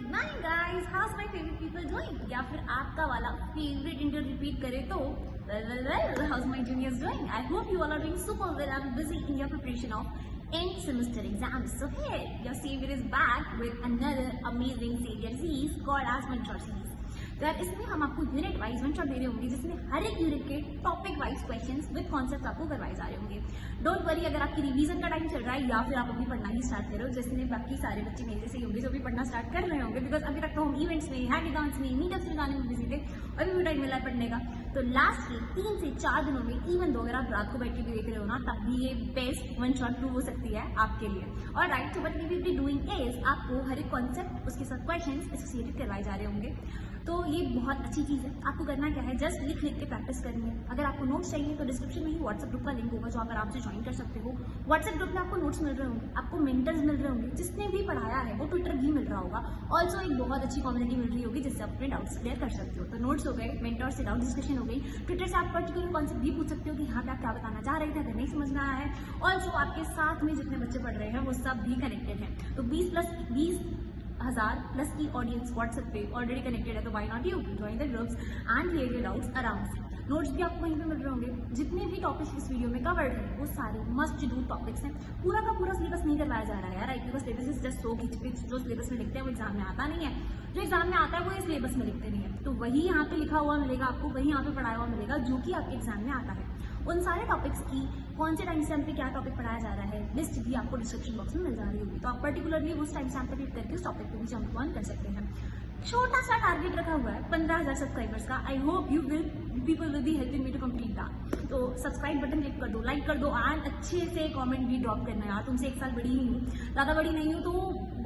Good morning guys, how's my favourite people doing, या फिर आपका वाला फेवरेट इंटर रिपीट करे तो well how's my juniors doing. I hope you all are doing super well and busy in your preparation of end semester exams. So here your savior is back with another amazing savior series called as one shot series. तो यार इसमें हम आपको unit wise one shot दे रहे होंगे, जिसमें हर एक unit के topic wise questions with concept आपको करवाए जा रहे होंगे। डोंट वरी अगर आपकी रिवीजन का टाइम चल रहा है या फिर आप अभी पढ़ना ही स्टार्ट करो, जिसमें बाकी सारे बच्चे मेरे जैसे होंगे जो भी पढ़ना स्टार्ट कर रहे होंगे, बिकॉज अभी तक तो हम इवेंट्स में, हैकाथॉन्स में, मीटअप्स में जाने में बिजी थे और अभी भी टाइम मिला है पढ़ने का। तो लास्ट के 3 से 4 दिनों में इवन दो अगर आप रात को बैठ के भी देख रहे हो ना, तब भी ये बेस्ट वन शॉट प्रूव हो सकती है आपके लिए। और राइट, तो what we will be doing is आपको हर एक कॉन्सेप्ट उसके साथ क्वेश्चंस एसोसिएटेड करवाए जा रहे होंगे। तो ये बहुत अच्छी चीज़ है। आपको करना क्या है, जस्ट लिख लिख के प्रैक्टिस करनी है। अगर आपको नोट्स चाहिए तो डिस्क्रिप्शन में ही व्हाट्सएप ग्रुप का लिंक होगा, जो आप आराम से ज्वाइन कर सकते हो। व्हाट्सएप ग्रुप में आपको नोट्स मिल रहे होंगे, आपको मेंटर्स मिल रहे होंगे, जिसने भी पढ़ाया है वो ट्विटर भी मिल रहा होगा। ऑल्सो एक बहुत अच्छी कम्युनिटी मिल रही होगी जिससे आप अपने डाउट्स क्लियर कर सकते हो। तो नोट्स हो गए, मेंटर से डाउट डिस्कशन हो गई, ट्विटर से आप पर्टिकुलर कॉन्सेप्ट भी पूछ सकते हो कि यहाँ पे आप क्या बताना चाह रहे थे, अगर नहीं समझ में आया है। ऑल्सो आपके साथ में जितने बच्चे पढ़ रहे हैं वो सब भी कनेक्टेड हैं। तो 20,000 प्लस की ऑडियंस व्हाट्सएप पे ऑलरेडी कनेक्टेड है, तो why not you join the groups and clear your doubts आराम से। नोट्स भी आपको वहीं पे मिल रहे होंगे। जितने भी टॉपिक्स इस वीडियो में कवर्ड हैं वो सारे मस्ट डू टॉपिक्स हैं। पूरा का पूरा सिलेबस नहीं करवाया जा रहा है यार, right, because syllabus is just so खिचपिच। जो सिलेबस में लिखते हैं वो एग्जाम में आता नहीं है, जो एग्जाम में आता है वो इस सिलेबस में लिखते नहीं है। तो वही यहाँ पे लिखा हुआ मिलेगा आपको, वही यहाँ पे पढ़ाया हुआ मिलेगा जो कि आपके एग्जाम में आता है। उन सारे टॉपिक्स की कौन से टाइम स्टैम्प पे क्या टॉपिक पढ़ाया जा रहा है लिस्ट भी आपको डिस्क्रिप्शन बॉक्स में मिल जा रही होगी। तो आप पर्टिकुलरली उस टाइम स्टैम्प पे क्लिक करके उस टॉपिक पे भी जंप ऑन कर सकते हैं। छोटा सा टारगेट रखा हुआ है 15,000 सब्सक्राइबर्स का। I hope you will people will be helping me to complete that. तो सब्सक्राइब बटन क्लिक कर दो, लाइक कर दो एंड अच्छे से कमेंट भी ड्रॉप करना यार। तुमसे 1 साल बड़ी ही हूँ, ज़्यादा बड़ी नहीं हूँ, तो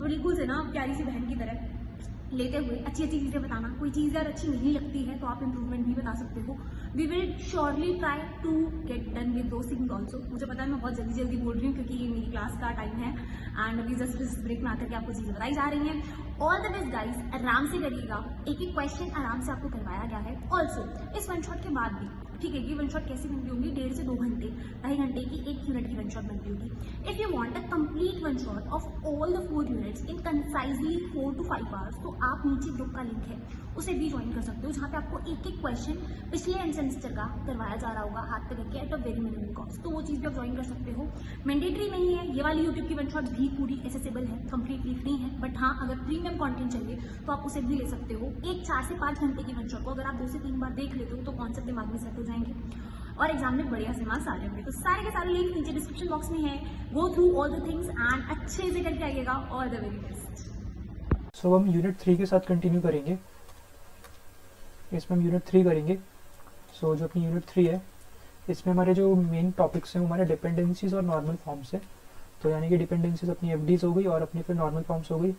बिल्कुल से ना प्यारी सी बहन की तरह लेते हुए अच्छी अच्छी चीज़ें बताना। कोई चीज़ यार अच्छी नहीं लगती है तो आप इम्प्रूवमेंट भी बता सकते हो। We will surely try to get done with those things also. मुझे पता है मैं बहुत जल्दी जल्दी बोल रही हूँ क्योंकि ये मेरी क्लास का टाइम है एंड अभी जस्ट ब्रेक में आकर के आपको चीज़ें बताई जा रही हैं। ऑल द बेस्ट गाइज, आराम से करिएगा, एक एक क्वेश्चन आराम से आपको करवाया गया है। ऑल्सो इस वन शॉट के बाद भी, ठीक है, ये वन शॉट कैसी बनती होगी, 1.5 से 2 घंटे, 2.5 घंटे की 1 यूनिट की वन शॉट बनती होगी। If you want a complete one shot of all the 4 units in concisely 4 to 5 hours, तो आप नीचे ग्रुप का लिंक है उसे भी ज्वाइन कर सकते हो, जहाँ पे आपको एक एक क्वेश्चन पिछले एंड सेमेस्टर का करवाया जा रहा होगा हाथ पे करके at a very minimum cost. तो वो चीज़ भी आप ज्वाइन कर सकते हो। मैंडेटरी नहीं है, ये वाली यूट्यूब की वन शॉट भी पूरी एसेसिबल है, कंप्लीटली फ्री है। बट हाँ, अगर प्रीमियम कंटेंट चाहिए तो आप उसे भी ले सकते हो। एक 4 से 5 घंटे की वन शॉट को अगर आप 2 से 3 बार देख लेते हो तो कॉन्सेप्ट दिमाग में सेट हो जाएंगे और एग्जाम में बढ़िया से मार्क्स आ जाएंगे। तो सारे के सारे लिंक नीचे डिस्क्रिप्शन बॉक्स में है। Go through all the things and अच्छे से करके आइएगा। All the very best. So हम यूनिट 3 के साथ कंटिन्यू करेंगे। इसमें हम यूनिट 3 करेंगे। सो जो अपनी यूनिट 3 है, इसमें हमारे जो मेन टॉपिक्स हैं वो हमारे डिपेंडेंसीज और नॉर्मल फॉर्म्स है। तो यानी कि डिपेंडेंसीज अपनी एफडीज हो गई और अपनी फिर नॉर्मल फॉर्म्स हो गई।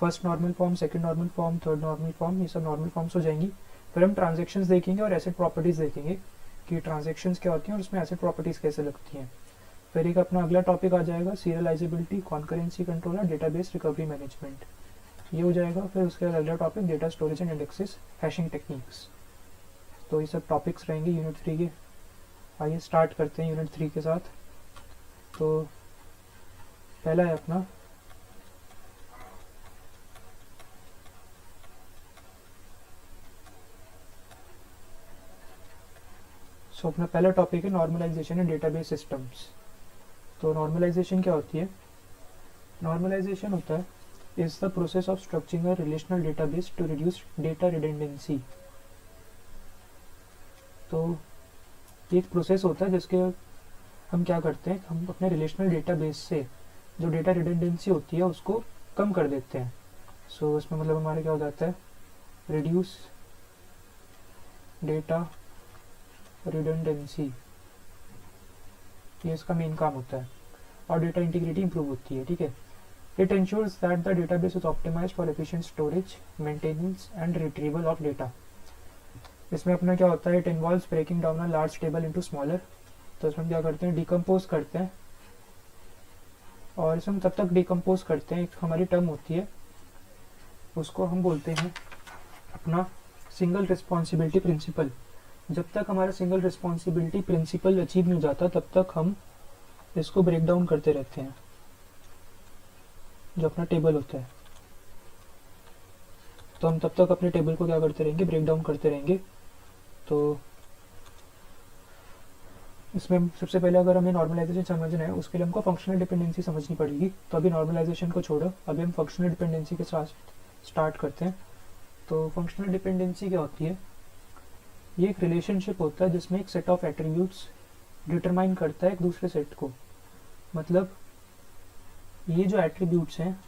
First normal form, second normal form, third normal form, ये सब नॉर्मल फॉर्म्स हो जाएंगी। फिर हम ट्रांजेक्शन्स देखेंगे और एसेट प्रॉपर्टीज देखेंगे कि ट्रांजेक्शन्स क्या होती हैं और उसमें एसेट प्रॉपर्टीज कैसे लगती हैं। फिर एक अपना अगला टॉपिक आ जाएगा सीरियलाइजेबिलिटी, कॉन्करेंसी कंट्रोल और डेटाबेस रिकवरी मैनेजमेंट, ये हो जाएगा। फिर उसके बाद अगला topic data storage and indexes, hashing techniques. तो ये सब टॉपिक्स रहेंगे यूनिट 3 के। आइए स्टार्ट करते हैं यूनिट 3 के साथ। तो पहला है अपना अपना पहला टॉपिक है नॉर्मलाइजेशन एंड डेटाबेस सिस्टम्स। तो नॉर्मलाइजेशन क्या होती है? नॉर्मलाइजेशन होता है is the process of structuring a relational database to reduce data redundancy. तो एक प्रोसेस होता है जिसके हम क्या करते हैं, हम अपने रिलेशनल डेटाबेस से जो डेटा रिडंडेंसी होती है उसको कम कर देते हैं। सो इसमें मतलब हमारा क्या हो जाता है, रिड्यूस डेटा रिडंडेंसी, ये इसका मेन काम होता है। और डेटा इंटीग्रिटी इंप्रूव होती है, ठीक है। It ensures that the database is optimized for efficient storage, maintenance and retrieval of data. इसमें अपना क्या होता है, it involves breaking down a large table into smaller. तो इसमें क्या करते हैं, डिकम्पोज करते हैं। और इसमें तब तक डिकम्पोज करते हैं, एक हमारी टर्म होती है उसको हम बोलते हैं अपना सिंगल रिस्पॉन्सिबिलिटी प्रिंसिपल। जब तक हमारा सिंगल रिस्पॉन्सिबिलिटी प्रिंसिपल अचीव नहीं हो जाता तब तक हम इसको ब्रेक डाउन करते रहते हैं, जो अपना टेबल होता है। तो हम तब तक अपने टेबल को क्या करते रहेंगे, ब्रेक डाउन करते रहेंगे। तो इसमें सबसे पहले अगर हमें नॉर्मलाइजेशन समझना है उसके लिए हमको फंक्शनल डिपेंडेंसी समझनी पड़ेगी। तो अभी नॉर्मलाइजेशन को छोड़ो, अभी हम फंक्शनल डिपेंडेंसी के साथ स्टार्ट करते हैं। तो फंक्शनल डिपेंडेंसी क्या होती है, ये एक रिलेशनशिप होता है जिसमें एक सेट ऑफ एट्रीब्यूट्स डिटरमाइन करता है एक दूसरे सेट को। मतलब ये जो एट्रीब्यूट्स हैं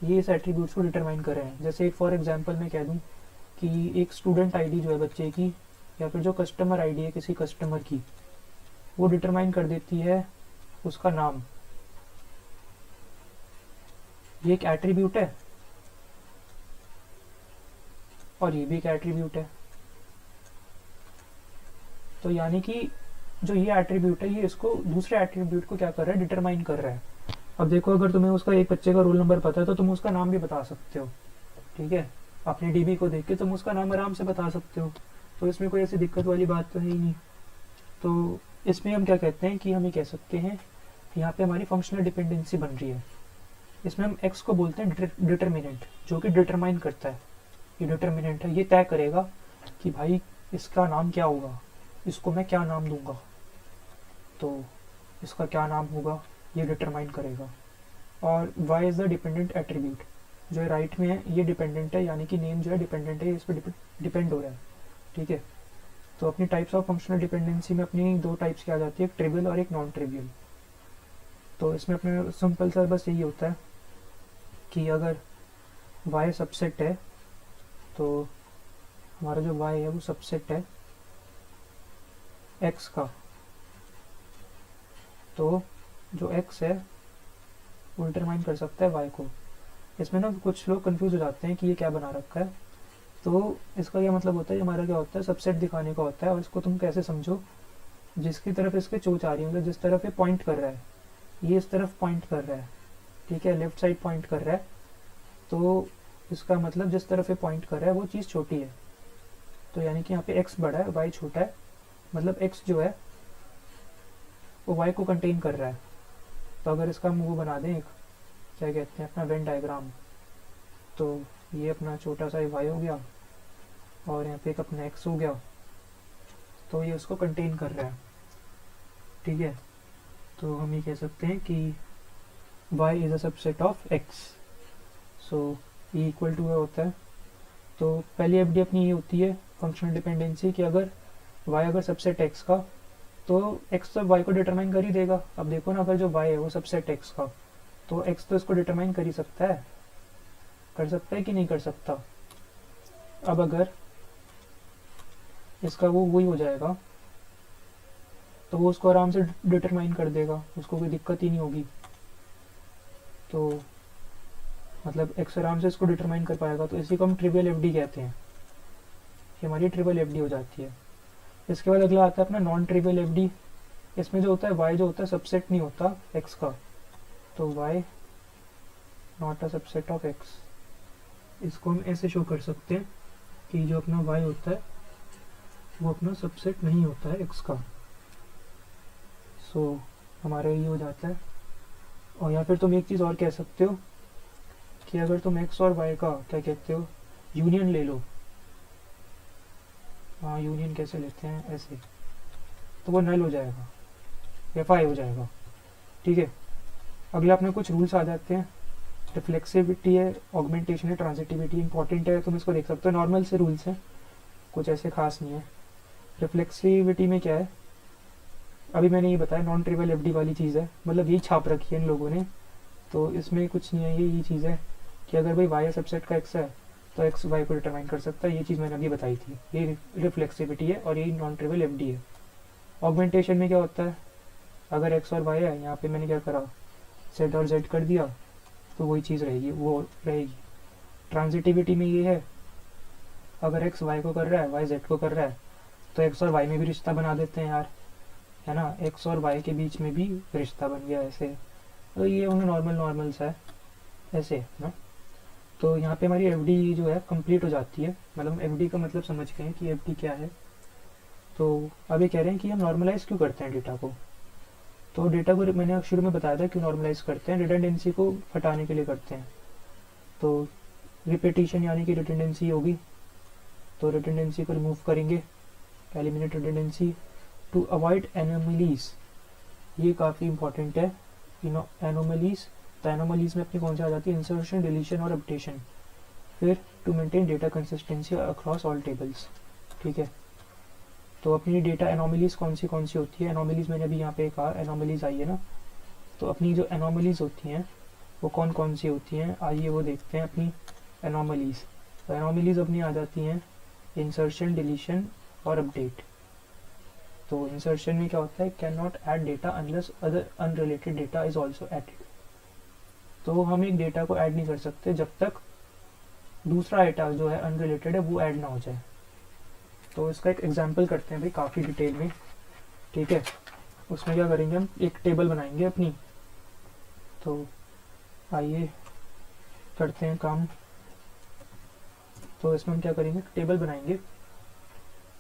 ये इस एट्रीब्यूट्स को डिटरमाइन कर रहे हैं। जैसे फॉर एग्जांपल मैं कह दूं कि एक स्टूडेंट आईडी जो है बच्चे की, या फिर जो कस्टमर आईडी है किसी कस्टमर की, वो डिटरमाइन कर देती है उसका नाम। ये एक एट्रीब्यूट है और ये भी एक एट्रीब्यूट है। तो यानी कि जो ये एट्रीब्यूट है ये इसको दूसरे एट्रीब्यूट को क्या कर रहा है, डिटरमाइन कर रहा है। अब देखो, अगर तुम्हें उसका एक बच्चे का रोल नंबर पता है तो तुम उसका नाम भी बता सकते हो, ठीक है। अपने डीबी को देख के तुम उसका नाम आराम से बता सकते हो, तो इसमें कोई ऐसी दिक्कत वाली बात तो है ही नहीं। तो इसमें हम क्या कहते हैं कि हम ये कह सकते हैं यहाँ पे हमारी फंक्शनल डिपेंडेंसी बन रही है। इसमें हम एक्स को बोलते हैं डिटर्मिनेंट, जो कि डिटरमाइन करता है। ये डिटर्मिनेंट है, ये तय करेगा कि भाई इसका नाम क्या होगा, इसको मैं क्या नाम दूंगा, तो इसका क्या नाम होगा ये डिटरमाइन करेगा। और y is the dependent attribute, जो राइट में है ये डिपेंडेंट है, यानी कि नेम जो है डिपेंडेंट है, इस पर डिपेंड हो रहा है, ठीक है। तो अपनी टाइप्स ऑफ फंक्शनल डिपेंडेंसी में अपनी दो टाइप्स की आ जाती है, एक ट्रिवियल और एक नॉन ट्रिवियल। तो इसमें अपने सिंपल सा बस यही होता है कि अगर y सबसेट है तो हमारा जो y है वो सबसेट है x का, तो जो x है वो डिटरमाइन कर सकता है y को। इसमें ना कुछ लोग कंफ्यूज हो जाते हैं कि ये क्या बना रखा है। तो इसका क्या मतलब होता है, हमारा क्या होता है, सबसेट दिखाने का होता है। और इसको तुम कैसे समझो, जिसकी तरफ इसके चोंच आ रही है, मतलब जिस तरफ ये पॉइंट कर रहा है, ये इस तरफ पॉइंट कर रहा है, ठीक है, लेफ्ट साइड पॉइंट कर रहा है। तो इसका मतलब जिस तरफ ये पॉइंट कर रहा है वो चीज़ छोटी है। तो यानी कि यहाँ पे x बड़ा है, y छोटा है, मतलब x जो है वो y को कंटेन कर रहा है। तो अगर इसका हम वो बना दें, एक क्या कहते हैं अपना वेन डायग्राम, तो ये अपना छोटा सा y हो गया और यहाँ पे एक अपना x हो गया, तो ये उसको कंटेन कर रहा है, ठीक है। तो हम ये कह सकते हैं कि y is a subset of x। सो ये इक्वल टू होता है। तो पहली एफडी अपनी ये होती है फंक्शनल डिपेंडेंसी कि अगर y अगर सबसेट x का, तो x तो y को डिटरमाइन कर ही देगा। अब देखो ना, अगर जो y है वो सबसेट x का, तो x तो इसको डिटरमाइन कर ही सकता है, कर सकता है कि नहीं कर सकता। अब अगर इसका वो वही हो जाएगा तो वो उसको आराम से डिटरमाइन कर देगा, उसको कोई दिक्कत ही नहीं होगी। तो मतलब x आराम से इसको डिटरमाइन कर पाएगा। तो इसी को हम ट्रिवियल एफडी कहते हैं, कि हमारी ट्रिवियल एफडी हो जाती है। इसके बाद अगला आता है अपना नॉन ट्रिवियल एफडी। इसमें जो होता है y जो होता है सबसेट नहीं होता x का, तो y not a subset of x। इसको हम ऐसे शो कर सकते हैं कि जो अपना y होता है वो अपना सबसेट नहीं होता है x का। सो हमारा ये हो जाता है। और या फिर तुम एक चीज़ और कह सकते हो कि अगर तुम x और y का क्या कहते हो यूनियन ले लो, हाँ यूनियन कैसे लेते हैं, ऐसे, तो वो नल हो जाएगा, एफआई हो जाएगा, ठीक है। अगला अपने कुछ रूल्स आ जाते हैं। रिफ्लेक्सिविटी है, ऑगमेंटेशन है, ट्रांजिटिविटी इंपॉर्टेंट है, तुम इसको देख सकते हो। नॉर्मल से रूल्स हैं, कुछ ऐसे खास नहीं है। रिफ्लेक्सिविटी में क्या है, अभी मैंने ये बताया नॉन ट्रिवियल एफडी वाली चीज़ है, मतलब यही छाप रखी है इन लोगों ने। तो इसमें कुछ नहीं है, ये चीज़ है कि अगर भाई वाई सबसेट का एक्स है तो एक्स वाई को डिटरमाइन कर सकता है। ये चीज़ मैंने अभी बताई थी, ये रिफ्लेक्सिविटी है और यही नॉन ट्रिवियल एफडी है। ऑगमेंटेशन में क्या होता है, अगर एक्स और वाई है, यहाँ पे मैंने क्या करा, जेड और जेड कर दिया, तो वही चीज़ रहेगी, वो रहेगी। ट्रांजिटिविटी में ये है, अगर एक्स वाई को कर रहा है, वाई जेड को कर रहा है, तो एक्स और वाई में भी रिश्ता बना देते हैं यार, है ना, एक्स और वाई के बीच में भी रिश्ता बन गया ऐसे। तो ये उन्हें नॉर्मल सा है ऐसे ना। तो यहाँ पे हमारी एफडी जो है कंप्लीट हो जाती है। मतलब एफडी का मतलब समझ गए हैं कि एफडी क्या है। तो अब ये कह रहे हैं कि हम नॉर्मलाइज क्यों करते हैं डेटा को। तो डेटा को मैंने शुरू में बताया था क्यों नॉर्मलाइज करते हैं, रिडंडेंसी को हटाने के लिए करते हैं। तो रिपीटिशन यानी कि रिटेंडेंसी होगी, तो रिटेंडेंसी को रिमूव करेंगे, eliminate redundancy to avoid anomalies. ये काफ़ी इंपॉर्टेंट है, एनोमलीज। तो एनोमलीज में अपनी कौन सी आ जाती है, इंसर्शन, डिलीशन और अपडेशन। फिर to maintain data consistency across all tables. ठीक है, तो अपनी डेटा एनोमलीज कौन सी होती है, एनोमलीज मैंने अभी यहाँ पे कहा एनोमलीज आई है ना, तो अपनी जो एनोमलीज होती हैं वो कौन सी होती हैं, आइए वो देखते हैं अपनी एनोमलीज। तो एनोमलीज अपनी आ जाती हैं इंसर्शन, डिलीशन और अपडेट। तो इंसर्शन में क्या होता है, can not add data unless other unrelated data is also added. तो हम एक डेटा को ऐड नहीं कर सकते जब तक दूसरा डेटा जो है अनरिलेटेड है वो ऐड ना हो जाए। तो इसका एक एग्जांपल करते हैं भाई काफ़ी डिटेल में। ठीक है, उसमें क्या करेंगे, हम एक टेबल बनाएंगे अपनी। तो आइए करते हैं काम। तो इसमें हम क्या करेंगे, टेबल बनाएंगे।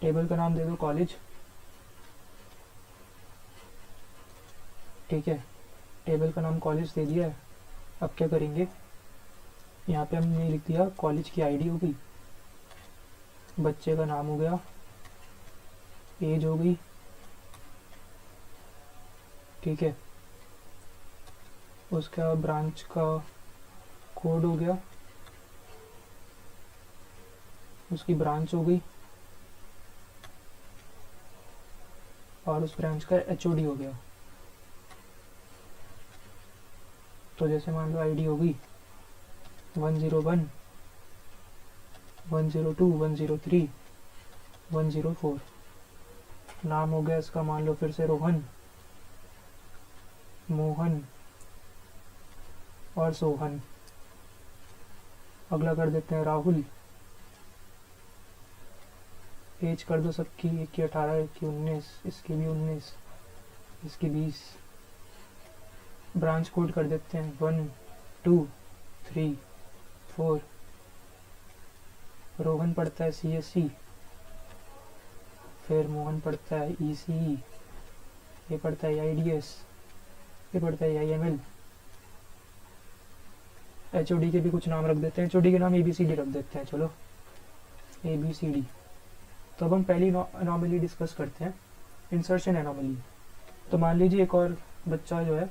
टेबल का नाम दे दो कॉलेज। ठीक है, टेबल का नाम कॉलेज दे दिया है। अब क्या करेंगे, यहाँ पे हमने लिख दिया कॉलेज की आईडी हो गई, बच्चे का नाम हो गया, एज हो गई। ठीक है, उसका ब्रांच का कोड हो गया, उसकी ब्रांच हो गई, और उस ब्रांच का एचओडी हो गया। तो जैसे मान लो आईडी हो गई 101, 102, 103, 104। नाम हो गया इसका मान लो फिर से रोहन, मोहन और सोहन। अगला कर देते हैं राहुल। एज कर दो सबकी, एक की 18, एक की 19, इसकी भी 19, इसकी 20। ब्रांच कोड कर देते हैं 1, 2, 3, 4। रोहन पढ़ता है CSC, फिर मोहन पढ़ता है ECE, ये पढ़ता है IDS, ये पढ़ता है IML। HOD के भी कुछ नाम रख देते हैं, HOD के नाम ABCD रख देते हैं, चलो ABCD। तो अब हम पहली एनोमली डिस्कस करते हैं, इंसर्शन एनोमली। तो मान लीजिए एक और बच्चा जो है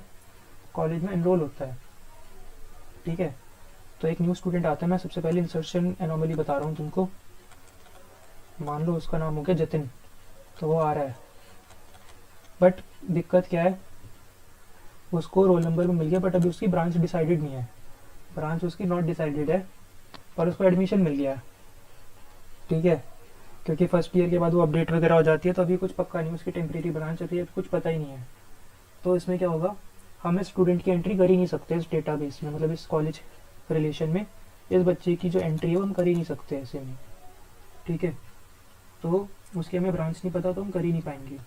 कॉलेज में एनरोल होता है। ठीक है, तो एक न्यू स्टूडेंट आता है। मैं सबसे पहले इंसर्शन एनोमली बता रहा हूँ तुमको। मान लो उसका नाम हो गया जतिन, तो वो आ रहा है, बट दिक्कत क्या है, उसको रोल नंबर में मिल गया, बट अभी उसकी ब्रांच डिसाइडेड नहीं है, ब्रांच उसकी नॉट डिसाइडेड है, पर उसको एडमिशन मिल गया है। ठीक है, क्योंकि फर्स्ट ईयर के बाद वो अपडेट वगैरह हो जाती है, तो अभी कुछ पक्का नहीं, उसकी टेम्प्रेरी ब्रांच अभी कुछ पता ही नहीं है। तो इसमें क्या होगा, हम इस स्टूडेंट की एंट्री कर ही नहीं सकते इस डेटाबेस में, मतलब इस कॉलेज रिलेशन में इस बच्चे की जो एंट्री है वो हम कर ही नहीं सकते ऐसे में। ठीक है, तो उसकी हमें ब्रांच नहीं पता तो हम कर ही नहीं पाएंगे।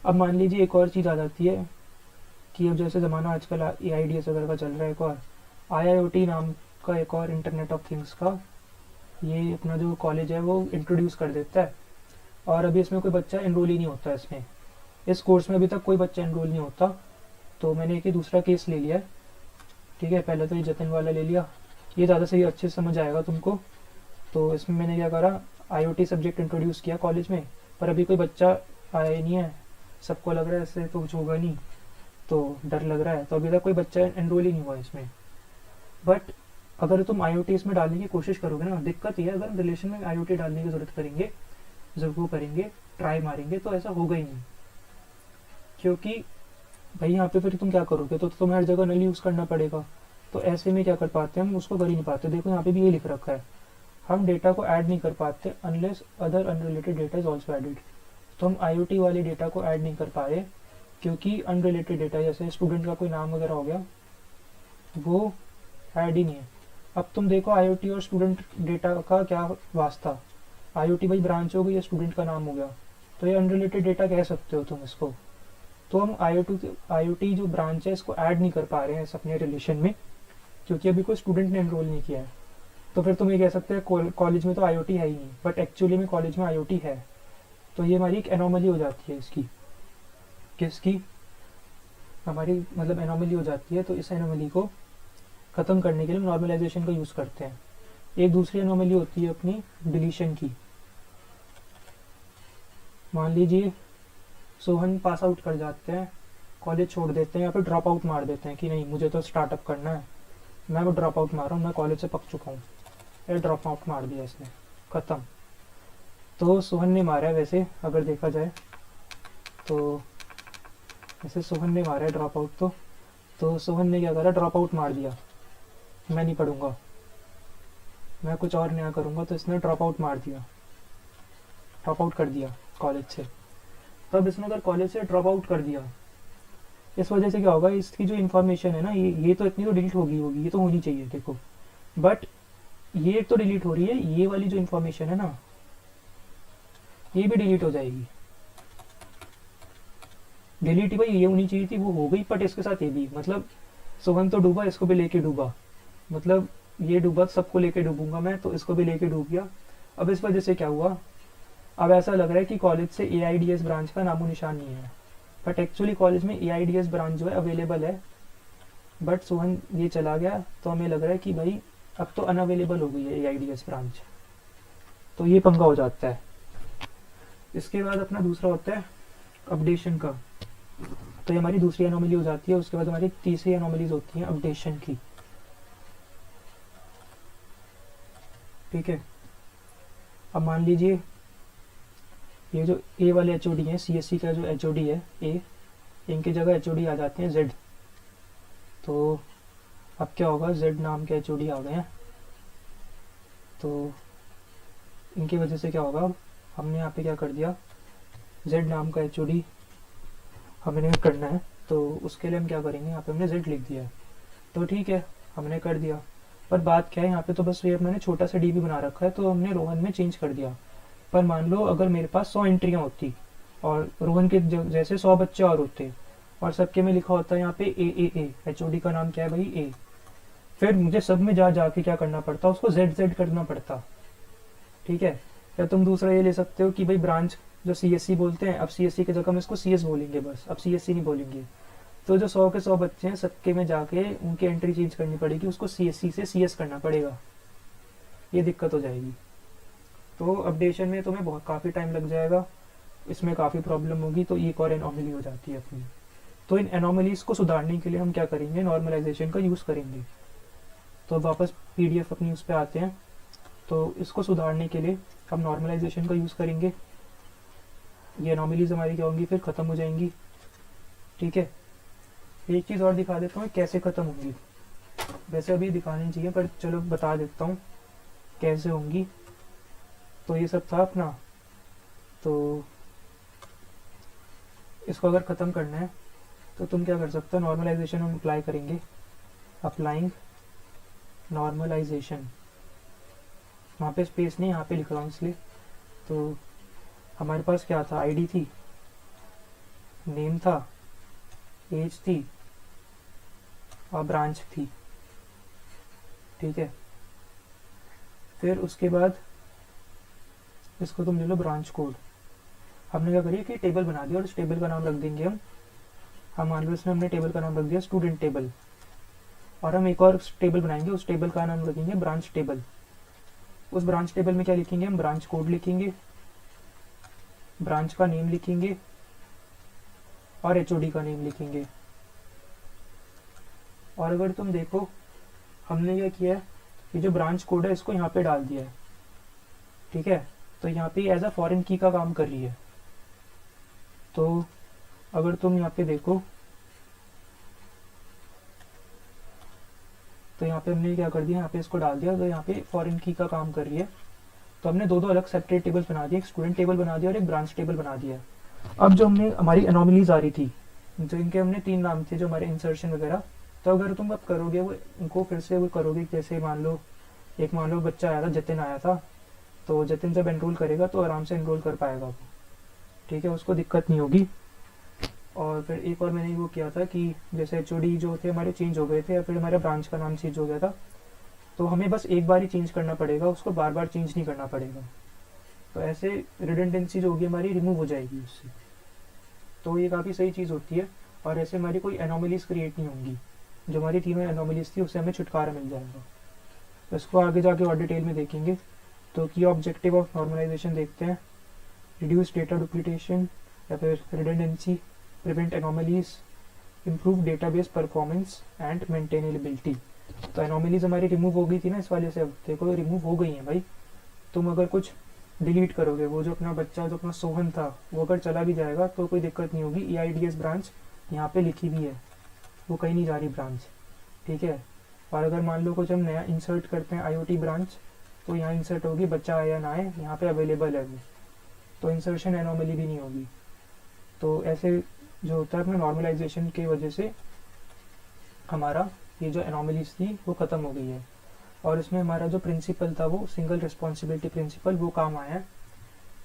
अब मान लीजिए एक और चीज़ आ जाती है कि अब जैसे ज़माना आजकल AIDS वगैरह का चल रहा है, एक और IIoT नाम का एक और इंटरनेट ऑफ थिंग्स का ये अपना जो कॉलेज है वो इंट्रोड्यूस कर देता है, और अभी इसमें कोई बच्चा एनरोल ही नहीं होता। इसमें इस कोर्स में अभी तक कोई बच्चा एनरोल नहीं होता। तो मैंने एक ही दूसरा केस ले लिया है। ठीक है, पहले तो ये जतिन वाला ले लिया, ये ज़्यादा सही अच्छे से समझ आएगा तुमको। तो इसमें मैंने क्या करा, IoT सब्जेक्ट इंट्रोड्यूस किया कॉलेज में, पर अभी कोई बच्चा आया ही नहीं है, सबको लग रहा है इससे तो कुछ होगा नहीं, तो डर लग रहा है, तो अभी तक कोई बच्चा एनरोल ही नहीं हुआ इसमें। बट अगर तुम IoT इसमें डालने की कोशिश करोगे ना, दिक्कत ये है, अगर रिलेशन में IoT डालने की जरूरत करेंगे, जब वो करेंगे ट्राई मारेंगे, तो ऐसा होगा ही नहीं। क्योंकि भाई यहाँ पे फिर तुम क्या करोगे, तो तुम्हें हर जगह नल यूज़ करना पड़ेगा। तो ऐसे में क्या कर पाते हैं हम, उसको कर ही नहीं पाते। देखो यहाँ पे भी ये लिख रखा है, हम डेटा को ऐड नहीं कर पाते unless other unrelated data is also added. तो हम IoT वाले डेटा को ऐड नहीं कर पा रहे क्योंकि अनरिलेटेड डेटा जैसे स्टूडेंट का कोई नाम वगैरह हो गया वो ऐड ही नहीं है। अब तुम देखो IoT और स्टूडेंट डेटा का क्या वास्ता, IoT भाई ब्रांच हो गई या स्टूडेंट का नाम हो गया, तो ये अनरिलेटेड डेटा कह सकते हो तुम इसको। तो हम IoT जो ब्रांच है इसको ऐड नहीं कर पा रहे हैं इस अपने रिलेशन में, क्योंकि अभी कोई स्टूडेंट ने एनरोल नहीं किया है। तो फिर तुम ये कह सकते हैं कॉलेज में तो IoT है ही नहीं, बट एक्चुअली में कॉलेज में IoT है। तो ये हमारी एक एनोमली हो जाती है इसकी, किसकी, हमारी मतलब एनोमली हो जाती है। तो इस एनोमली को ख़त्म करने के लिए नॉर्मलाइजेशन का यूज़ करते हैं। एक दूसरी एनोमली होती है अपनी डिलीशन की। मान लीजिए सोहन पास आउट कर जाते हैं, कॉलेज छोड़ देते हैं या फिर ड्रॉप आउट मार देते हैं कि नहीं मुझे तो स्टार्टअप करना है, मैं वो ड्रॉप आउट मार रहा हूँ, मैं कॉलेज से पक चुका हूँ, ये ड्रॉप आउट मार दिया इसने, ख़त्म। तो सोहन ने मारा है वैसे अगर देखा जाए तो, वैसे सोहन ने मारा है ड्रॉप आउट तो सोहन ने क्या करा, ड्रॉप आउट मार दिया, मैं नहीं पढ़ूंगा, मैं कुछ और नया करूँगा, तो इसने ड्रॉप आउट मार दिया, ड्रॉप आउट कर दिया कॉलेज से। तब इसने अगर कॉलेज से ड्रॉप आउट कर दिया, इस वजह से क्या होगा, इसकी जो इन्फॉर्मेशन है ना ये तो इतनी तो डिलीट होगी, ये तो होनी चाहिए देखो, बट ये एक तो डिलीट हो रही है, ये वाली जो इन्फॉर्मेशन है ना ये भी डिलीट हो जाएगी। डिलीट भाई ये होनी चाहिए थी, वो हो गई, बट इसके साथ ये भी, मतलब सोहन तो डूबा, इसको भी लेके डूबा, मतलब ये डूबा सबको लेके डूबूंगा मैं, तो इसको भी लेके डूब गया। अब इस वजह से क्या हुआ, अब ऐसा लग रहा है कि कॉलेज से AIDS ब्रांच का नामो निशान नहीं है, बट एक्चुअली कॉलेज में AIDS ब्रांच जो है अवेलेबल है, बट सोहन ये चला गया, तो हमें लग रहा है कि भाई अब तो अनअवेलेबल हो गई है AIDS ब्रांच, तो ये पंगा हो जाता है। इसके बाद अपना दूसरा होता है अपडेशन का, तो ये हमारी दूसरी एनोमली हो जाती है। उसके बाद हमारी तीसरी एनोमलीज होती हैं अपडेशन की, ठीक है। अब मान लीजिए ये जो ए वाले HOD हैं, CSC का जो HOD है ए, इनकी जगह HOD आ जाते हैं Z, तो अब क्या होगा, Z नाम के HOD आ गए हैं, तो इनकी वजह से क्या होगा, अब हमने यहाँ पे क्या कर दिया, Z नाम का HOD हमें करना है, तो उसके लिए हम क्या करेंगे, यहाँ पे हमने Z लिख दिया है, तो ठीक है हमने कर दिया। पर बात क्या है, यहाँ पे तो बस ये मैंने छोटा सा DB बना रखा है, तो हमने रोहन में चेंज कर दिया। पर मान लो अगर मेरे पास 100 एंट्रियाँ होती और रोहन के जैसे 100 बच्चे और होते, और सबके में लिखा होता है यहाँ पे A HOD का नाम क्या है भाई A, फिर मुझे सब में जाके क्या करना पड़ता, उसको Z करना पड़ता, ठीक है। या तुम दूसरा ये ले सकते हो कि भाई ब्रांच जो CSC बोलते हैं, अब CSC की जगह हम इसको CS बोलेंगे, बस अब CSC नहीं बोलेंगे, तो जो 100 के 100 बच्चे हैं सबके में जाके उनकी एंट्री चेंज करनी पड़ेगी, उसको CSC से CS करना पड़ेगा, ये दिक्कत हो जाएगी। तो अपडेशन में तुम्हें बहुत काफ़ी टाइम लग जाएगा, इसमें काफ़ी प्रॉब्लम होगी, तो एक और एनोमली हो जाती है अपनी। तो इन एनोमलीज को सुधारने के लिए हम क्या करेंगे, नॉर्मलाइजेशन का यूज़ करेंगे। तो वापस PDF अपनी उस पर आते हैं, तो इसको सुधारने के लिए हम नॉर्मलाइजेशन का यूज़ करेंगे, ये एनोमलीज हमारी क्या होंगी, फिर ख़त्म हो जाएंगी, ठीक है। एक चीज़ और दिखा देता हूँ कैसे ख़त्म होंगी, वैसे अभी दिखानी चाहिए पर चलो बता देता हूँ कैसे होंगी। तो ये सब था अपना, तो इसको अगर ख़त्म करना है तो तुम क्या कर सकते हो, नॉर्मलाइजेशन हम अप्लाई करेंगे, अप्लाइंग नॉर्मलाइजेशन, वहाँ पे स्पेस नहीं, यहाँ पे लिख रहा हूँ इसलिए। तो हमारे पास क्या था, ID थी, नेम था, एज थी और ब्रांच थी, ठीक है। फिर उसके बाद इसको तुम ले लो ब्रांच कोड, हमने क्या करिए कि टेबल बना दिया और उस टेबल का नाम रख देंगे हम मान लो इसमें हमने टेबल का नाम रख दिया स्टूडेंट टेबल, और हम एक और टेबल बनाएंगे, उस टेबल का नाम रखेंगे ब्रांच टेबल। उस ब्रांच टेबल में क्या लिखेंगे, हम ब्रांच कोड लिखेंगे, ब्रांच का नेम लिखेंगे और HOD का नेम लिखेंगे। और अगर तुम देखो हमने क्या किया है, ये जो ब्रांच कोड है इसको यहाँ पे डाल दिया है, ठीक है। तो यहाँ पे एज अ फॉरेन की का काम कर रही है। तो अगर तुम यहाँ पे देखो तो यहाँ पे हमने क्या कर दिया, यहाँ पे इसको डाल दिया, तो यहाँ पे फॉरेन की का काम कर रही है। तो हमने दो अलग सेपरेट टेबल्स बना दिए, एक स्टूडेंट टेबल बना दिया और एक ब्रांच टेबल बना दिया। अब जो हमने हमारी एनोमलीज आ रही थी, जो इनके हमने 3 नाम थे जो हमारे इंसर्शन वगैरह, तो अगर तुम अब करोगे वो उनको फिर से वो करोगे, जैसे मान लो बच्चा आया था, जतिन आया था, तो जतिन जब एनरोल करेगा तो आराम से एनरोल कर पाएगा वो, ठीक है, उसको दिक्कत नहीं होगी। और फिर एक और मैंने वो किया था कि जैसे HOD जो थे हमारे चेंज हो गए थे या फिर हमारे ब्रांच का नाम चेंज हो गया था, तो हमें बस एक बार ही चेंज करना पड़ेगा, उसको बार बार चेंज नहीं करना पड़ेगा। तो ऐसे रिडंडेंसी जो होगी हमारी रिमूव हो जाएगी उससे। तो ये काफ़ी सही चीज़ होती है और ऐसे हमारी कोई एनोमलीज क्रिएट नहीं होंगी। जो हमारी तीनों एनोमलीज थी उससे हमें छुटकारा मिल जाएगा। तो इसको आगे जाके और डिटेल में देखेंगे। तो की ऑब्जेक्टिव ऑफ नॉर्मलाइजेशन देखते हैं, रिड्यूस डेटा डुप्लीकेशन या फिर redundancy, prevent anomalies, improve database performance and maintainability. तो एनोमलीज हमारी रिमूव हो गई थी ना इस वाले से, अब देखो रिमूव हो गई हैं भाई। तुम अगर कुछ डिलीट करोगे, वो जो अपना बच्चा जो अपना सोहन था वो अगर चला भी जाएगा तो कोई दिक्कत नहीं होगी। EIDS ब्रांच यहाँ पे लिखी भी है, वो कहीं नहीं जा रही ब्रांच, ठीक है। और अगर मान लो कुछ हम नया इंसर्ट करते हैं IoT ब्रांच, तो यहाँ इंसर्ट होगी, बच्चा आए या ना आए यहाँ पे अवेलेबल है वो, तो इंसर्शन एनोमली भी नहीं होगी। तो ऐसे जो होता है अपना नॉर्मलाइजेशन की वजह से हमारा ये जो एनोमलीज थी वो ख़त्म हो गई है। और इसमें हमारा जो प्रिंसिपल था वो सिंगल रिस्पॉन्सिबिलिटी प्रिंसिपल वो काम आया है,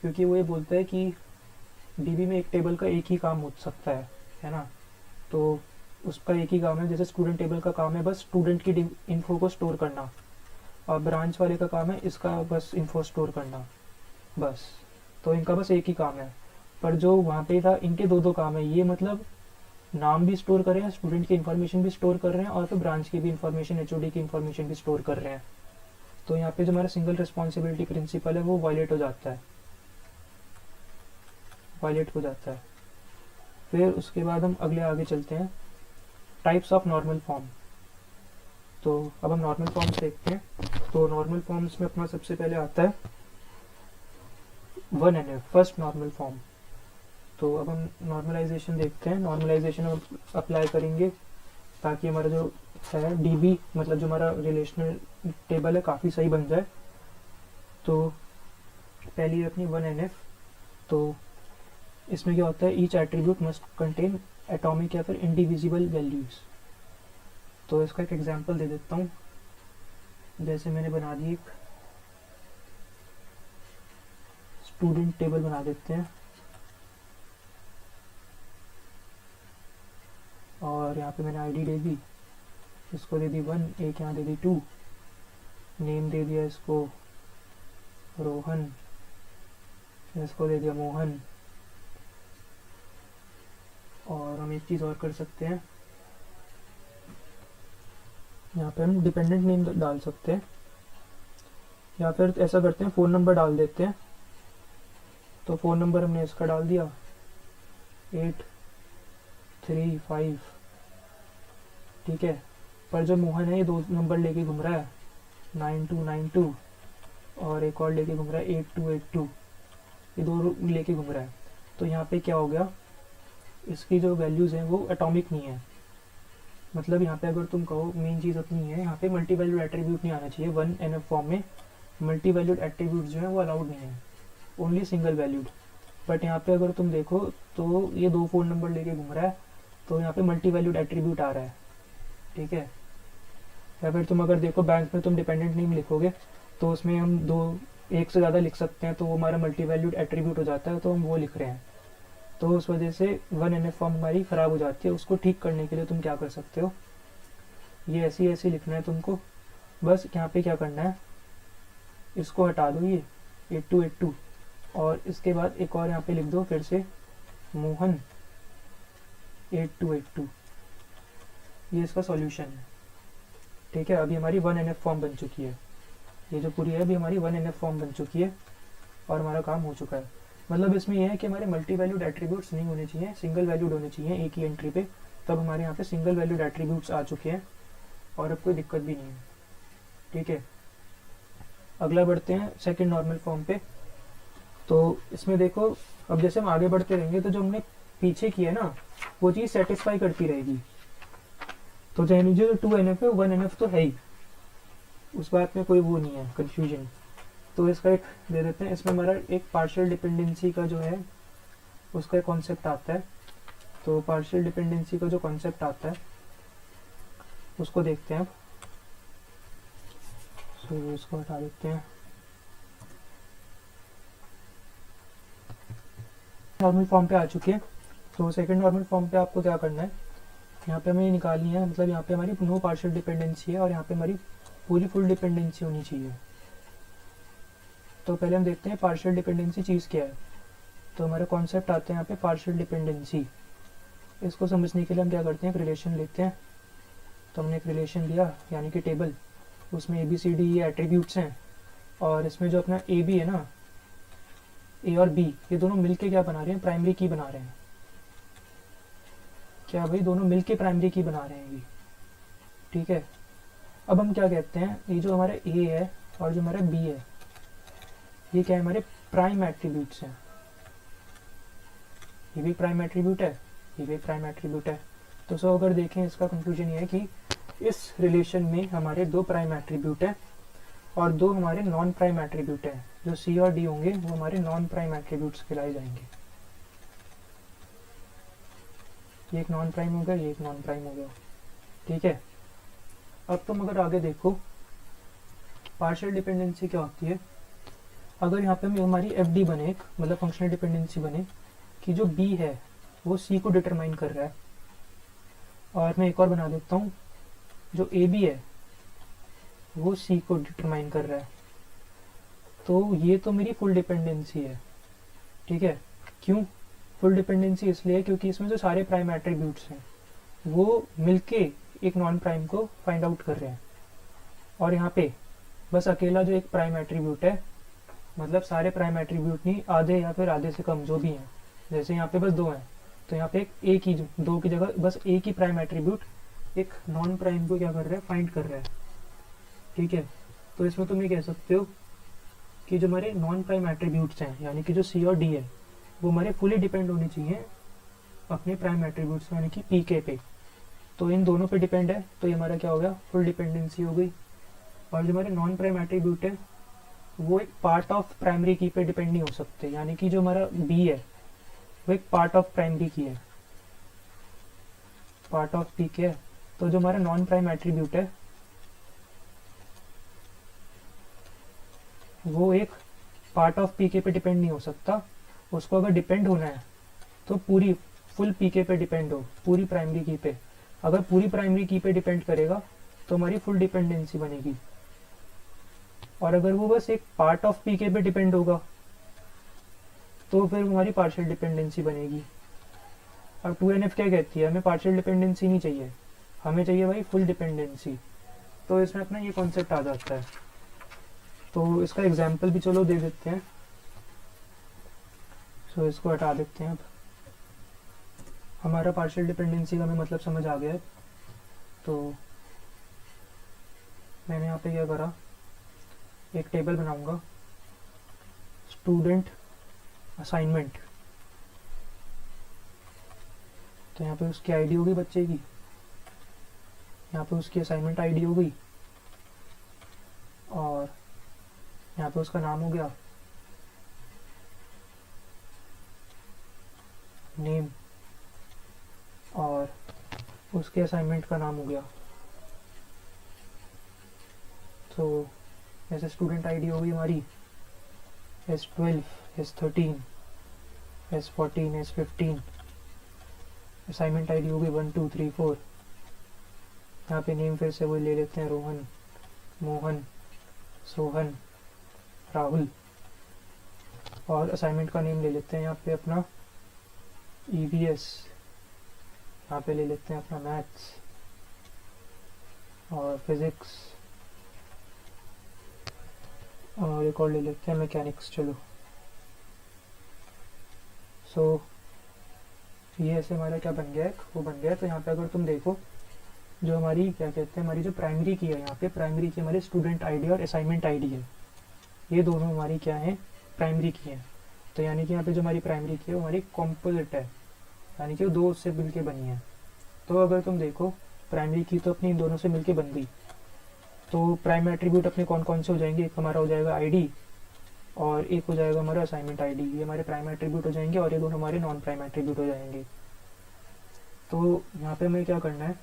क्योंकि वो ये बोलता है कि DB में एक टेबल का एक ही काम हो सकता है ना। तो उसका एक ही काम है, जैसे स्टूडेंट टेबल का काम है बस स्टूडेंट की इन्फो को स्टोर करना, और ब्रांच वाले का काम है इसका बस इन्फो स्टोर करना बस। तो इनका बस एक ही काम है। पर जो वहाँ पे था इनके दो दो काम है, ये मतलब नाम भी स्टोर कर रहे हैं, स्टूडेंट की इन्फॉर्मेशन भी स्टोर कर रहे हैं, और फिर ब्रांच की भी इन्फॉर्मेशन, HOD की इन्फॉर्मेशन भी स्टोर कर रहे हैं। तो यहाँ पे जो हमारा सिंगल रिस्पॉन्सिबिलिटी प्रिंसिपल है वो वायलेट हो जाता है, वायलेट हो जाता है। फिर उसके बाद हम अगले आगे चलते हैं, टाइप्स ऑफ नॉर्मल फॉर्म। तो अब हम नॉर्मल फॉर्म्स देखते हैं। तो नॉर्मल फॉर्म्स में अपना सबसे पहले आता है 1NF, फर्स्ट नॉर्मल फॉर्म। तो अब हम नॉर्मलाइजेशन देखते हैं। नॉर्मलाइजेशन हम अप्लाई करेंगे ताकि हमारा जो है DB मतलब जो हमारा रिलेशनल टेबल है काफ़ी सही बन जाए। तो पहली है अपनी 1NF। तो इसमें क्या होता है, each attribute must contain atomic या फिर इंडिविजिबल वैल्यूज। तो इसका एक एग्जांपल दे देता हूँ। जैसे मैंने बना दी एक स्टूडेंट टेबल बना देते हैं, और यहाँ पे मैंने ID दे दी, इसको दे दी 1, एक यहाँ दे दी 2, नेम दे दिया इसको रोहन, इसको दे दिया मोहन। और हम एक चीज़ और कर सकते हैं, यहाँ पे हम डिपेंडेंट नेम डाल सकते हैं, या फिर ऐसा करते हैं फ़ोन नंबर डाल देते हैं। तो फ़ोन नंबर हमने इसका डाल दिया 835, ठीक है। पर जो मोहन है ये दो नंबर लेके घूम रहा है 9292, और एक और लेके घूम रहा है 8282, ये दो लेके घूम रहा है। तो यहाँ पे क्या हो गया, इसकी जो वैल्यूज़ हैं वो एटॉमिक नहीं है। मतलब यहाँ पे अगर तुम कहो मेन चीज़ अपनी है, यहाँ पे मल्टी वैल्यूड एट्रीब्यूट नहीं आना चाहिए। 1NF फॉर्म में मल्टी वैल्यूड एट्रीब्यूट जो है वो अलाउड नहीं है, ओनली सिंगल वैल्यूड। बट यहाँ पे अगर तुम देखो तो ये दो फ़ोन नंबर लेके घूम रहा है, तो यहाँ पे मल्टी वैल्यूड एट्रीब्यूट आ रहा है, ठीक है। या फिर तुम अगर देखो बैंक में तुम डिपेंडेंट नेम लिखोगे तो उसमें हम एक से ज़्यादा लिख सकते हैं, तो वो हमारा मल्टी वैल्यूड एट्रीब्यूट हो जाता है, तो हम वो लिख रहे हैं। तो उस वजह से 1NF फॉर्म हमारी ख़राब हो जाती है। उसको ठीक करने के लिए तुम क्या कर सकते हो, ये ऐसी ऐसी लिखना है तुमको। बस यहाँ पे क्या करना है, इसको हटा दो ये 8282, और इसके बाद एक और यहाँ पे लिख दो फिर से मोहन 8282। ये इसका सॉल्यूशन है, ठीक है। अभी हमारी 1NF फॉर्म बन चुकी है, ये जो पूरी है अभी हमारी 1NF फॉर्म बन चुकी है, और हमारा काम हो चुका है। मतलब इसमें यह है कि हमारे मल्टी वैल्यूड एट्रीब्यूट्स नहीं होने चाहिए, सिंगल वैल्यूड होने चाहिए एक ही एंट्री पे। तब हमारे यहाँ पे सिंगल वैल्यूड एट्रीब्यूट्स आ चुके हैं, और अब कोई दिक्कत भी नहीं है, ठीक है। अगला बढ़ते हैं सेकंड नॉर्मल फॉर्म पे। तो इसमें देखो अब जैसे हम आगे बढ़ते रहेंगे तो जो हमने पीछे किया ना वो चीज़ सेटिस्फाई करती रहेगी। तो जो 2NF है 1NF तो है ही, उस बात में कोई वो नहीं है कन्फ्यूजन। तो इसका एक दे देते हैं, इसमें हमारा एक पार्शियल डिपेंडेंसी का जो है उसका एक कॉन्सेप्ट आता है। तो पार्शियल डिपेंडेंसी का जो कॉन्सेप्ट आता है उसको देखते हैं। तो इसको हटा देते हैं। नॉर्मल फॉर्म पे आ चुके हैं। तो सेकंड नॉर्मल फॉर्म पे आपको क्या करना है, यहाँ पे हमें निकालनी है, मतलब यहाँ पे हमारी नो पार्शियल डिपेंडेंसी है और यहाँ पे हमारी पूरी फुल डिपेंडेंसी होनी चाहिए। तो पहले हम देखते हैं पार्शियल डिपेंडेंसी चीज़ क्या है। तो हमारे कॉन्सेप्ट आते हैं यहाँ पे पार्शियल डिपेंडेंसी। इसको समझने के लिए हम क्या करते हैं, एक रिलेशन लेते हैं तो हमने एक रिलेशन दिया यानी कि टेबल, उसमें ABCD ये एट्रीब्यूट्स हैं, और इसमें जो अपना AB है ना, A और B, ये दोनों मिलके क्या बना रहे हैं, प्राइमरी की बना रहे हैं। क्या भाई, दोनों मिलके प्राइमरी की बना रहे हैं ये, ठीक है। अब हम क्या कहते हैं, ये जो हमारा A है और जो हमारा B है, ये क्या है, हमारे प्राइम एट्रीब्यूट्स हैं। ये भी प्राइम एट्रीब्यूट है, ये भी प्राइम एट्रीब्यूट है। तो सो अगर देखें, इसका कंक्लूजन ये है कि इस रिलेशन में हमारे 2 प्राइम एट्रीब्यूट हैं और 2 हमारे नॉन प्राइम एट्रीब्यूट हैं। जो C और D होंगे वो हमारे नॉन प्राइम एट्रीब्यूट्स कहलाए जाएंगे। ये एक नॉन प्राइम हो गया, ये एक नॉन प्राइम हो गया, ठीक है। अब तुम अगर आगे देखो, पार्शियल डिपेंडेंसी क्या होती है। अगर यहाँ पे हमारी FD बने, एक मतलब फंक्शनल डिपेंडेंसी बने कि जो B है वो C को डिटरमाइन कर रहा है, और मैं एक और बना देता हूँ, जो AB है वो C को डिटरमाइन कर रहा है, तो ये तो मेरी फुल डिपेंडेंसी है, ठीक है। क्यों फुल डिपेंडेंसी? इसलिए क्योंकि इसमें जो सारे प्राइम एट्रीब्यूट्स हैं वो मिलके एक नॉन प्राइम को फाइंड आउट कर रहे हैं, और यहाँ पे बस अकेला जो एक प्राइम एट्रीब्यूट है, मतलब सारे प्राइम एट्रीब्यूट नहीं, आधे या फिर आधे से कम जो भी हैं, जैसे यहाँ पे बस 2 हैं, तो यहाँ पे एक ही, 2 की जगह बस एक ही प्राइम एट्रीब्यूट एक नॉन प्राइम को क्या कर रहा है, फाइंड कर रहा है, ठीक है। तो इसमें तुम ये कह सकते हो कि जो हमारे नॉन प्राइम एट्रीब्यूट्स हैं यानी कि जो C और D है वो हमारे फुली डिपेंड होने चाहिए अपने प्राइम एट्रीब्यूट्स यानी कि PK पे। तो इन दोनों पे डिपेंड है, तो ये हमारा क्या हो गया, फुल डिपेंडेंसी हो गई। और जो हमारे नॉन प्राइम एट्रीब्यूट है वो एक पार्ट ऑफ प्राइमरी की पे डिपेंड नहीं हो सकते, यानी कि जो हमारा B है वो एक पार्ट ऑफ प्राइमरी की है, पार्ट ऑफ PK है। तो जो हमारा नॉन प्राइम एट्रीब्यूट है वो एक पार्ट ऑफ PK पे डिपेंड नहीं हो सकता, उसको अगर डिपेंड होना है तो पूरी फुल PK पे डिपेंड हो, पूरी प्राइमरी की पे। अगर पूरी प्राइमरी की पे डिपेंड करेगा तो हमारी फुल डिपेंडेंसी बनेगी, और अगर वो बस एक पार्ट ऑफ PK पे डिपेंड होगा तो फिर हमारी पार्शियल डिपेंडेंसी बनेगी। अब 2NF क्या कहती है, हमें पार्शियल डिपेंडेंसी नहीं चाहिए, हमें चाहिए भाई फुल डिपेंडेंसी। तो इसमें अपना ये कॉन्सेप्ट आ जाता है। तो इसका एग्जाम्पल भी चलो दे देते हैं। सो इसको हटा देते हैं। अब हमारा पार्शियल डिपेंडेंसी का हमें मतलब समझ आ गया है। तो मैंने यहाँ पे क्या करा, एक टेबल बनाऊंगा, स्टूडेंट असाइनमेंट। तो यहाँ पे उसकी आईडी होगी बच्चे की, यहाँ पे उसकी असाइनमेंट आईडी हो गई, और यहाँ पे उसका नाम हो गया नेम, और उसके असाइनमेंट का नाम हो गया। तो जैसे स्टूडेंट आईडी होगी हमारी S12, S13, S14, S15, assignment ID होगी 1 2 3 4। यहाँ पे नेम फिर से वही ले लेते हैं, रोहन, मोहन, सोहन, राहुल, और असाइनमेंट का नेम ले लेते हैं यहाँ पे अपना EVS, यहाँ पे ले लेते हैं अपना मैथ्स और फिजिक्स, और एक और ले लेते हैं मैकेनिक्स। चलो सो ये ऐसे हमारा क्या बन गया है, वो बन गया है। तो यहाँ पे अगर तुम देखो, जो हमारी क्या कहते हैं, हमारी जो प्राइमरी की है, यहाँ पे प्राइमरी की हमारी स्टूडेंट आईडी और असाइनमेंट आईडी है, ये दोनों हमारी क्या है, प्राइमरी की है। तो यानी कि यहाँ पे जो हमारी प्राइमरी की है वो हमारी कॉम्पोजिट है, यानी कि वो दो से मिलके बनी है। तो अगर तुम देखो, प्राइमरी की तो अपनी इन दोनों से मिलके बन गई, तो प्राइम एट्रीब्यूट अपने कौन कौन से हो जाएंगे, एक हमारा हो जाएगा आईडी और एक हो जाएगा हमारा असाइनमेंट आईडी। ये हमारे प्राइम एट्रीब्यूट हो जाएंगे और ये दोनों हमारे नॉन प्राइम एट्रीब्यूट हो जाएंगे। तो यहाँ पे हमें क्या करना है,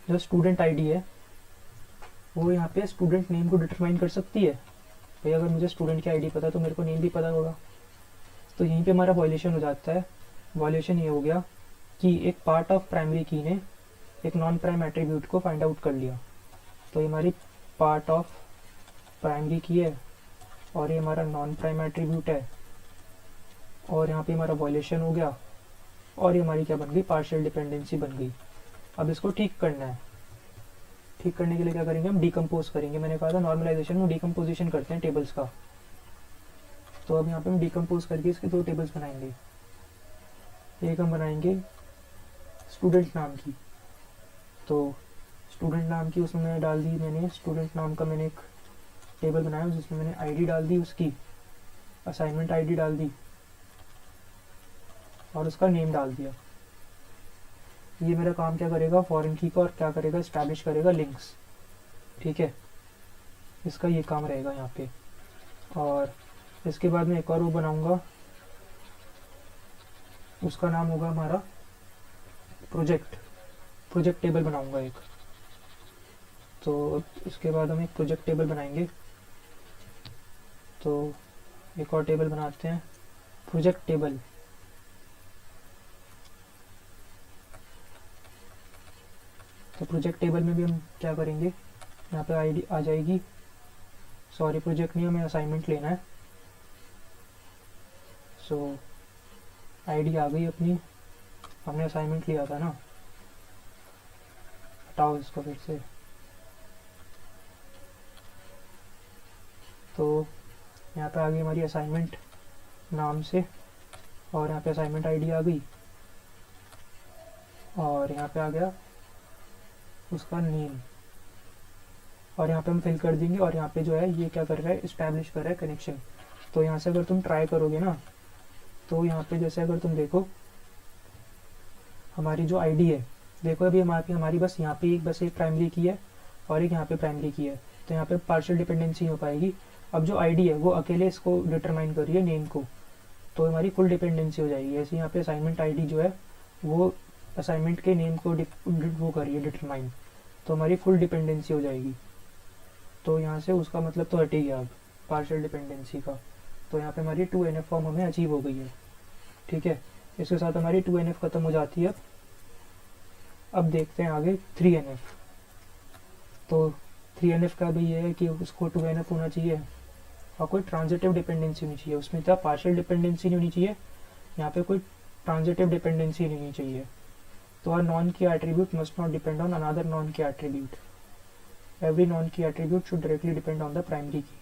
जो स्टूडेंट आईडी है वो यहाँ पे स्टूडेंट नेम को डिटरमाइन कर सकती है। भाई अगर मुझे स्टूडेंट की आईडी पता है तो मेरे को नेम भी पता होगा। तो यहीं पे हमारा वॉल्यूशन हो जाता है। वॉल्यूशन ये हो गया कि एक पार्ट ऑफ प्राइमरी की ने एक नॉन प्राइम एट्रीब्यूट को फाइंड आउट कर लिया। तो ये हमारी पार्ट ऑफ प्राइमरी की है और ये हमारा नॉन प्राइम एट्रीब्यूट है, और यहाँ पे हमारा वॉल्यूशन हो गया, और ये हमारी क्या बन गई, पार्शियल डिपेंडेंसी बन गई। अब इसको ठीक करना है। ठीक करने के लिए क्या करेंगे, हम डिकम्पोज करेंगे। मैंने कहा था नॉर्मलाइजेशन में डिकम्पोजिशन करते हैं टेबल्स का। तो अब यहाँ पे हम डिकम्पोज करके इसके 2 टेबल्स बनाएंगे। एक हम बनाएंगे स्टूडेंट नाम की, तो स्टूडेंट नाम की उसमें मैंने डाल दी, मैंने स्टूडेंट नाम का मैंने एक टेबल बनाया जिसमें मैंने आईडी डाल दी, उसकी असाइनमेंट आईडी डाल दी और उसका नेम डाल दिया। ये मेरा काम क्या करेगा, फॉरेन की का, और क्या करेगा, इस्टेब्लिश करेगा लिंक्स। ठीक है, इसका ये काम रहेगा यहाँ पे। और इसके बाद मैं एक और वो बनाऊंगा, उसका नाम होगा हमारा प्रोजेक्ट टेबल बनाऊंगा एक। तो इसके बाद हम एक प्रोजेक्ट टेबल बनाएंगे। तो एक और टेबल बनाते हैं, प्रोजेक्ट टेबल। तो प्रोजेक्ट टेबल में भी हम क्या करेंगे, यहाँ पे आईडी आ जाएगी, सॉरी प्रोजेक्ट नहीं, हमें असाइनमेंट लेना है। सो आईडी आ गई अपनी, हमने असाइनमेंट लिया था ना, हटाओ इसको फिर से। तो यहाँ पे आ गई हमारी असाइनमेंट नाम से, और यहाँ पे असाइनमेंट आईडी आ गई, और यहाँ पे आ गया उसका नेम, और यहाँ पे हम फिल कर देंगे। और यहाँ पे जो है ये क्या कर रहा है, इस्टेब्लिश कर रहा है कनेक्शन। तो यहाँ से अगर तुम ट्राई करोगे ना, तो यहाँ पे जैसे अगर तुम देखो हमारी जो आईडी है, देखो अभी हमारी बस यहाँ पे बस एक प्राइमरी की है और एक यहाँ पे प्राइमरी की है, तो यहाँ पे पार्शियल डिपेंडेंसी हो पाएगी। अब जो आईडी है वो अकेले इसको डिटरमाइन कर रही है, नेम को, तो हमारी फुल डिपेंडेंसी हो जाएगी। ऐसे यहाँ पे असाइनमेंट आईडी जो है वो असाइनमेंट के नेम को वो कर रही है डिटरमाइन, तो हमारी फुल डिपेंडेंसी हो जाएगी। तो यहाँ से उसका मतलब तो हट ही गया अब पार्शियल डिपेंडेंसी का। तो यहाँ पे हमारी 2NF फॉर्म हमें अचीव हो गई है। ठीक है, इसके साथ हमारी 2NF खत्म हो जाती है। अब देखते हैं आगे 3NF। तो 3NF का भी ये है कि उसको 2NF होना चाहिए और कोई ट्रांजिटिव डिपेंडेंसी होनी चाहिए, उसमें क्या पार्शियल डिपेंडेंसी नहीं होनी चाहिए, यहाँ पे कोई ट्रांजिटिव डिपेंडेंसी नहीं होनी चाहिए। तो our non key attribute must not depend on another non key attribute. Every non key attribute should directly depend on the primary key.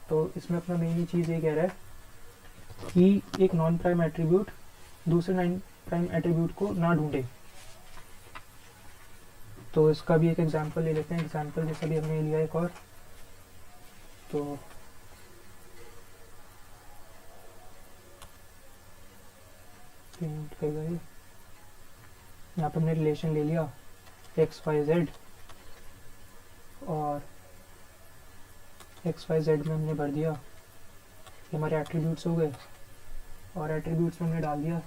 तो इसमें अपना मेन चीज़ ये कह रहा है कि एक नॉन प्राइम एट्रीब्यूट दूसरे नॉन प्राइम एट्रीब्यूट को ना ढूंढे। तो इसका भी एक एग्जांपल ले लेते हैं, एग्जांपल जैसा भी हमने लिया एक और। तो प्रिंट कर गए, यहाँ पर हमने रिलेशन ले लिया XYZ, और XYZ में हमने भर दिया, ये हमारे एट्रीब्यूट्स हो गए। और एट्रीब्यूट्स में हमने डाल दिया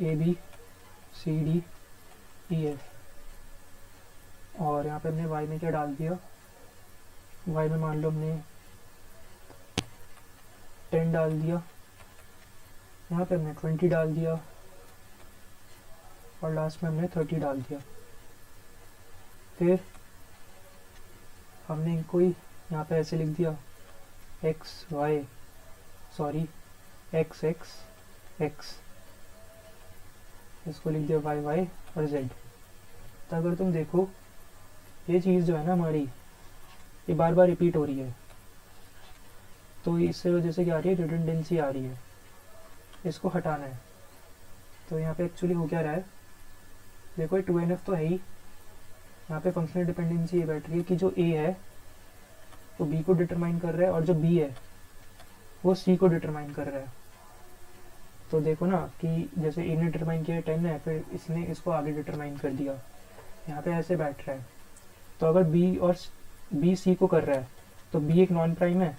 ABCDEF, और यहाँ पे हमने Y में क्या डाल दिया, Y में मान लो हमने 10 डाल दिया, यहाँ पे हमने 20 डाल दिया, और लास्ट में हमने 30 डाल दिया। फिर हमने इनको ही यहाँ पे ऐसे लिख दिया XX, इसको लिख दिया YY और Z। तो अगर तुम देखो ये चीज़ जो है ना हमारी, ये बार बार रिपीट हो रही है, तो इससे वजह से क्या आ रही है, रिडंडेंसी आ रही है, इसको हटाना है। तो यहाँ पे एक्चुअली हो क्या रहा है, देखो 2NF तो है ही, यहाँ पे फंक्शनल डिपेंडेंसी ये बैठ रही है कि जो A है वो B को डिटरमाइन कर रहा है और जो B है वो C को डिटरमाइन कर रहा है। तो देखो ना कि जैसे A ने डिटरमाइन किया 10 है, फिर इसने इसको आगे डिटरमाइन कर दिया, यहाँ पे ऐसे बैठ रहा है। तो अगर B C को कर रहा है तो B एक नॉन प्राइम है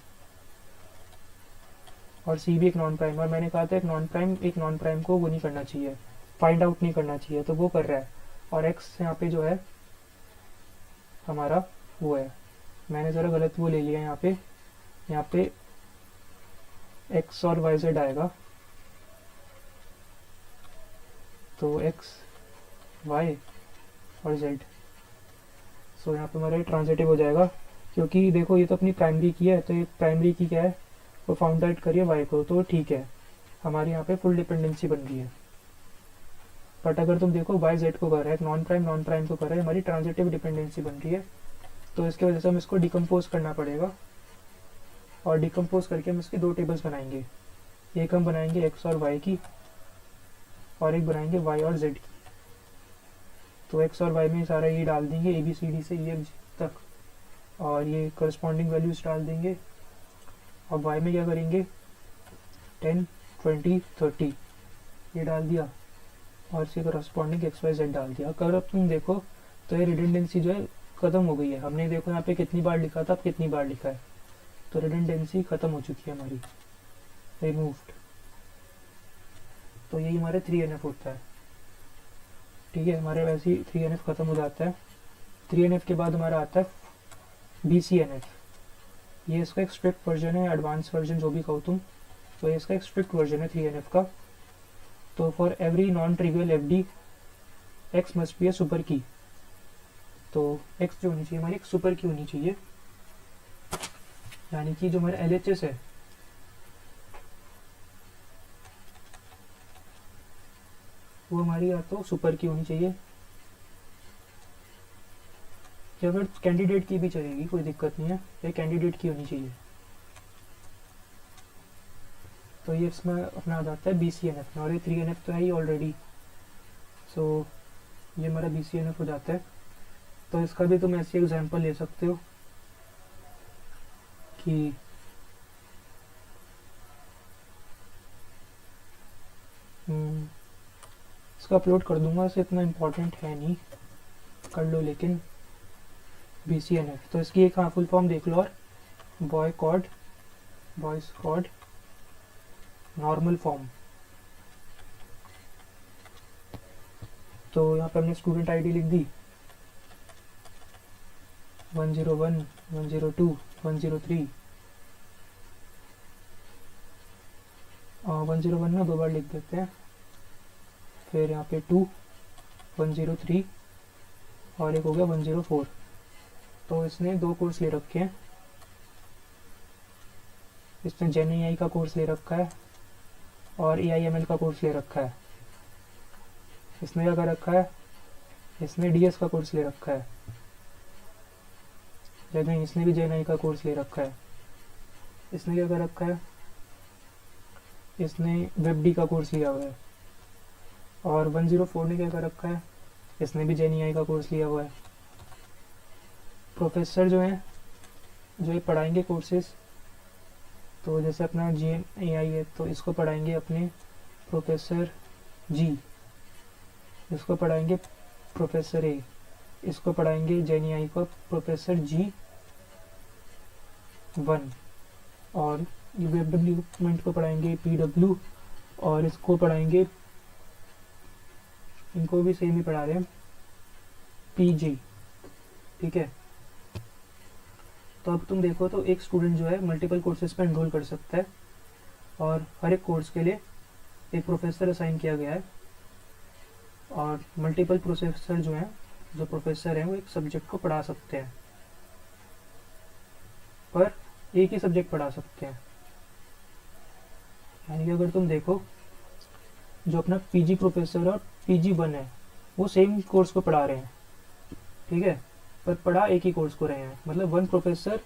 और C भी एक नॉन प्राइम, और मैंने कहा था एक नॉन प्राइम को वो नहीं करना चाहिए, फाइंड आउट नहीं करना चाहिए, तो वो कर रहा है। और X यहाँ पे जो है हमारा वो है, मैंने ज़रा गलत वो ले लिया, यहाँ पे X और YZ आएगा, तो X Y और Z। सो यहाँ पे हमारा ट्रांजिटिव हो जाएगा, क्योंकि देखो ये तो अपनी प्राइमरी की है, तो ये प्राइमरी की क्या है, वो फाउंड आउट करिए Y को, तो ठीक है, हमारे यहाँ पे फुल डिपेंडेंसी बन रही है। बट अगर तुम देखो y z को कर रहा है, नॉन प्राइम को कर रहा है, हमारी ट्रांजिटिव डिपेंडेंसी बन रही है। तो इसके वजह से हम इसको डिकम्पोज करना पड़ेगा, और डिकम्पोज करके हम इसकी दो टेबल्स बनाएंगे। एक हम बनाएंगे x और y की, और एक बनाएंगे y और z की। तो x और y में सारा ये डाल देंगे ABCD से EFG तक, और ये करस्पॉन्डिंग वैल्यूज डाल देंगे। अब y में क्या करेंगे, 10 20 30 ये डाल दिया, और इसके करस्पॉन्डिंग XYZ डाल दिया। अगर अब तुम देखो तो ये रिडंडेंसी जो है ख़त्म हो गई है। हमने देखो यहाँ पे कितनी बार लिखा था, अब कितनी बार लिखा है, तो रिडंडेंसी ख़त्म हो चुकी है हमारी, रिमूव्ड। तो यही हमारे 3NF होता है। ठीक है, हमारे वैसे ही 3NF ख़त्म हो जाता है। 3NF के बाद हमारा आता है BCNF। ये इसका एक स्ट्रिक्ट वर्जन है, एडवांस वर्जन जो भी कहो तुम, तो ये इसका एक स्ट्रिक्ट वर्जन है 3NF का। तो for every non trivial FD x must be A super की। तो x जो होनी चाहिए हमारी एक सुपर की होनी चाहिए, यानी कि जो हमारा LHS है वो हमारी या तो सुपर की होनी चाहिए, या फिर कैंडिडेट की भी चलेगी, कोई दिक्कत नहीं है, ये कैंडिडेट की होनी चाहिए। तो ये इसमें अपना आ जाता है BCNF, और ये 3NF तो है ही ऑलरेडी। सो ये हमारा BCNF हो जाता है। तो इसका भी तुम ऐसी एग्जांपल ले सकते हो कि इसका अपलोड कर दूंगा, इसे इतना इम्पोर्टेंट है नहीं, कर लो लेकिन। BCNF तो इसकी एक फुल फॉर्म देख लो, और बॉयज कॉड नॉर्मल फॉर्म। तो यहाँ पे हमने स्टूडेंट आईडी लिख दी 101 102 103। 101 में दो बार लिख देते हैं, फिर यहाँ पे 2 103 और एक हो गया 104। तो इसने दो कोर्स ले रखे हैं, इसने GenAI का कोर्स ले रखा है और AIML का कोर्स ले रखा है। इसने क्या कर रखा है, इसने DS का कोर्स ले रखा है, या नहीं इसने भी GenAI का कोर्स ले रखा है। इसने क्या कर रखा है, इसने WebD का कोर्स लिया हुआ है। और 104 ने क्या कर रखा है, इसने भी GenAI का कोर्स लिया हुआ है। प्रोफेसर जो हैं, जो ये पढ़ाएंगे कोर्सेज, तो जैसे अपना GenAI है तो इसको पढ़ाएंगे अपने प्रोफेसर G, इसको पढ़ाएंगे प्रोफेसर A, इसको पढ़ाएंगे GenAI को प्रोफेसर G1, और ये वेब डेवलपमेंट को पढ़ाएंगे PW, और इसको पढ़ाएंगे, इनको भी सेम ही पढ़ा रहे हैं, PG। ठीक है, तो अब तुम देखो तो एक स्टूडेंट जो है मल्टीपल कोर्सेज पर एनरोल कर सकता है, और हर एक कोर्स के लिए एक प्रोफेसर असाइन किया गया है। और मल्टीपल प्रोफेसर जो हैं, जो प्रोफेसर हैं वो एक सब्जेक्ट को पढ़ा सकते हैं, पर एक ही सब्जेक्ट पढ़ा सकते हैं। यानी कि अगर तुम देखो जो अपना PG प्रोफेसर और PG1 है वो सेम कोर्स को पढ़ा रहे हैं, ठीक है, पर पढ़ा एक ही कोर्स को रहे हैं, मतलब वन प्रोफेसर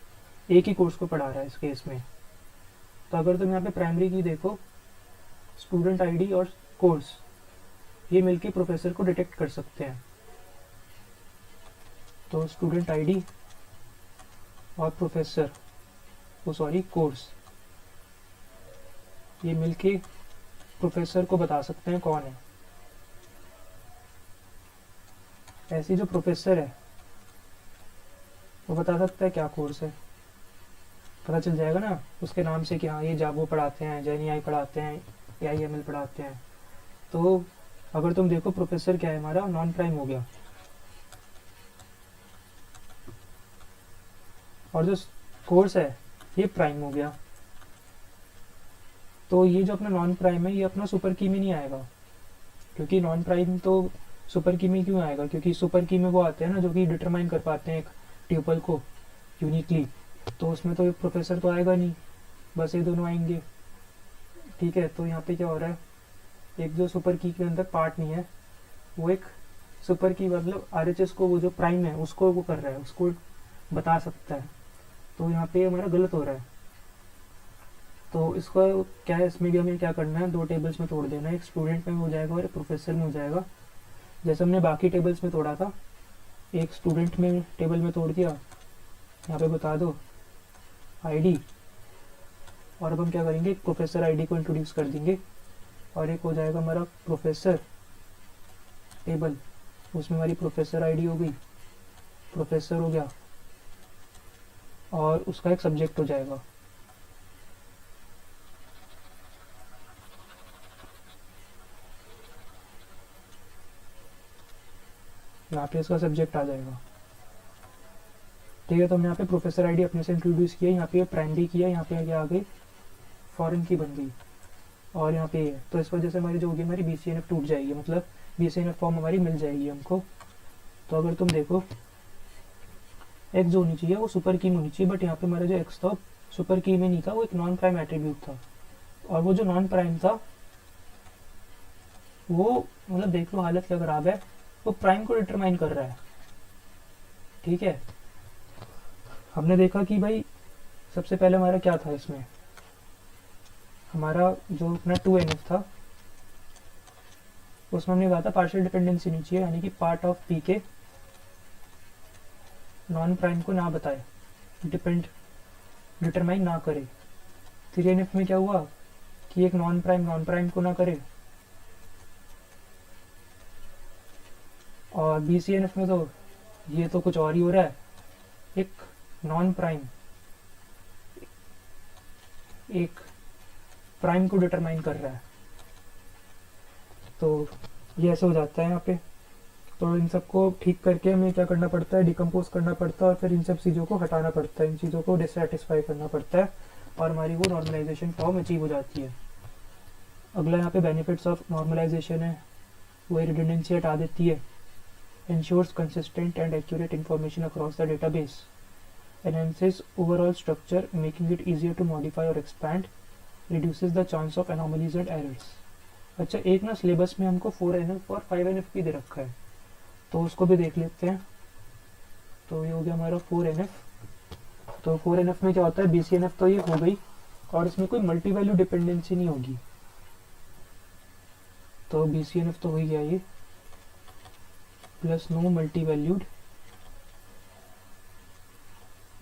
एक ही कोर्स को पढ़ा रहा है इस केस में। तो अगर तुम यहाँ पे प्राइमरी की देखो, स्टूडेंट आईडी और कोर्स ये मिलके प्रोफेसर को डिटेक्ट कर सकते हैं। तो स्टूडेंट आईडी और प्रोफेसर, वो सॉरी कोर्स, ये मिलके प्रोफेसर को बता सकते हैं कौन है। ऐसी जो प्रोफेसर है वो बता सकता है क्या कोर्स है, पता चल जाएगा ना उसके नाम से कि हाँ ये जाबो पढ़ाते हैं, GenAI पढ़ाते हैं, AIML पढ़ाते हैं। तो अगर तुम देखो प्रोफेसर क्या है हमारा, नॉन प्राइम हो गया, और जो कोर्स है ये प्राइम हो गया। तो ये जो अपना नॉन प्राइम है ये अपना सुपर की में नहीं आएगा, क्योंकि नॉन प्राइम तो सुपर की में क्यों आएगा, क्योंकि सुपर की में वो आते हैं ना जो कि डिटरमाइन कर पाते हैं एक ट्यूपल को यूनिकली, तो उसमें तो प्रोफेसर तो आएगा नहीं, बस ये दोनों आएंगे। ठीक है, तो यहाँ पे क्या हो रहा है, एक जो सुपर की के अंदर पार्ट नहीं है वो एक सुपर की मतलब RHS को, वो जो प्राइम है उसको वो कर रहा है, उसको बता सकता है। तो यहाँ पे हमारा गलत हो रहा है। तो इसका क्या है, इसमें भी हमें क्या करना है, दो टेबल्स में तोड़ देना है, एक स्टूडेंट में हो जाएगा और एक प्रोफेसर में हो जाएगा। जैसे हमने बाकी टेबल्स में तोड़ा था, एक स्टूडेंट में टेबल में तोड़ दिया, यहाँ पे बता दो आईडी, और अब हम क्या करेंगे, प्रोफेसर आईडी को इंट्रोड्यूस कर देंगे, और एक हो जाएगा हमारा प्रोफेसर टेबल, उसमें हमारी प्रोफेसर आईडी हो गई, प्रोफेसर हो गया, और उसका एक सब्जेक्ट हो जाएगा। यहाँ पे इसका सब्जेक्ट आ जाएगा। ठीक है, तो हमने यहाँ पे प्रोफेसर आईडी अपने से इंट्रोड्यूस किया, यहाँ पे प्राइमरी किया, यहाँ पे आगे आ गई फॉरेन की बन गई, और यहाँ पे है। तो इस वजह से हमारी जो होगी, हमारी BCNF टूट जाएगी, मतलब BCNF फॉर्म हमारी मिल जाएगी हमको। तो अगर तुम देखो, एक्स जो होनी चाहिए वो सुपर की में होनी चाहिए, बट यहाँ पे हमारा जो एक्स था सुपर की में नहीं था, वो एक नॉन प्राइम एट्रीब्यूट था। और वो जो नॉन प्राइम था वो मतलब देख लो हालत क्या खराब है, वो प्राइम को डिटरमाइन कर रहा है। ठीक है, हमने देखा कि भाई सबसे पहले हमारा क्या था, इसमें हमारा जो अपना 2NF था उसमें हमने कहा था पार्शियल डिपेंडेंसी नीचे है, यानी कि पार्ट ऑफ पी के नॉन प्राइम को ना बताए, डिटरमाइन ना करे। 3NF में क्या हुआ कि एक नॉन प्राइम को ना करे, और BCNF में तो ये तो कुछ और ही हो रहा है, एक नॉन प्राइम एक प्राइम को डिटरमाइन कर रहा है। तो ये ऐसे हो जाता है यहाँ पे। तो इन सबको ठीक करके हमें क्या करना पड़ता है, डिकम्पोज करना पड़ता है, और फिर इन सब चीज़ों को हटाना पड़ता है, इन चीज़ों को डिससेटिस्फाई करना पड़ता है, और हमारी वो नॉर्मलाइजेशन फॉर्म अचीव हो जाती है। अगला यहाँ पे बेनिफिट्स ऑफ नॉर्मलाइजेशन है, वो रिडंडेंसी हटा देती है, ensures consistent and accurate information across the database, enhances overall structure making it easier to modify or expand, reduces the chance of anomalies and errors। अच्छा, एक ना सिलेबस में हमको 4NF और 5NF भी दे रखा है, तो उसको भी देख लेते हैं। तो ये हो गया हमारा 4NF। तो 4NF में क्या होता है, BCNF तो ये हो गई, और इसमें कोई मल्टी वैल्यू डिपेंडेंसी नहीं होगी। तो BCNF तो हो गया ये, plus no multi valued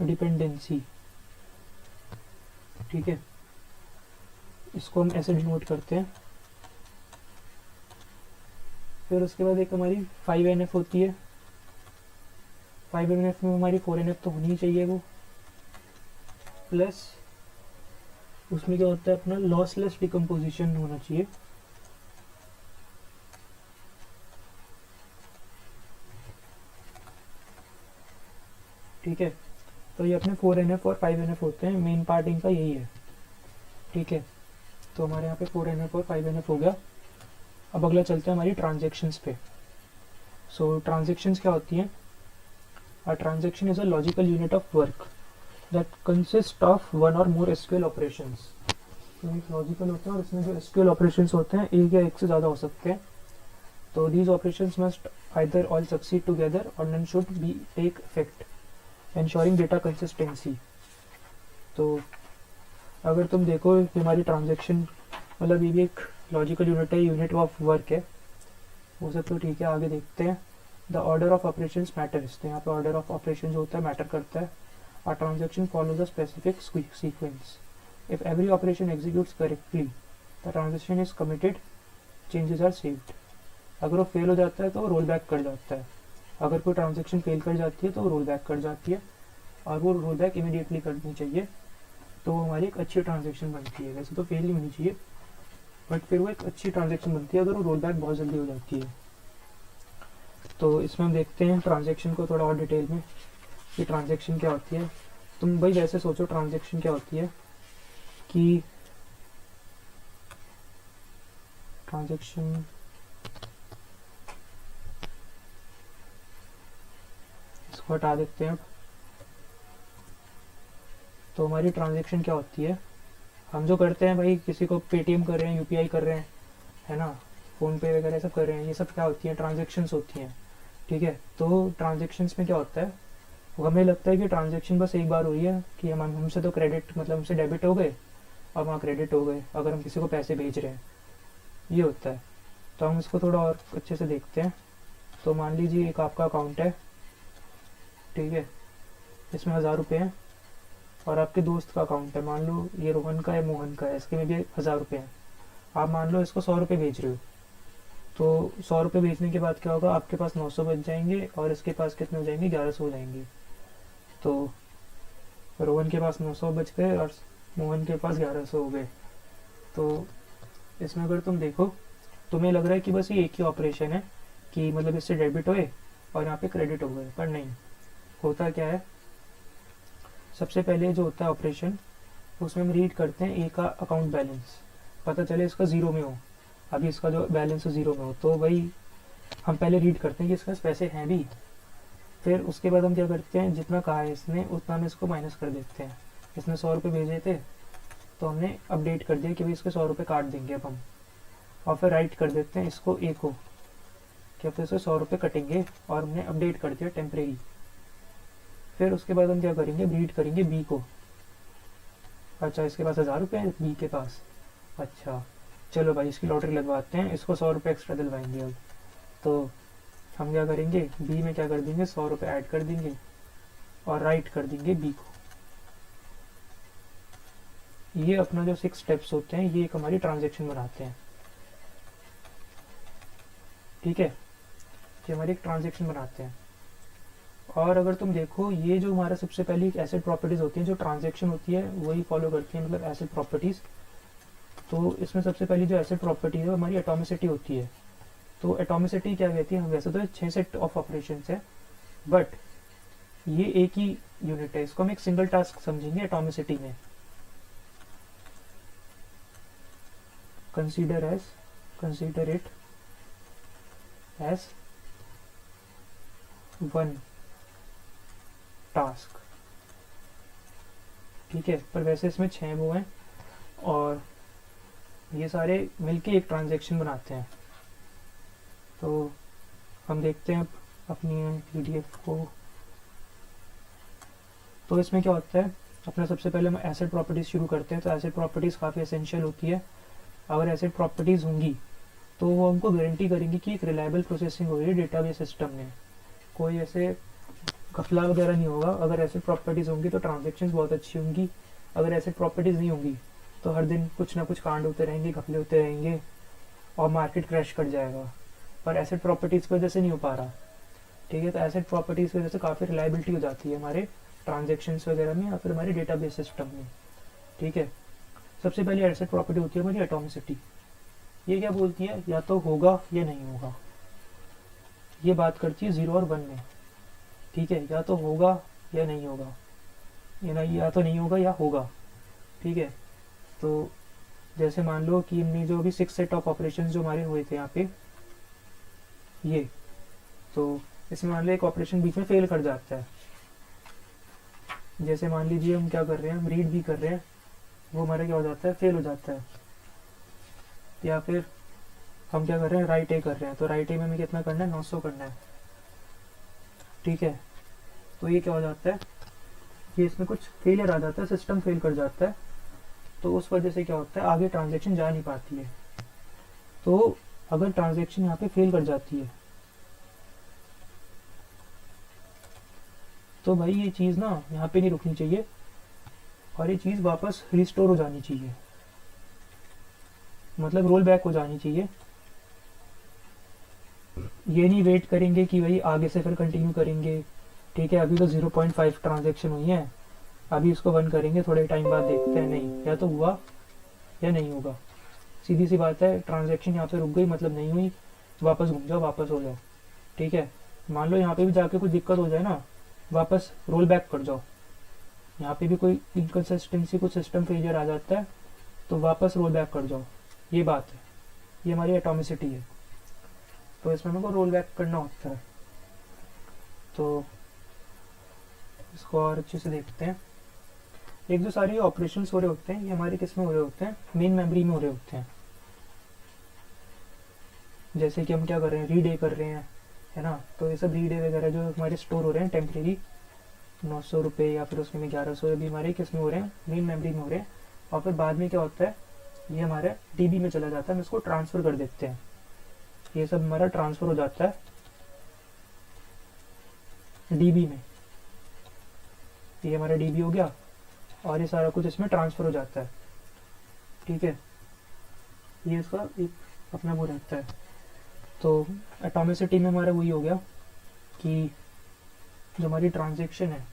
dependency. ठीक है, इसको हम ऐसे डिनोट करते हैं। फिर उसके बाद एक हमारी 5NF होती है, 5NF में हमारी 4NF तो होनी ही चाहिए वो, प्लस उसमें क्या होता है, अपना लॉसलेस डिकम्पोजिशन होना चाहिए। ठीक है, तो ये अपने 4NF और 5NF होते हैं, मेन पार्ट इनका यही है। ठीक है, तो हमारे यहाँ पे 4NF और 5NF हो गया। अब अगला चलते हैं हमारी ट्रांजेक्शन्स पे। सो ट्रांजेक्शन्स क्या होती हैं, अ transaction is a logical unit of work that consist of one और मोर SQL ऑपरेशंस। तो एक लॉजिकल होता है, और इसमें जो SQL ऑपरेशंस होते हैं एक या एक से ज़्यादा हो सकते हैं। तो these operations must either all succeed together और none should be take effect ensuring data consistency। तो अगर तुम देखो हमारी ट्रांजेक्शन मतलब ये भी एक लॉजिकल यूनिट है, यूनिट ऑफ वर्क है, वो सब तो ठीक है। आगे देखते हैं, the order of operations matters. तो यहाँ पे ऑर्डर ऑफ ऑपरेशंस होता है, मैटर करता है। और transaction follows a specific sequence. If every operation executes correctly the transaction is committed, changes are saved. अगर वो फेल हो जाता है तो रोल बैक कर जाता है, अगर कोई ट्रांजेक्शन फेल कर जाती है तो वो रोल बैक कर जाती है, और वो रोल बैक इमीडिएटली करनी चाहिए। तो वो हमारी एक अच्छी ट्रांजेक्शन बनती है। वैसे तो फेल ही होनी चाहिए, बट फिर वो एक अच्छी ट्रांजेक्शन बनती है अगर वो रोल बैक बहुत जल्दी हो जाती है। तो इसमें हम देखते हैं ट्रांजेक्शन को थोड़ा और डिटेल में कि ट्रांजेक्शन क्या होती है। तुम भाई वैसे सोचो ट्रांजेक्शन क्या होती है कि ट्रांजेक्शन इसको हटा देते हैं। अब तो हमारी ट्रांजेक्शन क्या होती है, हम जो करते हैं भाई, किसी को पेटीएम कर रहे हैं, यूपीआई कर रहे हैं, है ना, फ़ोनपे वगैरह सब कर रहे हैं, ये सब क्या होती हैं, ट्रांजेक्शन्स होती हैं, ठीक है। तो ट्रांजेक्शन्स में क्या होता है, वो हमें लगता है कि ट्रांजेक्शन बस एक बार हुई है कि हम हमसे तो क्रेडिट मतलब हमसे डेबिट हो गए और वहाँ क्रेडिट हो गए, अगर हम किसी को पैसे भेज रहे हैं, ये होता है। तो हम इसको थोड़ा और अच्छे से देखते हैं। तो मान लीजिए एक आपका अकाउंट है, ठीक है, इसमें 1000 रुपये हैं, और आपके दोस्त का अकाउंट है, मान लो ये रोहन का है, मोहन का है, इसके में भी 1000 रुपये हैं। आप मान लो इसको 100 रुपये भेज रहे हो, तो 100 रुपये भेजने के बाद क्या होगा, आपके पास 900 बच जाएंगे और इसके पास कितने हो जाएंगे, 1100 हो जाएंगे। तो रोहन के पास 900 बच गए और मोहन के पास 1100 हो गए। तो इसमें अगर तुम देखो, तुम्हें लग रहा है कि बस ये एक ही ऑपरेशन है कि मतलब इससे डेबिट हुए और यहाँ पे क्रेडिट हो गए, पर नहीं, होता क्या है, सबसे पहले जो होता है ऑपरेशन, उसमें हम रीड करते हैं ए का अकाउंट बैलेंस, पता चले इसका ज़ीरो में हो, अभी इसका जो बैलेंस है ज़ीरो में हो, तो भाई हम पहले रीड करते हैं कि इसके पास पैसे हैं भी। फिर उसके बाद हम क्या करते हैं, जितना कहा है इसने उतना हम इसको माइनस कर देते हैं। इसने 100 रुपये भेजे थे, तो हमने अपडेट कर दिया कि भाई इसके 100 रुपये काट देंगे अब हम, और फिर राइट कर देते हैं इसको ए को, कि अब इससे 100 रुपये कटेंगे, और हमने अपडेट कर दिया टेम्परेरी। फिर उसके बाद हम क्या करेंगे, रीड करेंगे बी को। अच्छा, इसके पास 1000 रुपये है बी के पास, अच्छा चलो भाई इसकी लॉटरी लगवाते हैं, इसको 100 रुपये एक्स्ट्रा दिलवाएंगे अब। तो हम क्या करेंगे, बी में क्या कर देंगे, 100 रुपये ऐड कर देंगे और राइट कर देंगे बी को। ये अपना जो 6 स्टेप्स होते हैं, ये एक हमारी ट्रांजेक्शन बनाते हैं, ठीक है, ये हमारी एक ट्रांजेक्शन बनाते हैं। और अगर तुम देखो, ये जो हमारा सबसे पहली एसेट प्रॉपर्टीज़ होती हैं, जो ट्रांजेक्शन होती है वही फॉलो करती है, मतलब एसेट प्रॉपर्टीज़। तो इसमें सबसे पहली जो एसेट प्रॉपर्टी है वो हमारी एटॉमिसिटी होती है। तो एटॉमिसिटी क्या कहती है, वैसे तो 6 सेट ऑफ ऑपरेशन है, बट ये एक ही यूनिट है, इसको हम एक सिंगल टास्क समझेंगे एटॉमिसिटी में। Consider it as one task, ठीक है। पर वैसे इसमें 6 वो हैं और ये सारे मिलके एक ट्रांजैक्शन बनाते हैं। तो हम देखते हैं अपनी पीडीएफ को। तो इसमें क्या होता है, अपना सबसे पहले हम एसेट प्रॉपर्टीज़ शुरू करते हैं। तो एसेट प्रॉपर्टीज़ काफ़ी एसेंशियल होती है। अगर एसेट प्रॉपर्टीज़ होंगी तो वो हमको गारंटी करेंगी कि एक रिलायबल प्रोसेसिंग हो रही है डेटाबेस सिस्टम में, कोई ऐसे घपला वगैरह नहीं होगा। अगर एसेट प्रॉपर्टीज़ होंगी तो ट्रांजेक्शन्स बहुत अच्छी होंगी, अगर एसेट प्रॉपर्टीज़ नहीं होंगी तो हर दिन कुछ ना कुछ कांड होते रहेंगे, घपले होते रहेंगे और मार्केट क्रैश कर जाएगा। पर एसेट प्रॉपर्टीज़ की वजह से नहीं हो पा रहा, ठीक है। तो एसेट प्रॉपर्टीज़ की वजह से काफ़ी रिलायबिलिटी हो जाती है हमारे ट्रांजेक्शन्स वगैरह में या फिर हमारे डेटाबेस सिस्टम में, ठीक है। सबसे पहली एसेट प्रॉपर्टी होती है हमारी एटॉमिसिटी। ये क्या बोलती है, या तो होगा या नहीं होगा। ये बात करती है 0 और 1 में, ठीक है, या तो होगा या नहीं होगा, या तो नहीं होगा या होगा, ठीक है। तो जैसे मान लो कि हमने जो अभी 6 सेट ऑफ ऑपरेशंस जो हमारे हुए थे यहाँ पे, ये तो इसमें मान लो एक ऑपरेशन बीच में फेल कर जाता है। जैसे मान लीजिए हम क्या कर रहे हैं, हम रीड भी कर रहे हैं, वो हमारा क्या हो जाता है, फेल हो जाता है। या फिर हम क्या कर रहे हैं, राइट ए कर रहे हैं, तो राइट ए में हमें कितना करना है, 900 करना है, ठीक है। तो ये क्या हो जाता है, ये इसमें कुछ फेलियर आ जाता है, सिस्टम फेल कर जाता है। तो उस वजह से क्या होता है, आगे ट्रांजैक्शन जा नहीं पाती है। तो अगर ट्रांजैक्शन यहाँ पे फेल कर जाती है तो भाई ये चीज़ ना यहाँ पे नहीं रुकनी चाहिए और ये चीज़ वापस रिस्टोर हो जानी चाहिए, मतलब रोल बैक हो जानी चाहिए। ये नहीं वेट करेंगे कि भाई आगे से फिर कंटिन्यू करेंगे, ठीक है। अभी तो 0.5 ट्रांजैक्शन हुई है, अभी इसको 1 करेंगे, थोड़े टाइम बाद देखते हैं, नहीं, या तो हुआ या नहीं होगा। सीधी सी बात है, ट्रांजैक्शन यहाँ पे रुक गई मतलब नहीं हुई, वापस घूम जाओ, वापस हो जाओ, ठीक है। मान लो यहाँ पे भी जाके कुछ दिक्कत हो जाए ना, वापस रोल बैक कर जाओ। यहाँ पे भी कोई इनकन्सिस्टेंसी, कुछ सिस्टम फेलियर आ जाता है तो वापस रोल बैक कर जाओ। ये बात है, ये हमारी एटॉमिसिटी है। तो इसमें हमको रोल बैक करना होता है। तो इसको और अच्छे से देखते हैं। एक जो सारे ऑपरेशंस हो रहे होते हैं, ये हमारे किस में हो रहे होते हैं, मेन मेमोरी में हो रहे होते हैं। जैसे कि हम क्या कर रहे हैं, रीड ए कर रहे हैं, है ना। तो ये सब रीड ए वगैरह जो हमारे स्टोर हो रहे हैं टेम्प्रेरी 900 रुपये या फिर उसमें 1100 अभी हमारे किस में हो रहे हैं, मेन मेमोरी में हो रहे हैं। और फिर बाद में क्या होता है, ये हमारे डीबी में चला जाता है, हम इसको ट्रांसफ़र कर देते हैं। ये सब हमारा ट्रांसफ़र हो जाता है डीबी में, ये हमारा डीबी हो गया और ये सारा कुछ इसमें ट्रांसफ़र हो जाता है। ठीक है, ये इसका एक अपना वो रहता है। तो एटॉमिसिटी में हमारा वही हो गया कि जो हमारी ट्रांजैक्शन है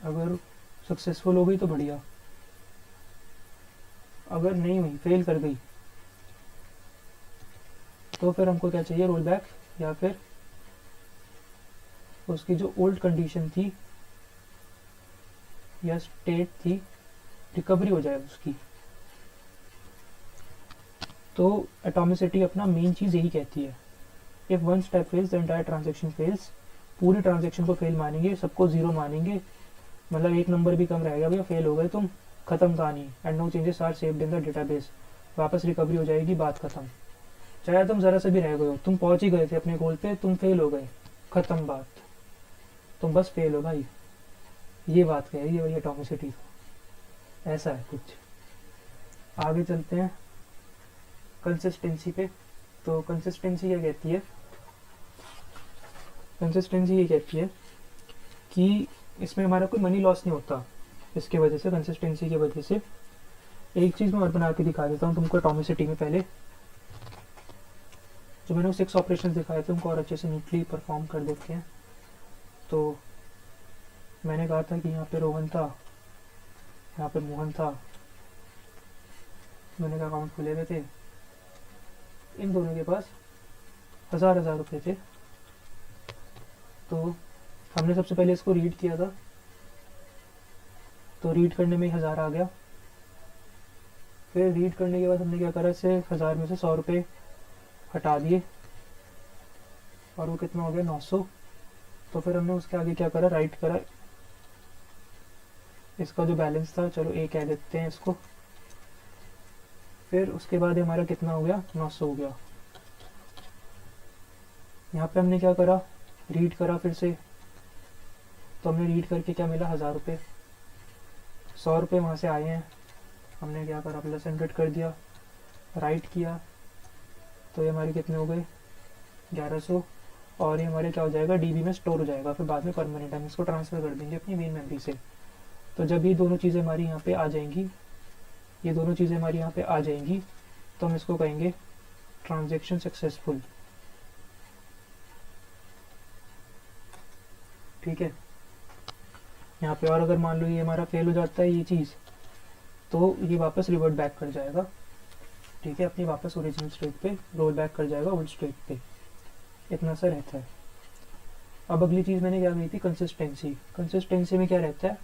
अगर सक्सेसफुल हो गई तो बढ़िया, अगर नहीं हुई, फेल कर गई, तो फिर हमको क्या चाहिए, रोल बैक, या फिर उसकी जो ओल्ड कंडीशन थी या स्टेट थी, रिकवरी हो जाए उसकी। तो एटॉमिसिटी अपना मेन चीज़ यही कहती है, if one step fails the entire transaction fails. पूरी ट्रांजेक्शन को फेल मानेंगे, सबको ज़ीरो मानेंगे, मतलब एक नंबर भी कम रहेगा, भैया फेल हो गए तुम, खत्म कहानी। And no changes are saved in the database, वापस रिकवरी हो जाएगी, बात खत्म। चाहे तुम ज़रा से भी रह गए हो, तुम पहुंच ही गए थे अपने गोल पे, तुम फेल हो गए, खत्म बात, तुम बस फेल हो भाई। ये बात कह रही है भाई एटॉमिसिटी, ऐसा है कुछ। आगे चलते हैं कंसिस्टेंसी पे। तो कंसिस्टेंसी क्या कहती है, कंसिस्टेंसी ये कहती है कि इसमें हमारा कोई मनी लॉस नहीं होता इसके वजह से, कंसिस्टेंसी की वजह से। एक चीज़ मैं और बना के दिखा देता हूँ तुमको एटॉमिसिटी में। पहले जो मैंने वो 6 ऑपरेशन दिखाए थे उनको और अच्छे से नीटली परफॉर्म कर देते हैं। तो मैंने कहा था कि यहाँ पे रोहन था, यहाँ पे मोहन था, मैंने कहा अकाउंट खुले हुए थे, इन दोनों के पास 1000 रुपये थे। तो हमने सबसे पहले इसको रीड किया था, तो रीड करने में 1000 आ गया। फिर रीड करने के बाद हमने क्या करा, इसे 1000 में से 100 रुपये हटा दिए और वो कितना हो गया, 900। तो फिर हमने उसके आगे क्या करा, राइट करा इसका जो बैलेंस था, चलो ए कह देते हैं इसको। फिर उसके बाद हमारा कितना हो गया, 900 हो गया। यहाँ पे हमने क्या करा, रीड करा फिर से, तो हमने रीड करके क्या मिला, 1000 रुपये। 100 रुपये वहाँ से आए हैं, हमने क्या करा, प्लस 100 कर दिया, राइट किया, तो ये हमारे कितने हो गए, 1100। और ये हमारे क्या हो जाएगा, डीबी में स्टोर हो जाएगा, फिर बाद में परमानेंट हम इसको ट्रांसफ़र कर देंगे अपनी मेन मेमोरी से। तो जब ये दोनों चीज़ें हमारी यहाँ पे आ जाएंगी, ये दोनों चीज़ें हमारी यहाँ पे आ जाएंगी, तो हम इसको कहेंगे ट्रांजैक्शन सक्सेसफुल। ठीक है, यहाँ पे और अगर मान लो ये हमारा फेल हो जाता है ये चीज़, तो ये वापस रिवर्ट बैक कर जाएगा। ठीक है, अपनी वापस ओरिजिनल स्टेट पे रोल बैक कर जाएगा, ओल्ड स्टेट पे। इतना सा रहता है। अब अगली चीज़ मैंने क्या कही थी, कंसिस्टेंसी। कंसिस्टेंसी में क्या रहता है,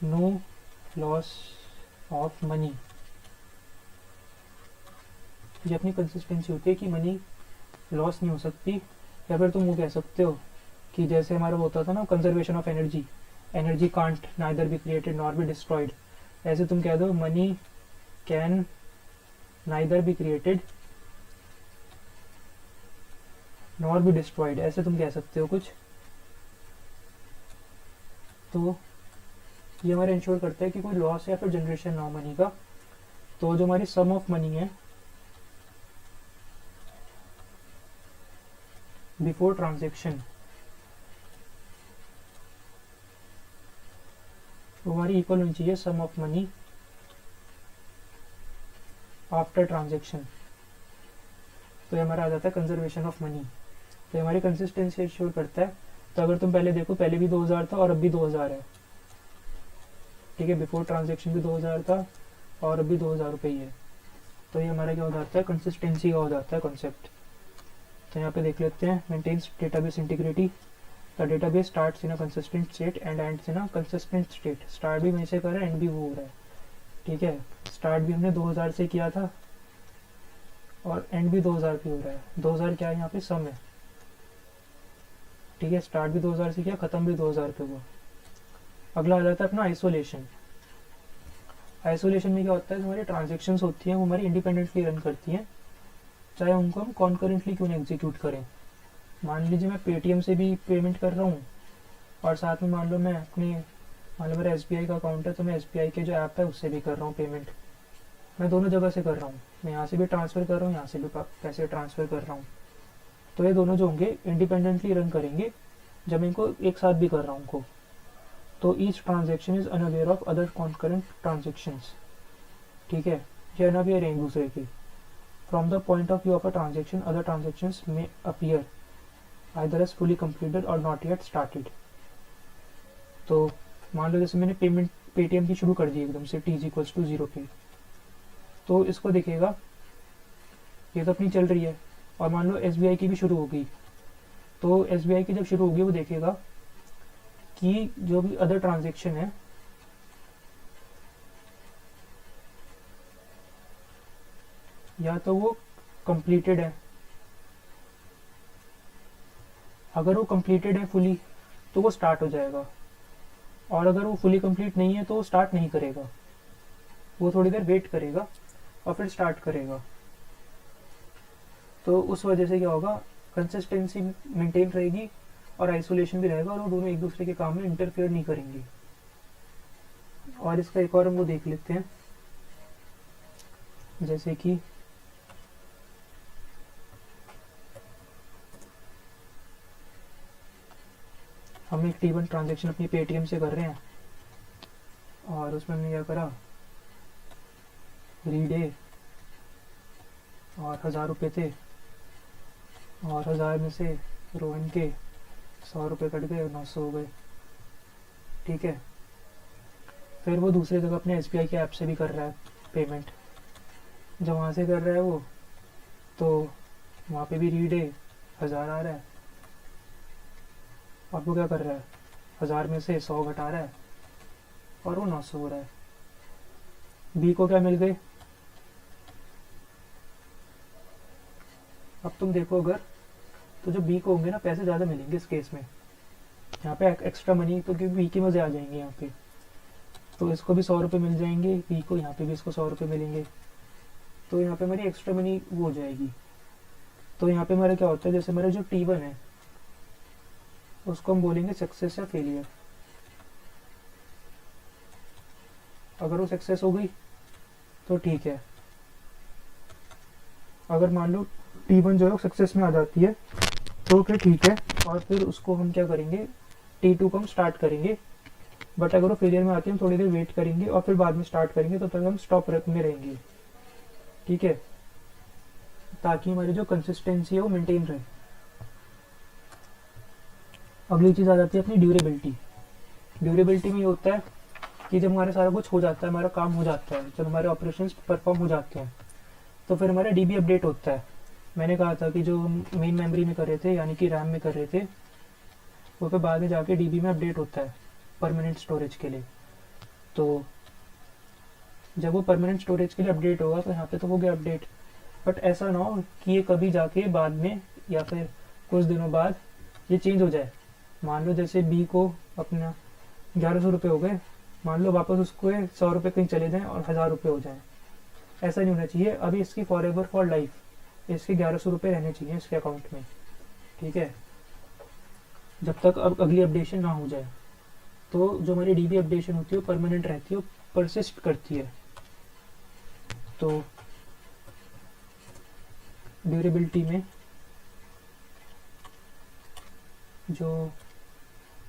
नो लॉस ऑफ मनी। ये अपनी कंसिस्टेंसी होती है कि मनी लॉस नहीं हो सकती। या फिर तुम वो कह सकते हो कि जैसे हमारा वो होता था ना, conservation of energy, energy can't neither be created nor be destroyed. ऐसे तुम कह दो money can neither be created nor be destroyed, ऐसे तुम कह सकते हो कुछ। तो ये हमारे इंश्योर करता है कि कोई लॉस या फिर जनरेशन ना हो मनी का। तो जो हमारी सम ऑफ मनी है बिफोर ट्रांजेक्शन, वो हमारी इक्वल होनी चाहिए सम ऑफ मनी आफ्टर ट्रांजेक्शन। तो ये हमारा आ जाता है कंजर्वेशन ऑफ मनी। तो ये हमारी कंसिस्टेंसी इंश्योर करता है। तो अगर तुम पहले देखो, पहले भी 2000 था और अब भी 2000 है। ठीक है, बिफोर ट्रांजेक्शन भी 2000 था और अब भी 2000 रुपये ही है। तो ये हमारा क्या हो जाता है, कंसिस्टेंसी का हो जाता है कॉन्सेप्ट। तो यहाँ पे देख लेते हैं, maintains database integrity. The database starts in a consistent state and ends in a consistent state. Start भी वहीं से कर रहा है, एंड भी वो हो रहा है। ठीक है, स्टार्ट भी हमने 2000 से किया था और एंड भी 2000 पे हो रहा है। 2000 क्या है, यहाँ पे सम है। ठीक है, स्टार्ट भी 2000 से किया, ख़त्म भी 2000 पे हुआ। अगला आ जाता है अपना आइसोलेशन। आइसोलेशन में क्या होता है, हमारी ट्रांजेक्शन्स होती हैं वो हमारी इंडिपेंडेंटली रन करती हैं, चाहे उनको हम कॉन्करेंटली क्यों ना एग्जीक्यूट करें। मान लीजिए मैं पेटीएम से भी पेमेंट कर रहा हूँ और साथ में मान लो मैं अपने, मान लो मेरा SBI का अकाउंट है तो मैं SBI के जो ऐप है उससे भी कर रहा हूँ पेमेंट। मैं दोनों जगह से कर रहा हूँ, मैं यहाँ से भी ट्रांसफ़र कर रहा हूँ, यहाँ से भी पैसे ट्रांसफ़र कर रहा हूँ। तो ये दोनों जो होंगे इंडिपेंडेंटली रन करेंगे जब मैं इनको एक साथ भी कर रहा हूँ उनको। तो each transaction is unaware of other concurrent transactions. ठीक है, ये अनअवेयर है एक दूसरे की। From the point of view of a transaction other transactions में appear either as fully completed और नॉट येट स्टार्टेड। तो मान लो जैसे मैंने पेमेंट पेटीएम की शुरू कर दी एकदम से t=0 पे, तो इसको दिखेगा ये तो अपनी चल रही है। और मान लो SBI की भी शुरू हो गई, तो SBI की जब शुरू होगी वो देखेगा कि जो भी अदर ट्रांजेक्शन है या तो वो कंप्लीटेड है, अगर वो कंप्लीटेड है फुली तो वो स्टार्ट हो जाएगा, और अगर वो फुली कंप्लीट नहीं है तो वो स्टार्ट नहीं करेगा, वो थोड़ी देर वेट करेगा और फिर स्टार्ट करेगा। तो उस वजह से क्या होगा, कंसिस्टेंसी मेंटेन रहेगी और आइसोलेशन भी रहेगा, और वो दोनों एक दूसरे के काम में इंटरफेयर नहीं करेंगे। और इसका एक और हम वो देख लेते हैं, जैसे कि हम एक T1 ट्रांजेक्शन अपनी पेटीएम से कर रहे हैं और उसमें हमने क्या करा, रीडे और 1000 रुपये थे और 1000 में से रोहन के 100 रुपये कट गए, 900 हो गए। ठीक है, फिर वो दूसरी जगह अपने SBI के ऐप से भी कर रहा है पेमेंट। जब वहाँ से कर रहा है वो, तो वहाँ पे भी रीडे 1000 आ रहा है और वो क्या कर रहा है, 1000 में से 100 घटा रहा है और वो 900 हो रहा है। बी को क्या मिल गए, अब तुम देखो अगर, तो जो बी को होंगे ना पैसे ज़्यादा मिलेंगे इस केस में। यहाँ पे एक्स्ट्रा मनी तो क्योंकि बी के मज़े आ जाएंगे यहाँ पे, तो इसको भी 100 रुपये मिल जाएंगे बी को, यहाँ पे भी इसको 100 रुपये मिलेंगे, तो यहाँ पे हमारी एक्स्ट्रा मनी वो हो जाएगी। तो यहाँ पे हमारा क्या होता है, जैसे हमारा जो T1 है उसको हम बोलेंगे सक्सेस या फेलियर। अगर वो सक्सेस हो गई तो ठीक है, अगर मान लो T1 जो है सक्सेस में आ जाती है तो फिर ठीक है, और फिर उसको हम क्या करेंगे, T2 को हम स्टार्ट करेंगे। बट अगर वो फेलियर में आती है हम थोड़ी देर वेट करेंगे और फिर बाद में स्टार्ट करेंगे, तो तक हम स्टॉप में रहेंगे। ठीक है, ताकि हमारी जो कंसिस्टेंसी है वो मेंटेन रहे। अगली चीज़ आ जाती है अपनी ड्यूरेबिलिटी। ड्यूरेबिलिटी में ये होता है कि जब हमारा सारा कुछ हो जाता है, हमारा काम हो जाता है, जब हमारे ऑपरेशंस परफॉर्म हो जाते हैं, तो फिर हमारा DB अपडेट होता है। मैंने कहा था कि जो हम मेन मेमोरी में कर रहे थे यानी कि रैम में कर रहे थे, वो फिर बाद में जाके DB में अपडेट होता है परमानेंट स्टोरेज के लिए। तो जब वो परमानेंट स्टोरेज के लिए अपडेट होगा तो यहाँ पे तो हो गया अपडेट, बट ऐसा ना हो कि ये कभी जाके बाद में या फिर कुछ दिनों बाद ये चेंज हो जाए। मान लो जैसे बी को अपना 1100 रुपये हो गए, मान लो वापस उसको 100 रुपये कहीं चले जाएं और 1000 रुपये हो जाएं, ऐसा नहीं होना चाहिए। अभी इसकी फॉर एवर फॉर लाइफ इसके 1100 रुपये रहने चाहिए इसके अकाउंट में। ठीक है, जब तक अब अगली अपडेशन ना हो जाए। तो जो हमारी DB अपडेशन होती है वो परमानेंट रहती है, वो परसिस्ट करती है। तो ड्यूरेबिलिटी में जो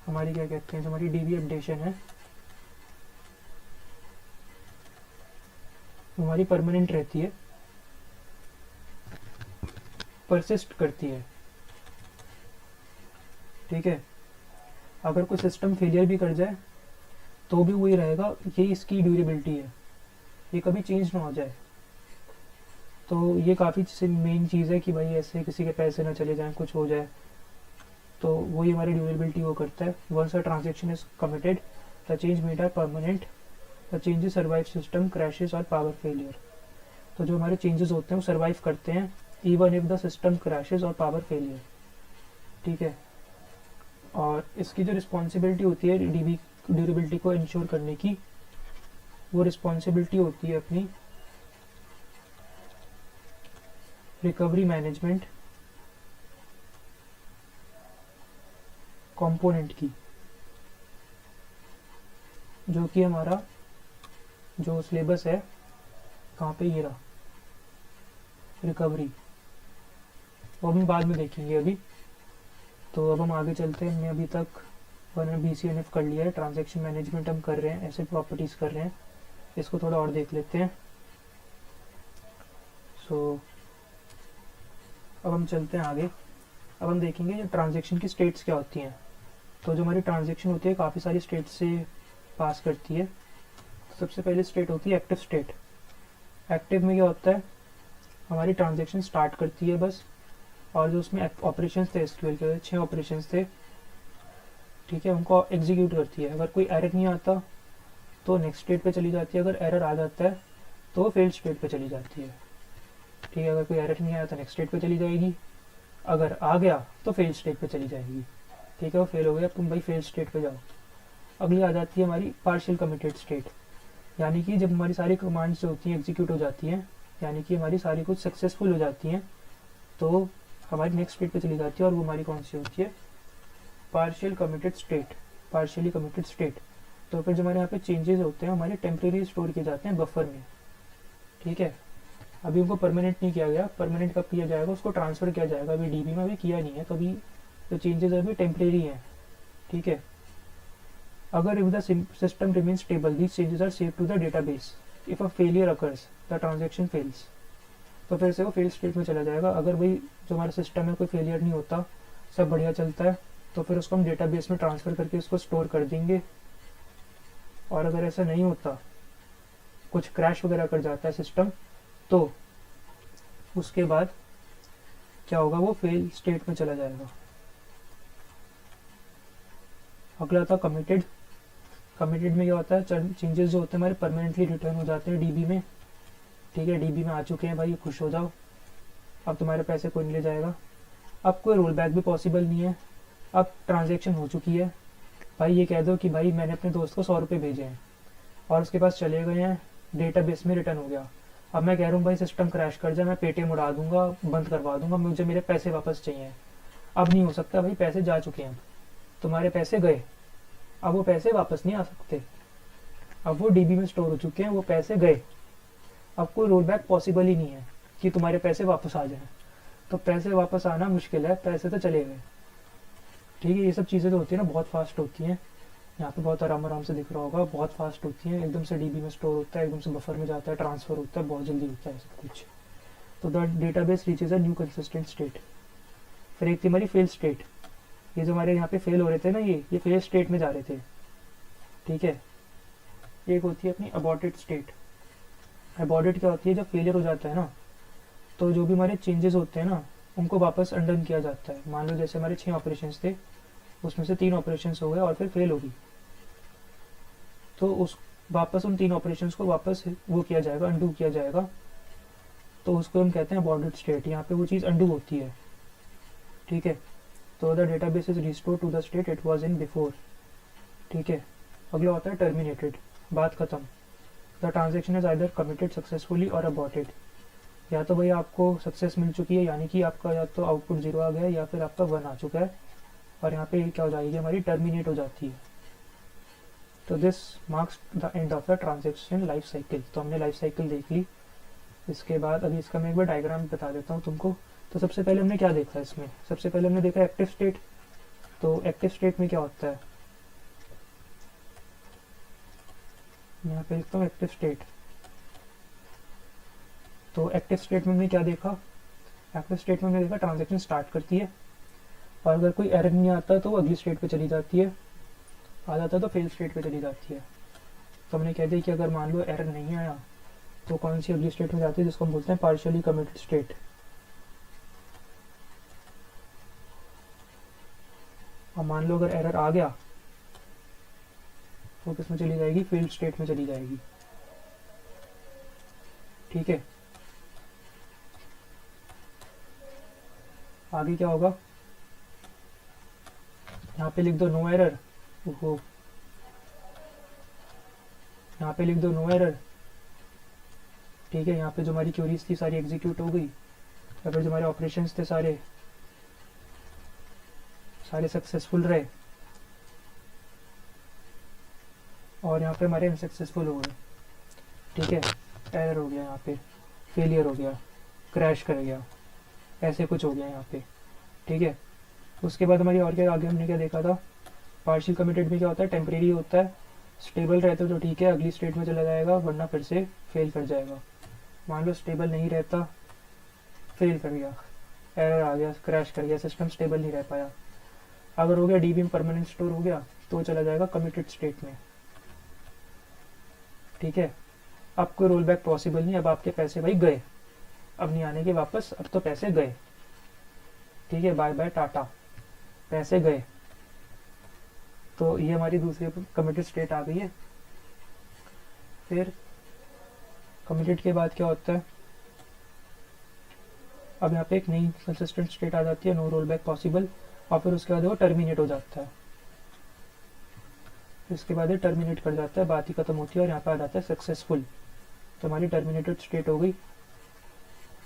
हमारी क्या कहते हैं, जो हमारी DB अपडेशन है हमारी परमानेंट रहती है, परसिस्ट करती है। ठीक है, अगर कोई सिस्टम फेलियर भी कर जाए तो भी वही रहेगा, ये इसकी ड्यूरेबिलिटी है, ये कभी चेंज ना हो जाए। तो ये काफ़ी मेन चीज़ है कि भाई ऐसे किसी के पैसे ना चले जाएं, कुछ हो जाए, तो वही हमारी ड्यूरेबिलिटी वो करता है। Once a transaction is committed the change made are permanent, the changes survive system crashes और पावर फेलियर। तो जो हमारे चेंजेस होते हैं वो सर्वाइव करते हैं even if the system crashes और पावर फेलियर। ठीक है, और इसकी जो रिस्पॉन्सिबिलिटी होती है DB ड्यूरेबिलिटी को इंश्योर करने की, वो रिस्पॉन्सिबिलिटी होती है अपनी रिकवरी मैनेजमेंट कंपोनेंट की, जो कि हमारा जो सिलेबस है, कहाँ पे ये रहा, रिकवरी, वो हम बाद में देखेंगे अभी। तो अब हम आगे चलते हैं। हमने अभी तक BCNF कर लिया है, ट्रांजैक्शन मैनेजमेंट हम कर रहे हैं, एसेट प्रॉपर्टीज़ कर रहे हैं, इसको थोड़ा और देख लेते हैं। सो अब हम चलते हैं आगे। अब हम देखेंगे ट्रांजैक्शन की स्टेट्स क्या होती हैं। तो जो हमारी ट्रांजैक्शन होती है काफ़ी सारी स्टेट से पास करती है। तो सबसे पहले स्टेट होती है एक्टिव स्टेट। एक्टिव में क्या होता है, हमारी ट्रांजैक्शन स्टार्ट करती है बस, और जो उसमें ऑपरेशंस थे SQL के 6 ऑपरेशंस थे, ठीक है, उनको एग्जीक्यूट करती है। अगर कोई एरर नहीं आता तो नेक्स्ट स्टेट पे चली जाती है, अगर एरर आ जाता है तो फेल्ड स्टेट पे चली जाती है। ठीक है, अगर कोई एरर नहीं आया तो नेक्स्ट स्टेट पे चली जाएगी, अगर आ गया तो फेल स्टेट पे चली जाएगी। ठीक है, वो फेल हो गया, तुम भाई फेल स्टेट पे जाओ। अगली आ जाती है हमारी पार्शियल कमिटेड स्टेट, यानी कि जब हमारी सारी कमांड्स जो होती हैं एग्जीक्यूट हो जाती हैं, यानी कि हमारी सारी कुछ सक्सेसफुल हो जाती हैं, तो हमारी नेक्स्ट स्टेट पे चली जाती है, और वो हमारी कौन सी होती है, partial committed state, partially committed state. तो फिर जो हमारे यहाँ पे चेंजेस होते हैं हमारे टेम्प्रेरी स्टोर किए जाते हैं बफर में। ठीक है, अभी उनको परमानेंट नहीं किया गया, परमानेंट कब किया जाएगा, उसको ट्रांसफर किया जाएगा, अभी DB में अभी किया नहीं है, तो अभी जो चेंजेस अभी टेम्प्रेरी हैं। ठीक है, अगर if the system remain stable these changes are save to the database, if a failure occurs the transaction fails, तो फिर से वो फेल स्टेट में चला जाएगा। अगर भाई जो हमारा सिस्टम है कोई फेलियर नहीं होता, सब बढ़िया चलता है, तो फिर उसको हम डेटाबेस में ट्रांसफ़र करके उसको स्टोर कर देंगे। और अगर ऐसा नहीं होता, कुछ क्रैश वगैरह कर जाता है सिस्टम, तो उसके बाद क्या होगा, वो फेल स्टेट में चला जाएगा। अगला था कमिटेड। कमिटेड में क्या होता है, चेंजेस जो होते हैं हमारे परमानेंटली रिटर्न हो जाते हैं DB में। ठीक है, DB में आ चुके हैं भाई, खुश हो जाओ, अब तुम्हारे पैसे कोई नहीं ले जाएगा। अब कोई रोल बैक भी पॉसिबल नहीं है, अब ट्रांजैक्शन हो चुकी है भाई, ये कह दो कि भाई मैंने अपने दोस्त को 100 रुपये भेजे हैं और उसके पास चले गए हैं, डेटाबेस में रिटर्न हो गया। अब मैं कह रहा हूँ भाई सिस्टम क्रैश कर जाए, मैं पेटीएम उड़ा दूंगा, बंद करवा दूंगा, मुझे मेरे पैसे वापस चाहिए। अब नहीं हो सकता भाई, पैसे जा चुके हैं, तुम्हारे पैसे गए, अब वो पैसे वापस नहीं आ सकते, अब वो DB में स्टोर हो चुके हैं, वो पैसे गए, अब कोई रोल बैक पॉसिबल ही नहीं है कि तुम्हारे पैसे वापस आ जाएं। तो पैसे वापस आना मुश्किल है, पैसे तो चले गए। ठीक है, ये सब चीज़ें जो होती है ना बहुत फास्ट होती हैं, यहाँ पे बहुत आराम से दिख रहा होगा, बहुत फास्ट होती हैं, एकदम से DB में स्टोर होता है, एकदम से बफर में जाता है, ट्रांसफ़र होता है, बहुत जल्दी होता है सब कुछ। तो the database reaches a new consistent state. फिर एक थी हमारी फेल स्टेट, ये जो हमारे यहाँ पे फेल हो रहे थे ना, ये फेल स्टेट में जा रहे थे। ठीक है, एक होती है अपनी अबॉर्टेड स्टेट। अबॉर्टेड क्या होती है, जब फेलियर हो जाता है ना, तो जो भी हमारे चेंजेस होते हैं ना, उनको वापस अनडन किया जाता है। मान लो जैसे हमारे 6 ऑपरेशंस थे, उसमें से 3 ऑपरेशंस हो गए और फिर फेल हो गई, तो उस वापस उन 3 ऑपरेशंस को वापस वो किया जाएगा, अनडू किया जाएगा, तो उसको हम कहते हैं अबॉर्टेड स्टेट। यहाँ पे वो चीज़ अनडू होती है। ठीक है, तो the database is restore to the state it was in before. ठीक है, अगला होता है टर्मिनेटेड, बात खत्म। The transaction is either committed successfully और अबॉर्टेड, या तो भाई आपको सक्सेस मिल चुकी है, यानी कि आपका या तो आउटपुट 0 आ गया, या फिर आपका 1 आ चुका है, और यहाँ पे क्या हो जाएगी, हमारी टर्मिनेट हो जाती है। तो this marks the end of the transaction life cycle. तो हमने लाइफ साइकिल देख ली। इसके बाद अभी इसका मैं एक बार डायग्राम बता देता हूँ तुमको। तो सबसे पहले हमने क्या देखा इसमें, सबसे पहले हमने देखा एक्टिव स्टेट। तो एक्टिव स्टेट में क्या होता है, यहाँ पे लिखता हूँ एक्टिव स्टेट। तो एक्टिव स्टेट में हमने क्या देखा, एक्टिव स्टेट में हमने देखा ट्रांजैक्शन स्टार्ट करती है, और अगर कोई एरर नहीं आता तो वो अगली स्टेट पे चली जाती है, आ जाता है तो फेल स्टेट पे चली जाती है। तो हमने कह दिया कि अगर मान लो एरर नहीं आया तो कौन सी अगली स्टेट में जाती है, जिसको हम बोलते हैं पार्शियली कमिटेड स्टेट। और मान लो अगर एरर आ गया तो किस में चली जाएगी, फेल स्टेट में चली जाएगी। ठीक है, आगे क्या होगा, यहाँ पे लिख दो नो एरर। ओहो, यहाँ पे लिख दो नो एरर। ठीक है, यहाँ पे जो हमारी क्यूरीज थी सारी एग्जीक्यूट हो गई, या फिर जो हमारे ऑपरेशंस थे सारे सक्सेसफुल रहे, और यहाँ पे हमारे अनसक्सेसफुल हो गए। ठीक है, एरर हो गया, यहाँ पे फेलियर हो गया, क्रैश कर गया, ऐसे कुछ हो गया यहाँ पे। ठीक है, उसके बाद हमारी और क्या आगे हमने क्या देखा था, पार्शियल कमिटेड में क्या होता है, टेम्परेरी होता है, स्टेबल रहता है तो ठीक है, अगली स्टेट में चला जाएगा, वरना फिर से फेल कर जाएगा। मान लो स्टेबल नहीं रहता, फेल कर गया, एरर आ गया, क्रैश कर गया, सिस्टम स्टेबल नहीं रह पाया। अगर हो गया डीबी में परमानेंट स्टोर हो गया तो चला जाएगा कमिटेड स्टेट में। ठीक है, अब कोई रोल बैक पॉसिबल नहीं, अब आपके पैसे भाई गए, अब नहीं आने के वापस, अब तो पैसे गए। ठीक है, बाय बाय टाटा, पैसे गए। तो ये हमारी दूसरी कमिटेड स्टेट आ गई है। फिर कमिटेड के बाद क्या होता है, अब यहाँ पे एक नई कंसिस्टेंट स्टेट आ जाती है, नो रोल बैक पॉसिबल, और फिर उसके बाद वो टर्मिनेट हो जाता है। इसके बाद ये टर्मिनेट कर जाता है, बात ही खत्म होती है, और यहाँ पे आ जाता है सक्सेसफुल। तो हमारी टर्मिनेटेड स्टेट हो गई,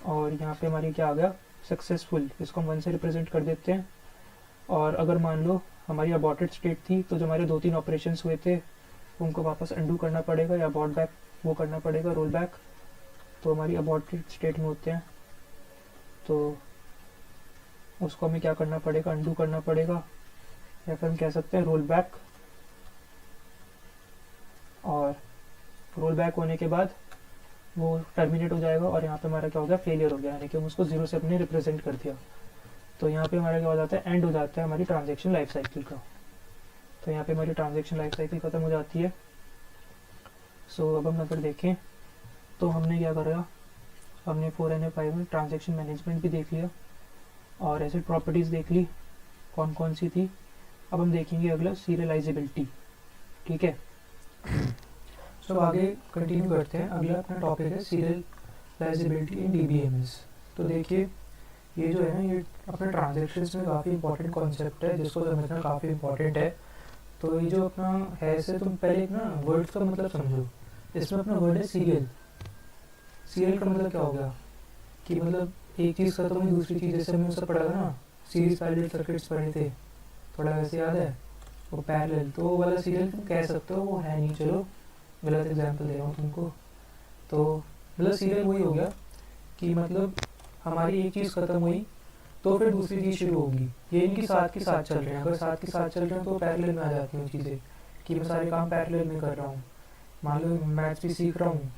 और यहाँ पे हमारी क्या आ गया, सक्सेसफुल। इसको हम 1 से रिप्रेजेंट कर देते हैं। और अगर मान लो हमारी अबॉर्टेड स्टेट थी, तो जो हमारे 2-3 ऑपरेशंस हुए थे उनको वापस अंडू करना पड़ेगा, या अबॉर्ट बैक वो करना पड़ेगा, रोल बैक। तो हमारी अबॉर्टेड स्टेट में होते हैं, तो उसको हमें क्या करना पड़ेगा, अंडू करना पड़ेगा, या फिर हम कह सकते हैं रोल बैक। और रोल बैक होने के बाद वो टर्मिनेट हो जाएगा, और यहाँ पे हमारा क्या हो गया, फेलियर हो गया, यानी कि हम उसको 0 से अपने रिप्रेजेंट कर दिया। तो यहाँ पे हमारा क्या हो जाता है, एंड हो जाता है हमारी ट्रांजैक्शन लाइफ साइकिल का। तो यहाँ पे हमारी ट्रांजैक्शन लाइफ साइकिल खत्म हो जाती है। सो अब हम अगर देखें तो हमने क्या करा, हमने 4NF5 में ट्रांजैक्शन मैनेजमेंट भी देख लिया, और एसिड प्रॉपर्टीज़ देख ली कौन कौन सी थी। अब हम देखेंगे अगला सीरियलाइजेबिलिटी। ठीक है, सो आगे कंटिन्यू करते हैं। अगला अपना टॉपिक है सीरियलाइजेबिलिटी इन DBMS। तो देखिए, ये जो है ना, ये अपने ट्रांजैक्शंस में काफ़ी इंपॉर्टेंट कॉन्सेप्ट है, जिसको समझना काफ़ी इंपॉर्टेंट है। तो ये जो अपना है, ऐसे तुम पहले एक ना वर्ड्स का मतलब समझो। इसमें अपना वर्ड है सीरियल। सीरियल का मतलब क्या हो गया, कि मतलब एक चीज़ खत्म हुई, दूसरी चीज़, जैसे हमने उससे पढ़ा था ना, सीरीज पैरेलल सर्किट्स पढ़े थे, थोड़ा वैसे याद है, वो पैरेलल, तो वो वाला सीरियल तुम कह सकते हो, वो है नहीं, चलो गलत एग्जाम्पल दे रहा हूँ तुमको। तो मतलब सीरियल वही हो गया कि मतलब हमारी एक चीज़ खत्म हुई तो फिर दूसरी चीज़ शुरू होगी, ये इनकी साथ के साथ चल रहे हैं। अगर साथ के साथ चल रहे हैं तो पैरेलल में आ जाती हैं चीज़ें, कि मैं सारे काम पैरेलल में कर रहा हूँ। मान लो मैथ्स भी सीख रहा हूँ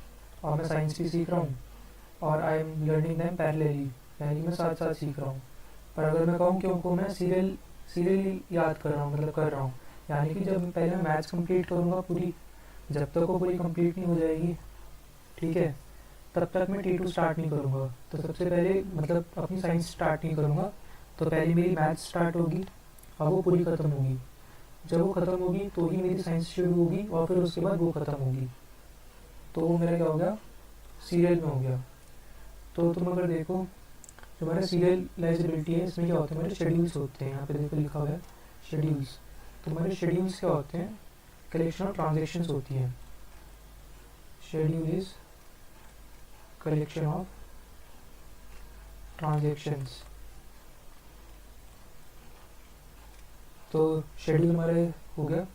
और मैं साइंस भी सीख रहा हूँ, और I am learning them parallelly, यानी मैं साथ साथ सीख रहा हूँ। पर अगर मैं कहूँ कि उनको मैं सीरियल याद कर रहा हूँ, मतलब कर रहा हूँ, यानी कि जब पहले मैं मैथ्स कंप्लीट करूँगा पूरी, जब तक वो पूरी कंप्लीट नहीं हो जाएगी, ठीक है, तब तक मैं T2 स्टार्ट नहीं करूँगा। तो सबसे पहले मतलब अपनी साइंस स्टार्ट नहीं करूँगा, तो पहले मेरी मैथ्स स्टार्ट होगी, और वो पूरी ख़त्म होगी। जब वो ख़त्म होगी तो ही मेरी साइंस शुरू होगी, और फिर उसके बाद वो ख़त्म होगी। तो वो मेरा क्या हो गया, सीरियल में हो गया। तो तुम अगर देखो, जो हमारा सीरियलाइजेबिलिटी है, इसमें क्या होता है, हमारे शेड्यूल्स होते हैं। यहाँ पे देखो लिखा हुआ है शेड्यूल्स। तो हमारे शेड्यूल्स क्या होते हैं, कलेक्शन ऑफ ट्रांजेक्शन्स होती हैं। Schedule is collection of transactions. तो शेड्यूल हमारे हो गया।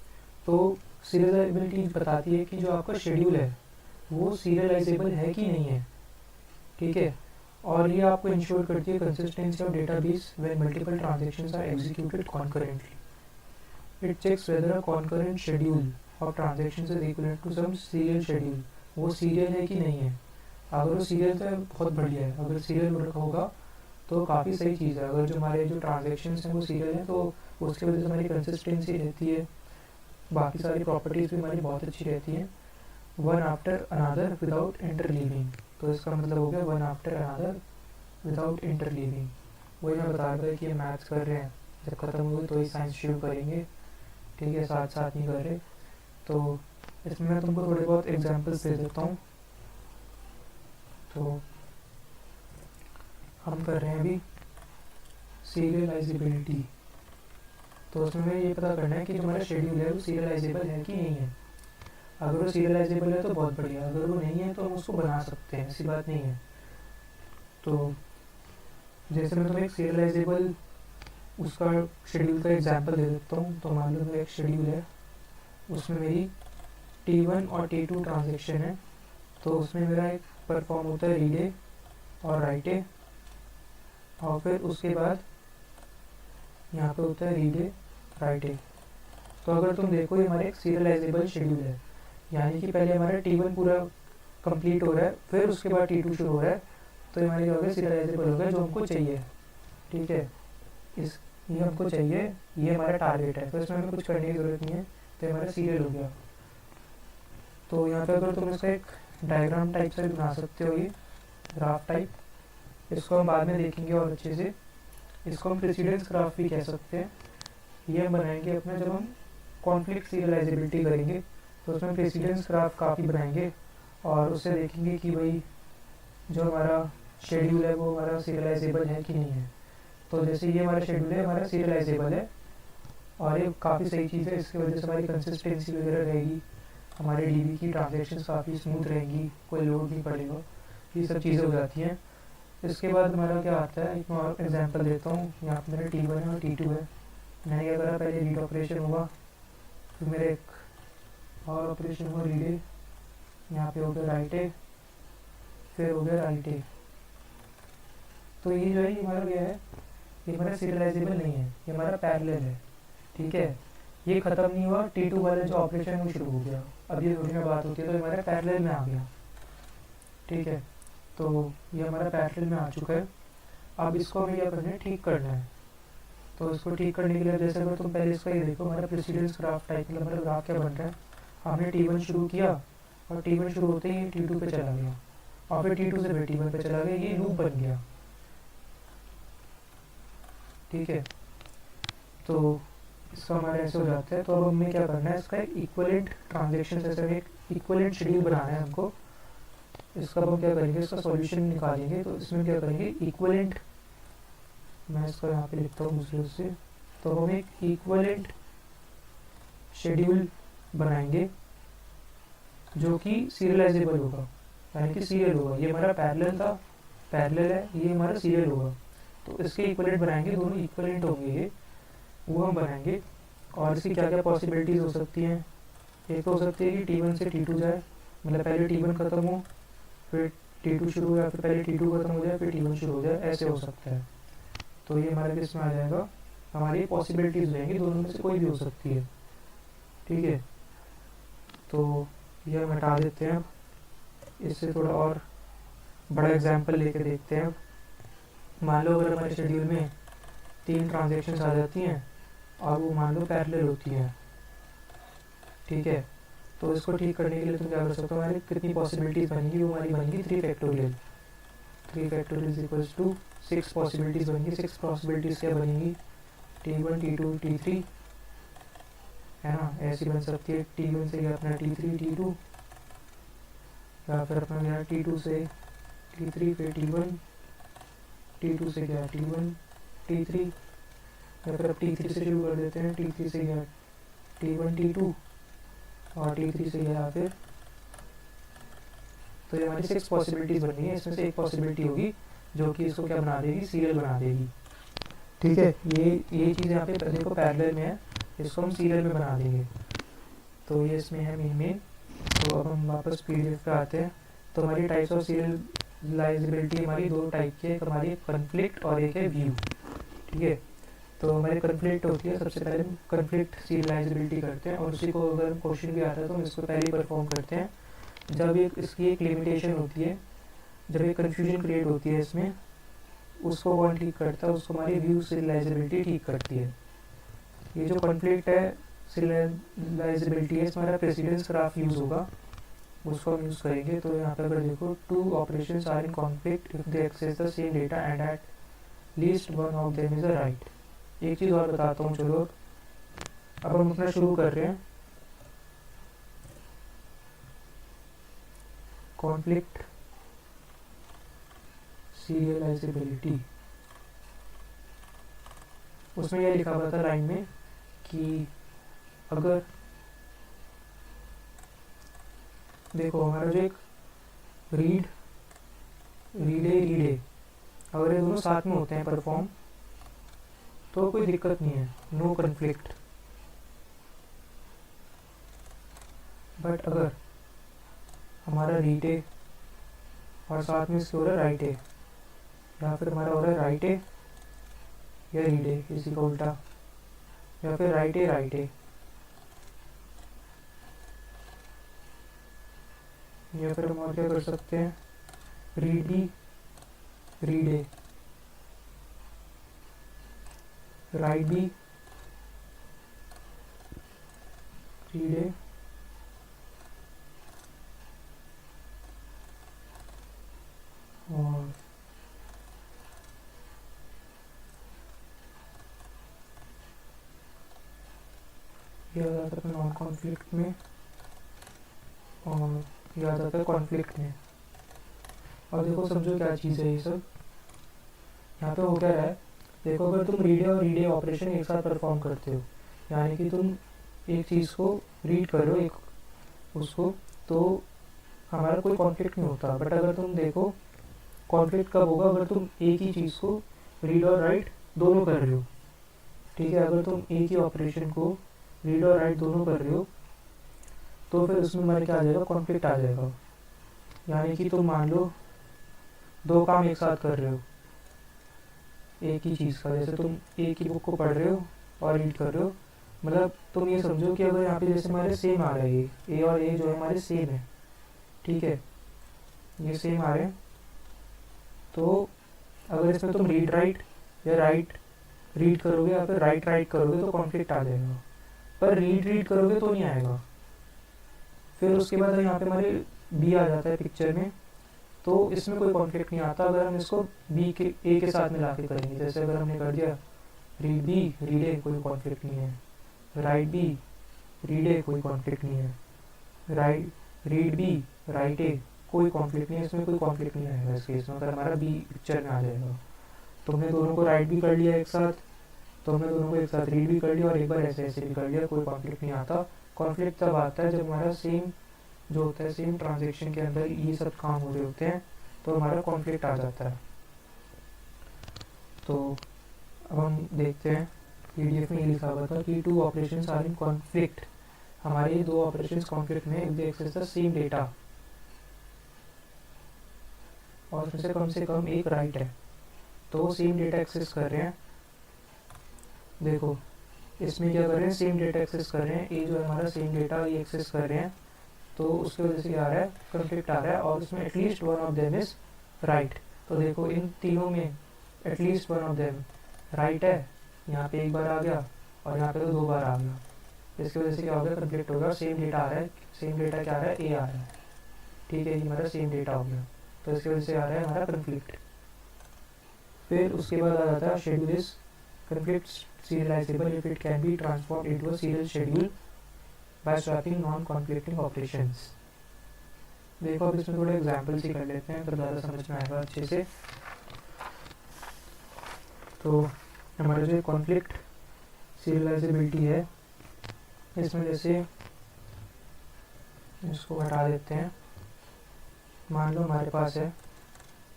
तो सीरियलाइजेबिलिटी बताती है कि जो आपका शेड्यूल है वो सीरियलाइजेबल है कि नहीं है, ठीक है। और ये आपको इंश्योर करती है consistency of database when multiple transactions are executed concurrently. It checks whether a concurrent schedule of transactions is equivalent to some serial schedule, वो सीरियल है कि नहीं है। अगर वो सीरियल तो बहुत बढ़िया है, अगर सीरियल रखा होगा तो काफ़ी सही चीज़ है। अगर जो हमारे जो ट्रांजैक्शंस हैं वो सीरियल हैं तो उसकी वजह से हमारी कंसिस्टेंसी रहती है, बाकी सारी प्रॉपर्टीज़ भी हमारी बहुत अच्छी रहती हैं। One after another without interleaving, तो इसका मतलब हो गया one after another without interleaving. वही मैं बता रहा था कि ये मैथ्स कर रहे हैं, जब ख़त्म हुए तो ही साइंस शुरू करेंगे, ठीक है, साथ साथ नहीं कर रहे। तो इसमें मैं तुमको थोड़े बहुत एग्जांपल्स दे देता हूँ। तो हम कर रहे हैं अभी सीरियलाइजेबिलिटी। तो उसमें ये पता करना है कि जो हमारा शेड्यूल है वो सीरियलाइजेबल है कि नहीं है। अगर वो सीरियलाइजेबल है तो बहुत बढ़िया, अगर वो नहीं है तो हम उसको बना सकते हैं, ऐसी बात नहीं है। तो जैसे मैं तुम्हें एक सीरियलाइजेबल उसका शेड्यूल का एग्जांपल दे देता हूँ। तो मान लो मेरा एक शेड्यूल है, उसमें मेरी T1 और T2 ट्रांजेक्शन है। तो उसमें मेरा एक परफॉर्म होता है रीड ए और राइट ए, और फिर उसके बाद यहाँ पे होता है रीड ए राइट ए। तो अगर तुम देखो ये हमारा एक सीरियलाइजेबल शेड्यूल है, यानी कि पहले हमारा T1 पूरा कंप्लीट हो रहा है, फिर उसके बाद T2 शुरू हो रहा है। तो ये हमारे क्या हो गया, सीरियलाइजेबल हो गया, जो हमको चाहिए। ठीक है, इस ये हमको चाहिए, ये हमारा टारगेट है, तो इसमें हमें कुछ करने की ज़रूरत नहीं है, तो हमारा सीरियल हो गया। तो यहाँ पे अगर तुम इसका एक डायग्राम टाइप से बना सकते हो, ये ग्राफ टाइप, इसको हम बाद में देखेंगे और अच्छे से। इसको हम प्रेसिडेंस ग्राफ भी कह सकते हैं। ये हम बनाएंगे अपना जब हम कॉन्फ्लिक्ट सीरियलाइजेबिलिटी करेंगे, तो उसमें प्रेसिडेंस ग्राफ काफ़ी बनाएंगे और उससे देखेंगे कि भाई जो हमारा शेड्यूल है वो हमारा सीरियलाइजेबल है कि नहीं है। तो जैसे ये हमारा शेड्यूल है, हमारा सीरियलाइजेबल है और ये काफ़ी सही चीज़ है, इसकी वजह से हमारी कंसिस्टेंसी वगैरह रहेगी, हमारे डीबी की ट्रांजेक्शन काफ़ी स्मूथ रहेंगी, कोई लोड नहीं पड़ेगा, ये सब चीज़ें हो जाती हैं। इसके बाद हमारा क्या आता है, एक मैं और एग्जांपल देता हूँ। यहाँ पे मेरा T1 है और T2 है। मैंने क्या करा, पहले रीड ऑपरेशन हुआ, फिर मेरा एक और ऑपरेशन हुआ रीड ए, यहाँ पे हो गया राइट ए, फिर हो गया राइट ए। तो ये जो है ये हमारा क्या है, ये हमारा सीरियलाइजेबल नहीं है, ये हमारा पैरेलल है। ठीक है, ये ख़त्म नहीं हुआ, T2 वाला जो ऑपरेशन वो शुरू हो गया, अब ये दोनों में बात होती है तो हमारा पैरेलल में आ गया। ठीक है, तो ये हमारा पैरेलल में आ चुका है। अब इसको हमें क्या करना है, ठीक करना है। तो इसको ठीक करने के लिए जैसे अगर तुम पहले इसका ये देखो, हमारा प्रेसिडेंस ग्राफ टाइप, मतलब हमारा ग्राफ क्या बन रहा है, हमने T1 शुरू किया और T1 शुरू होते ही T2 पे चला गया और फिर T2 से फिर T1 पे चला गया, ये लूप बन गया। ठीक है, तो इसका हमारा ऐसे हो जाता है। तो अब हमें क्या करना है, इसका एक इक्वलेंट ट्रांजेक्शन, जैसे हमें एक इक्वलेंट शेड्यूल बनाना है हमको। इसका हम क्या करेंगे, इसका सॉल्यूशन निकालेंगे। तो इसमें क्या करेंगे, इक्वलेंट, मैं इसका यहाँ पे लिखता हूँ दूसरे से। तो हम एक इक्वलेंट शेड्यूल बनाएंगे जो कि सीरियलाइजेबल होगा, यानी कि सीरियल होगा। ये हमारा पैरेलल था, पैरेलल है, ये हमारा सीरियल होगा। तो इसके इक्वलेंट बनाएंगे, दोनों इक्वलेंट होंगे ये, वो हम बनाएंगे। और इसकी क्या क्या पॉसिबिलिटीज़ हो सकती हैं, एक तो हो सकती है कि T1 से T2 जाए, मतलब पहले T1 ख़त्म हो फिर T2 शुरू हो, या फिर पहले T2 ख़त्म हो जाए फिर T1 शुरू हो जाए, ऐसे हो सकता है। तो ये हमारे केस में आ जाएगा, हमारी पॉसिबिलिटीज़ रहेंगी, दोनों में से कोई भी हो सकती है। ठीक है, तो ये हम हटा देते हैं। इससे थोड़ा और बड़ा एग्जाम्पल लेके देखते हैं। मान लो अगर हमारे शेड्यूल में 3 ट्रांजेक्शन्स आ जाती हैं और वो मान लो पैरेलल होती हैं। ठीक है, तो इसको ठीक करने के लिए तुम क्या कर सकते हो, हमारी कितनी पॉसिबिलिटीज़ बनेंगी, वो हमारी बनेगी 3 factorial. 3 factorial is equals to 6 possibilities बनेंगी। 6 पॉसिबिलिटीज़ क्या बनेंगी, T1 T2 T3, है ना, ऐसी बन सकती है। T1 से गया अपना T3 T2, या फिर अपना गया T2 से T3 फिर T1, T2 से गया T1 T3, या फिर अब T3 से शुरू कर देते हैं। T3 से गया T1 T2 और T3 से गया फिर। तो ये हमारी 6 पॉसिबिलिटीज़ बन गई है। इसमें से एक पॉसिबिलिटी होगी जो कि इसको क्या बना देगी, सीरियल बना देगी। ठीक है, ये चीज़ यहाँ पे देखो पैरेलल में है, इसको हम सीरियल में बना देंगे। तो ये इसमें है मेन। तो अब हम वापस PDF पे आते हैं। तो हमारी टाइप्स ऑफ सीरियलाइजेबिलिटी हमारी 2 टाइप की है, एक हमारी कॉन्फ्लिक्ट और एक है व्यू। ठीक है, तो हमारी कॉन्फ्लिक्ट होती है, सबसे पहले हम कॉन्फ्लिक्ट सीरियलाइजेबिलिटी करते हैं और उसी को अगर क्वेश्चन भी आता है तो हम इसको पहले परफॉर्म करते हैं। जब इसकी एक लिमिटेशन होती है, जब एक कन्फ्यूजन क्रिएट होती है इसमें, उसको कौन ठीक करता है, उसको हमारी व्यू सीरियलाइजेबिलिटी ठीक करती है। ये जो कॉन्फ्लिक्ट है सीरियलाइजेबिलिटी है, इसमें हमारा प्रेसिडेंस ग्राफ यूज़ होगा, उसको हम यूज़ करेंगे। तो यहाँ पर अगर देखो, 2 operations are in conflict if they access the same data and at least one of them is a write. एक चीज़ और बताता हूँ, चलो अब हम अपना शुरू कर रहे हैं। कॉन्फ्लिक्ट सीरियलाइजेबिलिटी, उसमें यह लिखा हुआ था लाइन में कि अगर देखो हमारा जो एक रीड रीडे अगर ये दोनों साथ में होते हैं परफॉर्म तो कोई दिक्कत नहीं है, नो कन्फ्लिक्ट। बट अगर हमारा रीड ए और साथ में इसके हो रहा है राइट ए, या फिर हमारा हो रहा है राइट ए या रीड ए, इसी का उल्टा, या फिर राइट ए या फिर हम और क्या कर सकते हैं, read B read A, write B read A, और ये आ जाता है नॉन कॉन्फ्लिक्ट में, और ये आ जाता है कॉन्फ्लिक्ट में। और देखो समझो क्या चीज़ है ये सब, यहाँ पे हो क्या रहा है, देखो अगर तुम रीडे ऑपरेशन एक साथ परफॉर्म करते हो, यानी कि तुम एक चीज़ को रीड करो एक उसको, तो हमारा कोई कॉन्फ्लिक्ट नहीं होता। बट अगर तुम देखो कॉन्फ्लिक्ट कब होगा, अगर तुम एक ही चीज़ को रीड और राइट दोनों कर रहे हो, ठीक है। अगर तुम एक ही ऑपरेशन को रीड और राइट दोनों कर रहे हो तो फिर उसमें हमारे क्या आ जाएगा, कॉन्फ्लिक्ट आ जाएगा। यानी कि तुम मान लो दो काम एक साथ कर रहे हो एक ही चीज़ का, जैसे तुम एक ही बुक को पढ़ रहे हो और रीड कर रहे हो, मतलब तुम ये समझो कि अगर यहाँ पे जैसे हमारे सेम आ रहे हैं, ए और ए जो है हमारे सेम है, ठीक है, ये सेम आ रहे हैं, तो अगर इसमें तुम रीड राइट या राइट रीड करोगे या फिर राइट राइट करोगे तो कॉन्फ्लिक्ट आ जाएगा। पर रीड करोगे तो नहीं आएगा। फिर उसके बाद यहाँ पे हमारे बी आ जाता है पिक्चर में, तो इसमें कोई कॉन्फ्लिक्ट नहीं आता अगर हम इसको बी के ए के साथ मिला के करेंगे। जैसे अगर हमने कर दिया रीड बी रीड ए, कोई कॉन्फ्लिक्ट नहीं है, राइट बी रीड ए, कोई कॉन्फ्लिक्ट नहीं है, रीड बी राइट ए, कोई कॉन्फ्लिक्ट नहीं है, इसमें कोई कॉन्फ्लिक्ट नहीं आएगा इस केस में, अगर हमारा बी पिक्चर में आ जाएगा। तुमने दोनों को राइट भी कर लिया एक साथ, तुमने दोनों को एक साथ रीड भी कर लिया और एक बार ऐसे ऐसे भी कर लिया, कोई कॉन्फ्लिक्ट नहीं आता। कॉन्फ्लिक्ट तब आता है जब हमारा सेम जो होता है, सेम ट्रांजेक्शन के अंदर ये सब काम हो रहे होते हैं, तो हमारा कॉन्फ्लिक्ट आ जाता है। तो अब हम देखते हैं पीडीएफ में ये लिखा हुआ था कि two operations are in conflict, हमारे दो ऑपरेशंस कॉन्फ्लिक्ट में, if they access the same data, और उसमें से कम एक राइट है, तो वो सेम डेटा एक्सेस कर रहे हैं। देखो इसमें क्या कर रहे हैं, सेम डेटा एक्सेस कर रहे हैं, ये जो है हमारा सेम डेटा ये एक्सेस कर रहे हैं, तो उसकी वजह से क्या आ रहा है, कॉन्फ्लिक्ट आ रहा है, और उसमें at least one of them is right. तो देखो इन तीनों में at least one of them right है, यहाँ पे एक बार आ गया और यहाँ पे तो दो बार आ गया, इसकी वजह से क्या हो गया, कॉन्फ्लिक्ट हो गया। सेम डेटा आ रहा है, सेम डेटा क्या आ रहा है, ए आ रहा है, ठीक है, ये हमारा सेम डेटा हो गया, तो इसकी वजह से आ रहा है हमारा कॉन्फ्लिक्ट। फिर उसके बाद आ जाता है schedule is conflict serializable if it can be transformed into a serial schedule by swapping non-conflicting operations। देखो अब इसमें थोड़े एग्जाम्पल्स ही कर लेते हैं तो ज़्यादा समझ में आएगा अच्छे से। तो हमारा जो कॉन्फ्लिक्ट सीरियलाइजेबिलिटी है, इसमें जैसे इसको हटा देते हैं, मान लो हमारे पास है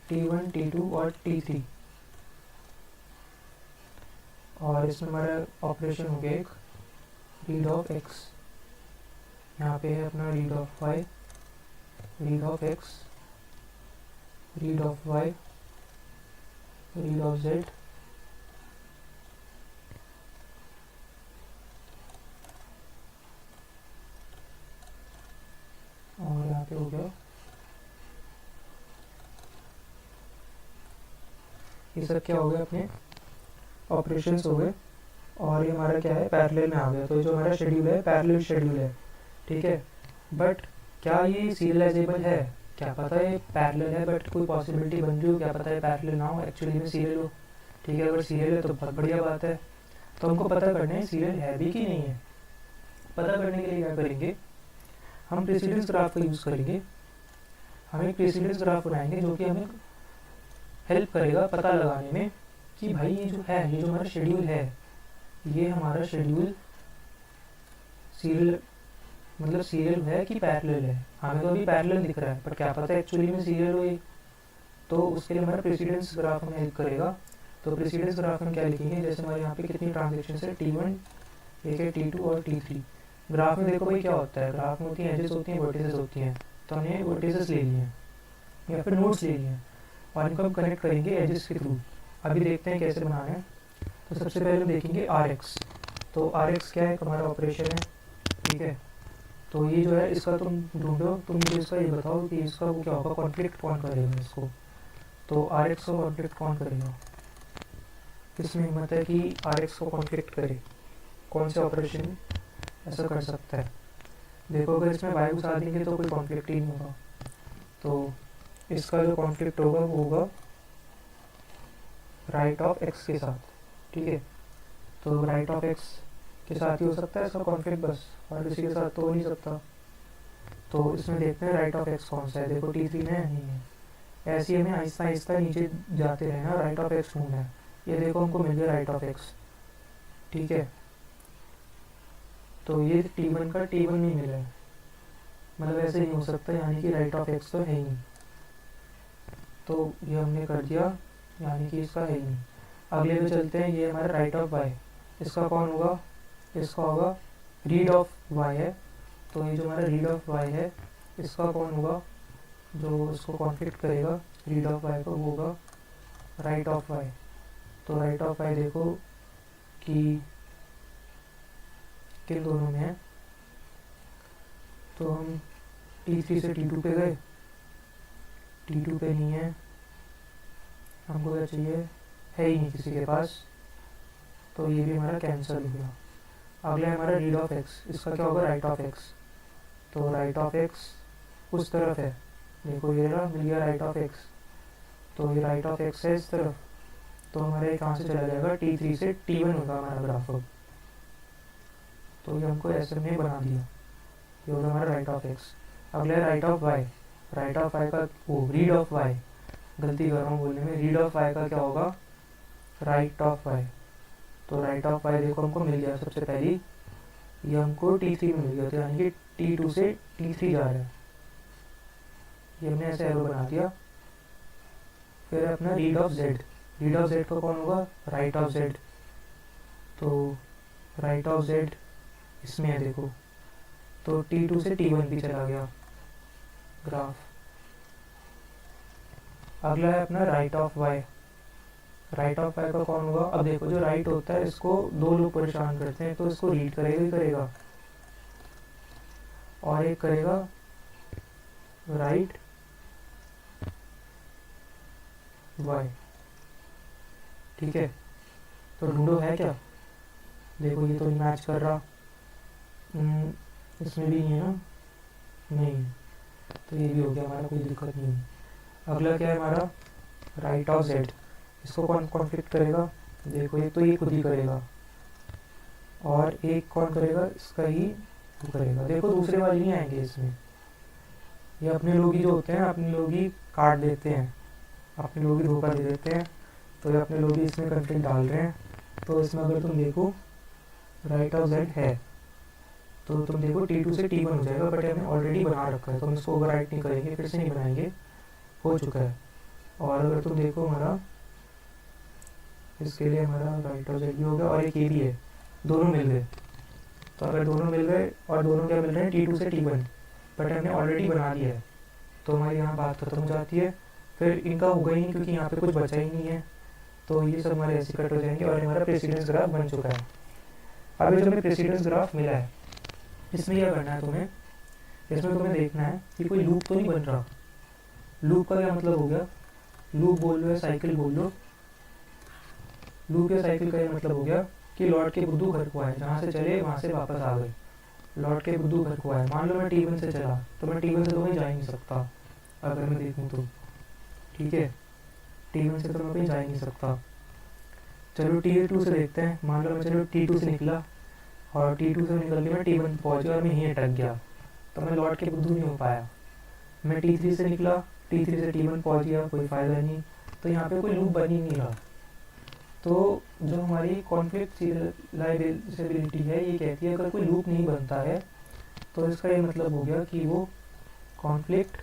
T1 T2 और T3, और इसमें हमारा ऑपरेशन हो गया एक रीड ऑफ एक्स, यहाँ पे है अपना read of Y, read of X, read of Y, read of Z, और यहाँ पे हो गया ये सब क्या हो गया, अपने ऑपरेशंस हो गए, और ये हमारा क्या है, पैरेलल में आ गया। तो जो हमारा शेड्यूल है पैरेलल शेड्यूल है, ठीक है। बट क्या ये सीरियलाइजेबल है, क्या पता है पैरेलल है, बट कोई पॉसिबिलिटी बन रही हो, क्या पता है पैरेलल ना हो, एक्चुअली में सीरियल हो, ठीक है। अगर सीरियल है तो बहुत बढ़िया बात है। तो हमको पता करना है सीरियल है भी कि नहीं है। पता करने के लिए क्या करेंगे, हम प्रेसिडेंस ग्राफ का यूज़ करेंगे। हम एक प्रेसिडेंस ग्राफ बनाएंगे जो कि हमें हेल्प करेगा पता लगाने में कि भाई ये जो है, ये जो हमारा शेड्यूल है, ये हमारा शेड्यूल सीरियल मतलब सीरियल है कि पैरेलल है। हमें तो अभी पैरेलल दिख रहा है, पर क्या पता एक्चुअली में सीरियल हो ये। तो उसके लिए हमारा प्रेसिडेंस ग्राफ हमें हेल्प करेगा। तो प्रेसिडेंस ग्राफ में क्या लिखेंगे, जैसे हमारे यहाँ पे कितनी ट्रांजेक्शन है, T1, एक है T2 और T3। ग्राफ में देखो भाई क्या होता है, ग्राफ में होती हैं एजेस, होती हैं वर्टिसेस होती हैं। तो हमने वर्टिसेस ले लिए हैं या फिर नोड्स ले लिए हैं और इनको हम कनेक्ट करेंगे एजेस के थ्रू। अभी देखते हैं कैसे बनाना है। तो सबसे पहले हम देखेंगे RX। तो RX क्या है, हमारा ऑपरेशन है, ठीक है। तो ये जो है इसका तुम ढूंढो, तुम मुझे इसका ये बताओ कि इसका वो क्या होगा, कॉन्फ्लिक्ट कौन करेगा इसको। तो RX को कॉन्फ्लिक्ट कौन करेगा, किसमें हिम्मत है कि RX को कॉन्फ्लिक्ट करे, कौन से ऑपरेशन ऐसा कर सकता है। देखो अगर इसमें y घुसा देंगे तो कोई कॉन्फ्लिक्ट ही नहीं होगा। तो इसका जो कॉन्फ्लिक्ट होगा वो होगा राइट ऑफ x के साथ, ठीक है। तो राइट ऑफ x के साथ ही हो सकता है इसका कॉन्फ्लिक्ट बस, और किसी के साथ तो हो नहीं सकता। तो इसमें देखते हैं राइट ऑफ x कौन सा है। देखो T3 में नहीं है। ऐसे ही हमें आहिस्ता आहिस्ता नीचे जाते रहना, राइट ऑफ x ढूंढना है। ये देखो हमको मिल गया राइट ऑफ x, ठीक है। तो ये T1 का T1 नहीं मिला है, मतलब ऐसे नहीं हो सकता, यानी कि राइट ऑफ x तो है ही नहीं। तो ये हमने कर दिया, यानी कि इसका है ही नहीं। अगले पे चलते हैं, ये हमारा राइट ऑफ y, इसका कौन होगा, इसका होगा रीड ऑफ y है। तो ये जो हमारा रीड ऑफ y है, इसका कौन होगा, जो इसको कॉन्फ्लिक्ट करेगा रीड ऑफ y को, वो होगा राइट ऑफ y। तो राइट ऑफ y देखो कि किन दोनों में है। तो हम T3 से T2 पे गए, T2 पे नहीं है, हमको क्या चाहिए, है ही नहीं किसी के पास। तो ये भी हमारा कैंसिल हो गया। अगला हमारा रीड ऑफ x, इसका क्या होगा, राइट ऑफ x। तो राइट ऑफ x उस तरफ है, देखो ये रहा, मिल गया राइट ऑफ x। तो ये राइट ऑफ x है इस तरफ। तो हमारे कहाँ से चला जाएगा, T3 से T1 होगा हमारा ग्राफ अब। तो ये हमको ऐसे में बना दिया, ये होगा हमारा राइट ऑफ x। अगला है right of y। Right of y का वो रीड ऑफ y, गलती कर रहा हूँ बोलने में, रीड ऑफ y का क्या होगा, राइट ऑफ y। तो राइट ऑफ y देखो हमको मिल गया सबसे पहली, ये हमको T3 में मिल गया, तो यानी कि T2 से T3 जा रहा है। ये हमने ऐसे एरो बना दिया। फिर अपना read of z, read of z का कौन होगा, राइट ऑफ z। तो राइट ऑफ z इसमें है देखो, तो T2 से T1 भी चला गया ग्राफ। अगला है अपना right of y। Right of y का कौन होगा, अब देखो जो राइट होता है इसको दो लोग परेशान करते हैं, तो इसको रीड करेगा ही करेगा, और एक करेगा राइट y, ठीक है। तो ढूंढो है क्या, देखो ये तो नहीं मैच कर रहा, इसमें भी नहीं है ना, नहीं, तो ये भी हो गया हमारा, कोई दिक्कत नहीं है। अगला क्या है हमारा राइट ऑफ z, इसको कौन कॉन्फ्लिक्ट करेगा, देखो ये तो ये खुद ही करेगा, और एक कौन करेगा, इसका ही वो करेगा। देखो दूसरे वाले नहीं आएंगे इसमें, ये अपने लोग ही जो होते हैं, अपने लोग ही काट देते हैं, अपने लोग ही धोखा दे देते हैं। तो ये अपने लोग ही इसमें कॉन्फ्लिक्ट डाल रहे हैं। तो इसमें अगर तुम देखो राइट ऑफ z है, तो तुम देखो T2 से T1 हो जाएगा, बट हमने ऑलरेडी बना रखा है, तो हम इसको ओवर राइट नहीं करेंगे, फिर से नहीं बनाएंगे, हो चुका है। और अगर तुम देखो हमारा इसके लिए हमारा राइट ऑफ z भी हो गया, और एक ये भी है, दोनों मिल गए। तो अगर दोनों मिल गए, और दोनों क्या मिल रहे हैं, T2 से T1, बट हमने ऑलरेडी बना लिया है, तो हमारी यहाँ बात खत्म हो जाती है। फिर इनका होगा ही नहीं, क्योंकि यहाँ पे कुछ बचा ही नहीं है, तो ये सब हमारे ऐसे कट हो जाएंगे, और हमारा प्रेसिडेंस ग्राफ बन चुका है। अब ये जो हमें प्रेसिडेंस ग्राफ मिला है, इसमें क्या करना है तुम्हें, इसमें तुम्हें देखना है कि कोई लूप तो नहीं बन रहा। लूप का क्या मतलब हो गया, लूप बोल लो या साइकिल बोल लो, लूप या साइकिल का ये मतलब हो गया कि लौट के बुद्धू घर को आए, जहाँ से चले वहाँ से वापस आ गए, लौट के बुद्धू घर को आए। मान लो मैं T1 से चला, तो मैं T1 से तो कहीं जा ही नहीं सकता, अगर मैं देखूँ तो, ठीक है, T1 से तो मैं कहीं जा ही नहीं सकता। चलो T2 से देखते हैं, मान लो मैं चलो T2 से निकला, और T2 से निकल के मैं T1 पहुँच गया और मैं यहीं अटक गया, तो मैं लौट के बुद्धू नहीं हो पाया। मैं T3 से निकला, T3 से T1 पहुँच गया, कोई फ़ायदा नहीं, तो यहाँ पे कोई लूप बन ही नहीं रहा। तो जो हमारी कॉन्फ्लिक्ट सीरियलाइजेबिलिटी है, ये कहती है अगर कोई लूप नहीं बनता है तो इसका ये मतलब हो गया कि वो कॉन्फ्लिक्ट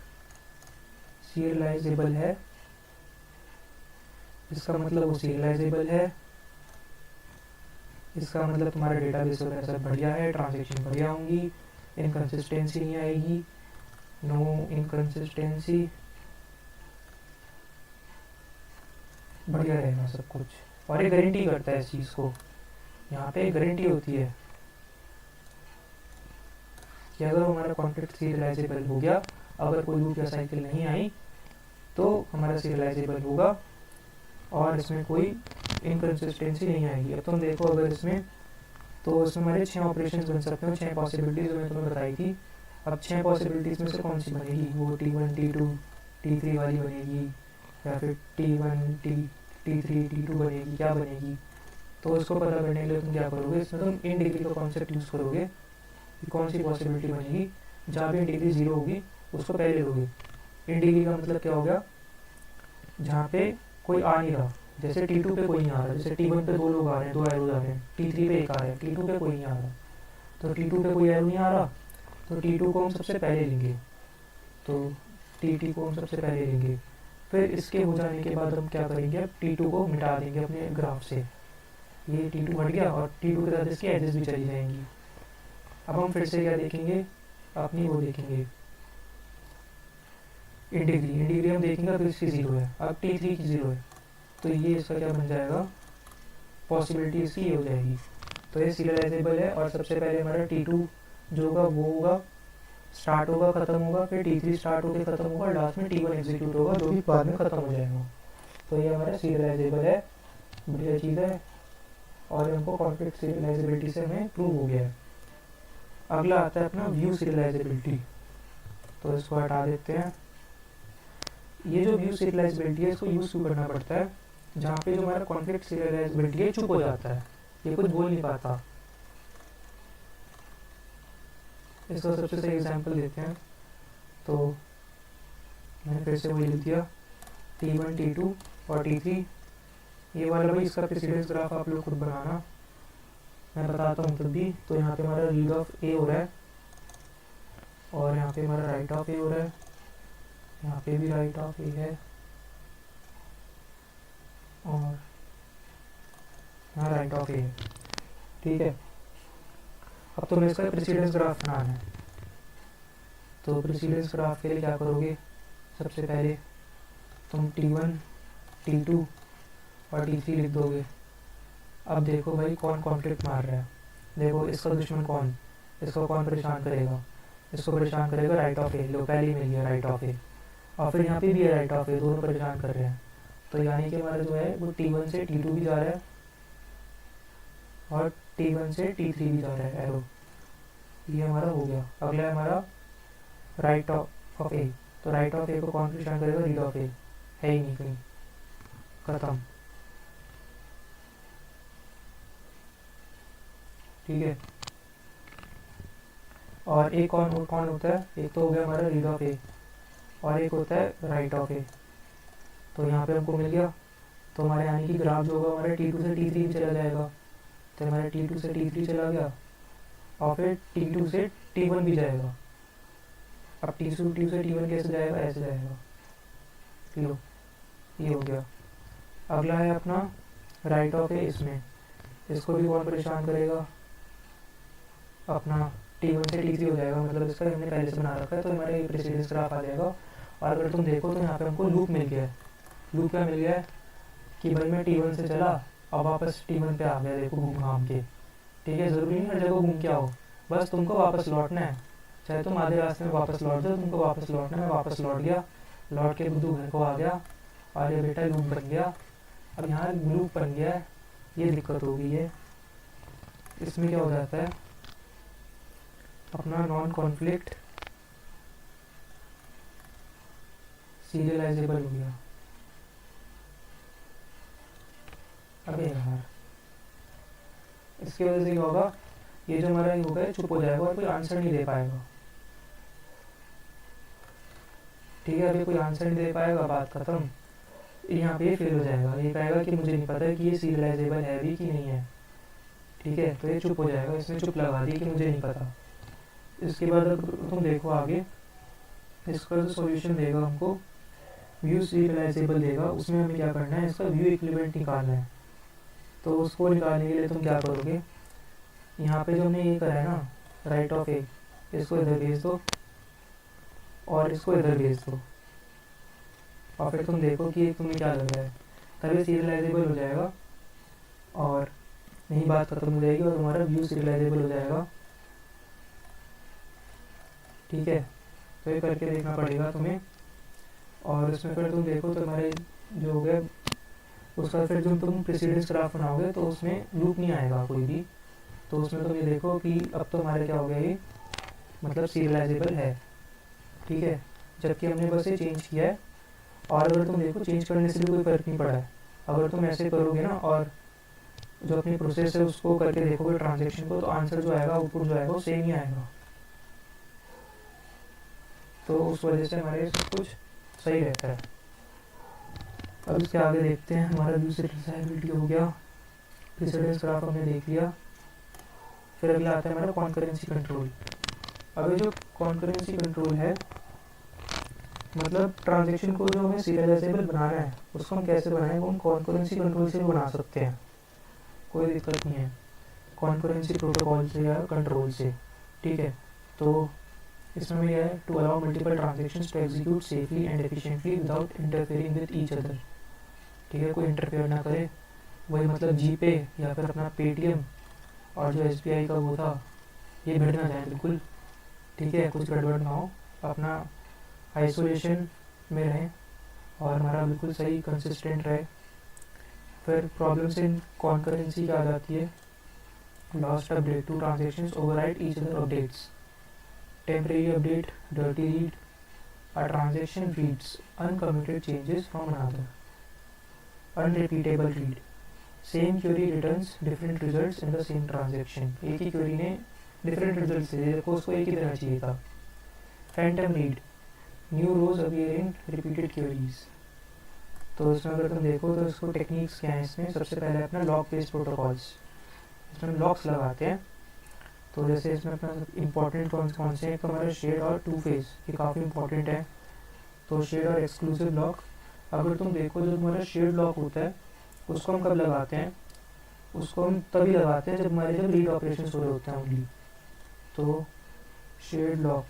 सीरियलाइजेबल है, इसका मतलब वो सीरियलाइजेबल है, इसका मतलब तुम्हारा डेटाबेस वगैरह सब बढ़िया है, ट्रांजेक्शन बढ़िया होंगी, इनकन्सिस्टेंसी नहीं आएगी, नो इनकन्सिस्टेंसी, बढ़िया रहेगा सब कुछ। और ये गारंटी करता है इस चीज़ को, यहाँ पे गारंटी होती है कि अगर हमारा कॉन्फ्लिक्ट सीरियलाइजेबल हो गया, अगर कोई लूप या साइकिल नहीं आई तो हमारा सीरियलाइजेबल होगा और इसमें कोई इनकन्सिस्टेंसी नहीं आएगी। अब तुम देखो अगर इसमें, तो इसमें हमारे 6 ऑपरेशंस बन सकते हैं, 6 पॉसिबिलिटीज़ मैंने तुम्हें बताई थी। अब 6 पॉसिबिलिटीज़ में से कौन सी बनेगी, वो T1 T2 T3 वाली बनेगी या फिर T1 T3 T2 बनेगी, क्या बनेगी? तो उसको पता करने के लिए तुम क्या करोगे, इसमें तुम इन डिग्री का कॉन्सेप्ट यूज़ करोगे कि कौन सी पॉसिबिलिटी बनेगी। जहाँ भी इन डिग्री 0 होगी उसको पहले लोगे। इन डिग्री का मतलब क्या हो गया, जहाँ पे कोई आ नहीं रहा, जैसे T2 पे कोई नहीं आ रहा, जैसे T1 पे 2 लोग आ रहे हैं, 2 एरोज आ रहे हैं, T3 पे 1 आ रहा है, T2 पे कोई नहीं आ रहा, तो T2 पे कोई एरो नहीं आ रहा, तो T2 को हम सबसे पहले लेंगे, तो T2 को हम सबसे पहले लेंगे। फिर इसके हो जाने के बाद हम क्या करेंगे, अब T2 को मिटा देंगे अपने ग्राफ से, ये T2 हट गया और T2 के साथ इसकी एजेस भी चली जाएंगी। अब हम फिर से क्या देखेंगे, अपनी वो देखेंगे इन डिग्री हम देखेंगे, अब इसकी 0 है, अब T3 की 0 है, तो ये इसका क्या बन जाएगा, पॉसिबिलिटी इसकी हो जाएगी। तो ये सीरियलाइजेबल है और सबसे पहले हमारा T2 जो होगा वो होगा, स्टार्ट होगा, ख़त्म होगा, फिर T3 स्टार्ट होकर ख़त्म होगा, लास्ट में T1 एग्जीक्यूट होगा जो भी बाद में ख़त्म हो जाएगा। तो ये हमारा सीरियलाइजेबल है, बढ़िया चीज़ है और हमको कॉन्फ्लिक्ट सीरियलाइजेबिलिटी से हमें प्रूव हो गया है। अगला आता है अपना व्यू सीरियलाइजेबिलिटी, तो इसको हटा देते हैं। ये जो व्यू सीरियलाइजेबिलिटी है इसको यूज़ क्यों करना पड़ता है, जहाँ पे जो हमारा कॉन्फ्लिक्ट सीरियलाइजेबिलिटी है चुप हो जाता है, ये कुछ बोल नहीं पाता। इसका सबसे सही एग्जांपल देते हैं, तो मैंने फिर से वही लिख दिया T1 T2 और T3, ये वाला भाई इसका प्रेसिडेंस ग्राफ आप लोग खुद बनाना, मैं बताता हूँ तब भी। तो यहाँ पे हमारा रीड ऑफ ए हो रहा है और यहाँ पे हमारा राइट ऑफ ए हो रहा है, यहाँ पे भी राइट ऑफ ए है और यहाँ राइट ऑफ ए है, ठीक है। अब तुम्हें इसका प्रेसिडेंस ग्राफ बनाना है, तो प्रेसिडेंस ग्राफ के लिए क्या करोगे, सबसे पहले तुम T1 T2 और T3 लिख दोगे। अब देखो भाई कौन कॉन्फ्लिक्ट मार रहा है, देखो इसका दुश्मन कौन, इसको कौन परेशान करेगा, इसको परेशान करेगा राइट ऑफ ए, लो पहले ही मिल गया राइट ऑफ ए, और फिर यहाँ पे भी है राइट ऑफ ए, दोनों परेशान कर रहे हैं। तो यानी कि हमारा जो है वो T1 से T2 भी जा रहा है और T1 से T3 भी जा रहा है एरो, ये हमारा हो गया। अगला है हमारा राइट ऑफ ए, तो राइट ऑफ ए को कौन परेशान करेगा, रीड ऑफ ए, है ही नहीं कहीं, खत्म, ठीक है। और एक कौन होता है, एक तो हो गया हमारा रीड ऑफ ए और एक होता है राइट ऑफ ए, तो यहाँ पे हमको मिल गया। तो हमारे यानी कि ग्राफ जो होगा हमारे T2 से T3 भी चला जाएगा, तो हमारे T2 से T3 चला गया और फिर T2 से T1 भी जाएगा। अब T2 से T1 कैसे जाएगा, ऐसे जाएगा, लो ये हो गया। अगला है अपना राइट ऑफ ए, इसमें इसको भी कौन परेशान करेगा, अपना T1 से T3 हो जाएगा, मतलब इसका हमने पहले से बना रखा है, तो हमारे प्रेसिडेंस ग्राफ आ जाएगा। और अगर तुम देखो तो यहाँ पे हमको लूप मिल गया है, लूप क्या मिल गया है कि भाई मैं T1 से चला और वापस T1 पे आ गया, देखो घूम घाम के, ठीक है। ज़रूरी नहीं हर जगह घूम के आओ, बस तुमको वापस लौटना है, चाहे तुम आधे रास्ते में वापस लौट जाओ, तुमको वापस लौटना है। मैं वापस लौट गया, लौट के बुद्धू घर को आ गया और ये बेटा लूप बन गया। अब यहाँ लूप बन गया है, ये दिक्कत हो गई है, इसमें क्या हो जाता है, अपना नॉन कॉन्फ्लिक्ट सीरियलाइजेबल हो गया। अबे यार इसकी वजह से क्या होगा, ये जो हमारा होगा चुप हो जाएगा और कोई आंसर नहीं दे पाएगा, ठीक है। अभी कोई आंसर नहीं दे पाएगा, बात खत्म, यहाँ पे फेल हो जाएगा, ये कहेगा कि मुझे नहीं पता कि ये सीरियलाइजेबल है भी कि नहीं है, ठीक है। तो ये चुप हो जाएगा, इसने चुप लगा दी कि मुझे नहीं पता, इसके बाद अगर तुम देखो आगे, इसका जो सॉल्यूशन देगा हमको व्यू सीरियलाइजेबल देगा, उसमें हमें क्या करना है, इसका व्यू इक्विवेलेंट निकालना है। तो उसको निकालने के लिए तुम क्या करोगे, यहाँ पे जो हमने ये करा है ना राइट ऑफ ए, इसको इधर भेज दो और इसको इधर भेज दो, और फिर तुम देखो कि तुम्हें क्या लग रहा है, तभी सीरियलाइजेबल हो जाएगा और यही बात खत्म हो जाएगी और तुम्हारा व्यू सीरियलाइजेबल हो जाएगा। ठीक है, तो ये करके देखना पड़ेगा तुम्हें। और इसमें फिर तुम देखो तुम्हारे जो हो गया उसका फिर जो तुम प्रेसिडेंस ग्राफ बनाओगे तो उसमें लूप नहीं आएगा कोई भी। तो उसमें तुम ये देखो कि अब तो हमारे क्या हो गया, ये मतलब सीरियलाइजेबल है। ठीक है, जबकि हमने बस ये चेंज किया है। और अगर तुम देखो चेंज करने से भी कोई फ़र्क नहीं पड़ा है। अगर तुम ऐसे करोगे ना और जो अपनी प्रोसेस है उसको करके देखोगे ट्रांजेक्शन को, तो आंसर जो आएगा, आउटपुट जो आएगा वो सेम ही आएगा। तो उस वजह से हमारे सब कुछ सही रहता है। अब इसके आगे देखते हैं, हमारा व्यू सीरियलाइजेबिलिटी हो गया, प्रेसिडेंस ग्राफ हमने देख लिया। फिर अगला आता है हमारा कॉन्करेंसी कंट्रोल। अब ये जो कॉन्करेंसी कंट्रोल है, मतलब ट्रांजेक्शन को जो हमें सीरियलाइजेबल बनाना है उसको हम कैसे बनाएं, वो हम कॉन्करेंसी कंट्रोल से भी बना सकते हैं, कोई दिक्कत नहीं है, कॉन्करेंसी प्रोटोकॉल से या कंट्रोल से। ठीक है, तो इसमें यह है to allow multiple transactions to execute safely and efficiently without interfering with each other. ठीक है, कोई इंटरफेयर ना करे, वही मतलब जी पे या फिर अपना पेटीएम और जो SBI का वो था ये भिड़ ना जाए बिल्कुल। ठीक है, कुछ गड़बड़ ना हो, अपना आइसोलेशन में रहें और हमारा बिल्कुल सही कंसिस्टेंट रहे। फिर प्रॉब्लम्स इन कॉन्करेंसी क्या आ जाती है, lost update two transactions override each other updates, temporary update, dirty read, a transaction reads uncommitted changes from another, unrepeatable read, same query returns different results in the same transaction, एक ही query ने different result से देखो, उसको एक ही देना चाहिए था। Phantom read, new rows appear in repeated queries. तो इसमें अगर तुम देखो तो इसको टेक्निक्स क्या है, इसमें सबसे पहले अपना लॉक बेस्ड प्रोटोकॉल्स, इसमें लॉक्स लगाते हैं। तो जैसे इसमें अपना इंपॉर्टेंट कौन से हैं, तो हमारा शेड और टू फेज ये काफ़ी इंपॉर्टेंट है। तो शेड और एक्सक्लूसिव लॉक, अगर तुम देखो जो तुम्हारा शेड लॉक होता है उसको हम कब लगाते हैं, उसको हम तभी लगाते हैं जब हमारे जब रीड ऑपरेशन हो रहे होते हैं ओनली। तो शेड लॉक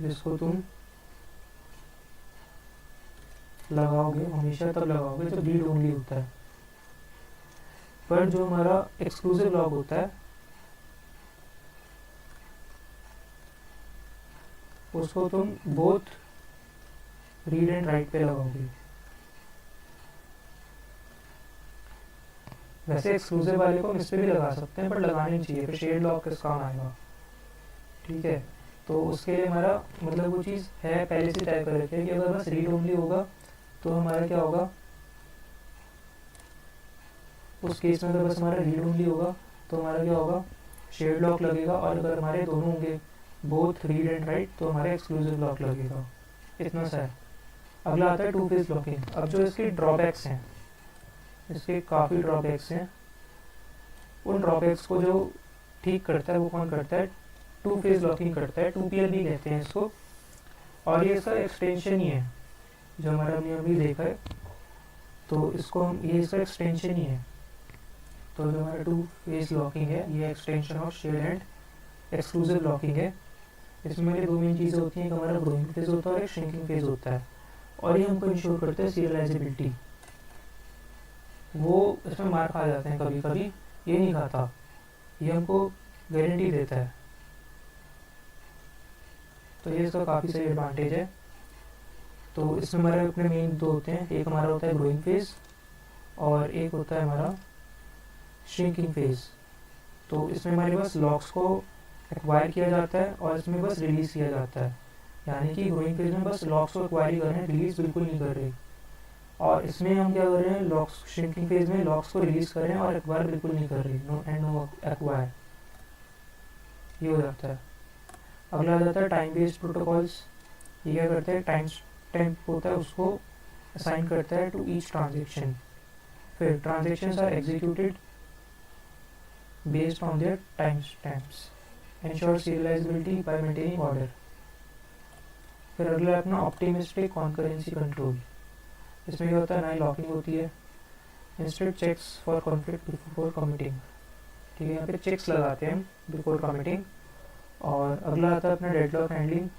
जिसको तुम लगाओगे हमेशा तब लगाओगे जब रीड ओनली होता है। पर जो हमारा एक्सक्लूसिव लॉक होता है उसको तुम बोथ रीड एंड राइट पे लगाओगे। वैसे एक्सक्लूसिव वाले को हम इस पे भी लगा सकते हैं, पर लगाना नहीं चाहिए, फिर शेड लॉक किस काम आएगा। ठीक है, तो उसके लिए हमारा मतलब वो चीज़ है पहले से तय कर रखे हैं कि अगर बस रीड ओनली होगा तो हमारा क्या होगा, उस केस में अगर बस हमारा रीड ओनली होगा तो हमारा क्या होगा, शेड लॉक लगेगा। और अगर हमारे दोनों होंगे बोथ रीड एंड राइट तो हमारा एक्सक्लूसिव लॉक लगेगा। इतना सा है। अगला आता है टू फेज लॉकिंग। अब जो इसके ड्रॉबैक्स हैं, इसके काफ़ी ड्रॉबैक्स हैं, उन ड्रॉबैक्स को जो ठीक करता है वो कौन करता है, टू फेज लॉकिंग करता है, 2PL भी कहते हैं इसको। और ये इसका एक्सटेंशन ही है जो हमारा हमने अभी देखा है, तो इसको हम ये इसका एक्सटेंशन ही है। तो जो हमारा टू फेज लॉकिंग है ये extension of shared and exclusive locking है। इसमें मेरी दो मेन चीज़ें होती हैं, एक हमारा ग्रोइंग फेज होता है और एक श्रिंकिंग फेज होता है। और ये हमको इंश्योर करते हैं सीरियलाइजेबिलिटी। वो इसमें मार खा जाते हैं कभी कभी, ये नहीं खाता, ये हमको गारंटी देता है। तो ये इसका काफ़ी सही एडवांटेज है। तो इसमें हमारे अपने मेन दो होते हैं, एक हमारा होता है ग्रोइंग फेज और एक होता है हमारा श्रिंकिंग फेज। तो इसमें हमारे पास लॉक्स को एक्वायर किया जाता है और इसमें बस रिलीज़ किया जाता है। यानी कि ग्रोइंग फेज में बस लॉक्स को एक्वायर ही कर रहे हैं, रिलीज़ बिल्कुल नहीं कर रहे। और इसमें हम क्या कर रहे हैं, लॉक्स श्रिंकिंग फेज में लॉक्स को रिलीज़ कर रहे हैं और एक्वायर बिल्कुल नहीं कर रहे, नो एंड नो एक्वायर, ये हो जाता है। अगला आ जाता है टाइम बेस्ड प्रोटोकॉल्स। ये क्या करते हैं, टाइम स्टैम्प होता है उसको असाइन करता है टू ईच ट्रांजेक्शन। फिर transactions are executed based on their timestamps. Ensure serializability by maintaining order. फिर अगला है अपना ऑप्टिमिस्टिक कॉन्करेंसी कंट्रोल। इसमें क्या होता है, नई लॉकिंग होती है, instead checks for conflict before committing. ठीक है, यहाँ पे चेक्स लगाते हैं बिफोर कमिटिंग। और अगला आता है अपना डेडलॉक हैंडलिंग।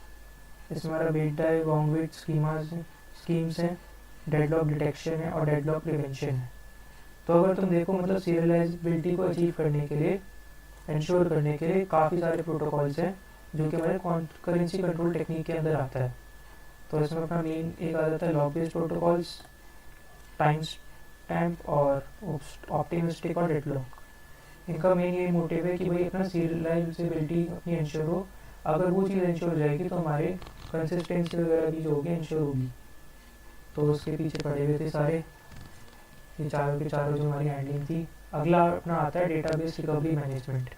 इसमें हमारा वेट डाई रॉन्ग वेट स्कीम्स हैं, डेडलॉक डिटेक्शन है और डेडलॉक प्रिवेंशन है। तो अगर तुम देखो मतलब सीरियलाइजेबिलिटी को अचीव करने के लिए, इंश्योर करने के लिए काफ़ी सारे प्रोटोकॉल्स हैं जो कि हमारे कॉन्करेंसी कंट्रोल टेक्निक के अंदर आता है। तो इसमें अपना मेन एक आ जाता है log based protocols, time stamp और ऑप्टिमिस्टिक और डेडलॉक। इनका मेन ये मोटिव है कि भाई अपना सीरियलाइजेबिलिटी अपनी इंश्योर हो। अगर वो चीज़ इंश्योर हो जाएगी तो हमारे कंसिस्टेंसी वगैरह भी जो होगी इंश्योर होगी। तो उसके पीछे पड़े हुए थे सारे ये चारों के चारों जो हमारी हैंडलिंग थी। अगला अपना आता है डेटाबेस रिकवरी मैनेजमेंट।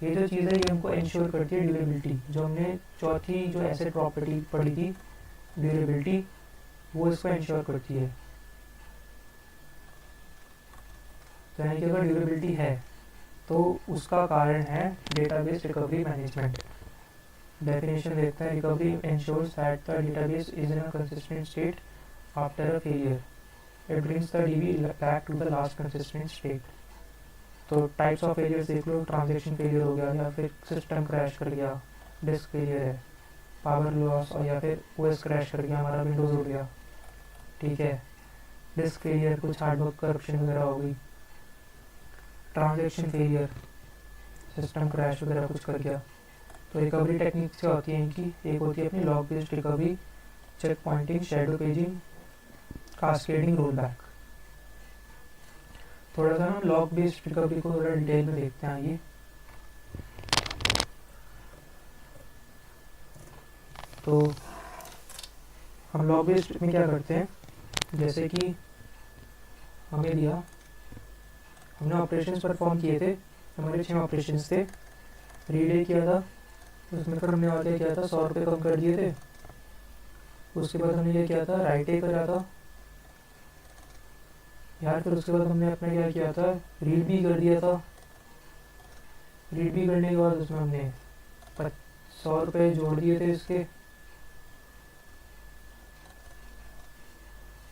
ये जो चीज़ है ये हमको इंश्योर करती है ड्यूरेबिलिटी। जो हमने चौथी जो एसेट प्रॉपर्टी पढ़ी थी ड्यूरेबिलिटी, वो इसको इंश्योर करती है। तो यानी कि अगर ड्यूरेबिलिटी है तो उसका कारण है डेटाबेस रिकवरी मैनेजमेंट। डेफिनेशन देखते हैं, recovery ensures that the database is in a consistent state after a failure. It brings the DB back to the last consistent state. तो टाइप्स ऑफ फेलियर्स देख लो, ट्रांजेक्शन फेलियर हो गया या फिर system crash कर गया, डिस्क फेलियर है, पावर लॉस और या फिर ओएस क्रैश कर गया, हमारा विंडोज़ उड़ गया। ठीक है, डिस्क फेलियर, कुछ हार्डवर्क करप्शन वगैरह हो गई, ट्रांजेक्शन फेलियर, सिस्टम क्रैश वगैरह कुछ कर गया। तो रिकवरी टेक्निक्स क्या होती है इनकी, एक होती है अपनी log based recovery, checkpointing, shadow paging, cascading, roll back. थोड़ा सा हम लॉग बेस्ड रिकवरी को थोड़ा डिटेल में देखते हैं। आइए, तो हम लॉग बेस्ड में क्या करते हैं, जैसे कि हमें दिया, हमने ऑपरेशंस परफॉर्म किए थे, हमारे 6 ऑपरेशंस थे। रीड ए किया था, उसमें फिर हमने और क्या किया था, 100 रुपये कम कर दिए थे। उसके बाद हमने ये किया था, राइट ए करा था यार। फिर उसके बाद हमने अपना क्या किया था, रीड भी कर दिया था। रीड भी करने के बाद उसमें हमने 100 रुपये जोड़ दिए थे इसके।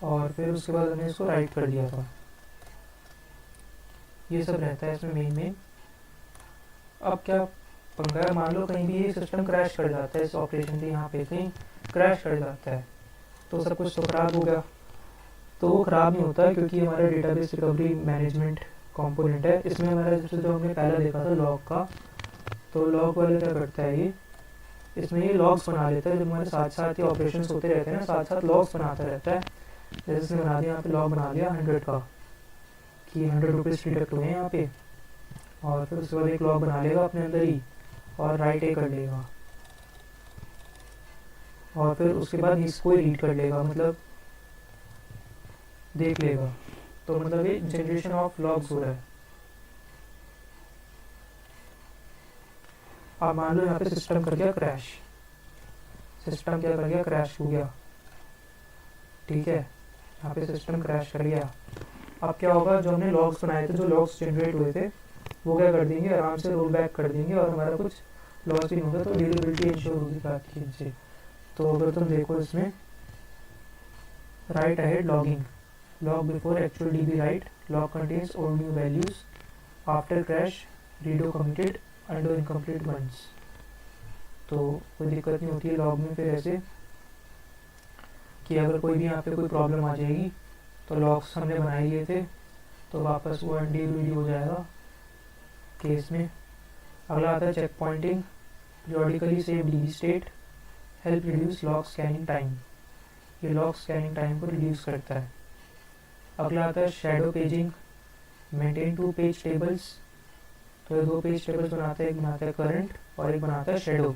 और फिर उसके बाद हमने इसको राइट कर दिया था। ये सब रहता है इसमें मेन। अब क्या पंगा है, मान लो कहीं भी ये सिस्टम क्रैश कर जाता है, इस ऑपरेशन के यहाँ पे कहीं क्रैश कर जाता है तो सब कुछ तो खराब हो गया। तो वो ख़राब नहीं होता है क्योंकि हमारा डेटाबेस रिकवरी मैनेजमेंट कंपोनेंट है। इसमें हमारा जैसे जो हमने पहले देखा था लॉग का, तो लॉग वाला क्या करता है, ये इसमें ये लॉग्स बना लेता है। जब हमारे साथ साथ ये ऑपरेशंस होते रहते हैं ना, साथ साथ लॉग्स बनाता रहता है। जैसे इसने बना दिया, यहाँ पे लॉग बना दिया 100 का कि 100 रुपीज़ डिडक्ट हुए हैं यहाँ पे। और फिर उसके बाद एक लॉग बना लेगा अपने अंदर ही और राइट ए कर लेगा। और फिर उसके बाद इसको रीड कर लेगा, मतलब देख लेगा। तो मतलब ये जनरेशन ऑफ लॉग्स हो रहा है। अब मान लो यहाँ पे सिस्टम कर गया क्रैश, सिस्टम क्या कर गया, क्रैश हो गया। ठीक है, यहाँ पे सिस्टम क्रैश कर गया। अब क्या होगा, जो हमने लॉग्स बनाए थे, जो लॉग्स जनरेट हुए थे, वो क्या कर देंगे, आराम से रोल बैक कर देंगे और हमारा कुछ लॉस भी नहीं होगा। तो ड्यूरेबिलिटी इंश्योर होगी बात की इनसे। तो अगर तुम देखो इसमें right ahead logging, log before actual db write, log contains old new values, after crash redo committed, undo incomplete ones। तो कोई दिक्कत नहीं होती है लॉग में फिर ऐसे कि अगर कोई भी यहाँ पे कोई प्रॉब्लम आ जाएगी तो लॉग्स हमने बनाए लिए थे तो वापस वो अनडू हो जाएगा केस में। अगला आता है checkpointing, periodically save db state, help reduce log scanning time। ये लॉग स्कैनिंग टाइम को रिड्यूस करता है। अगला आता है shadow paging, maintain 2 page tables. तो ये 2 पेज टेबल्स बनाता है, एक बनाता है करंट और एक बनाता है shadow.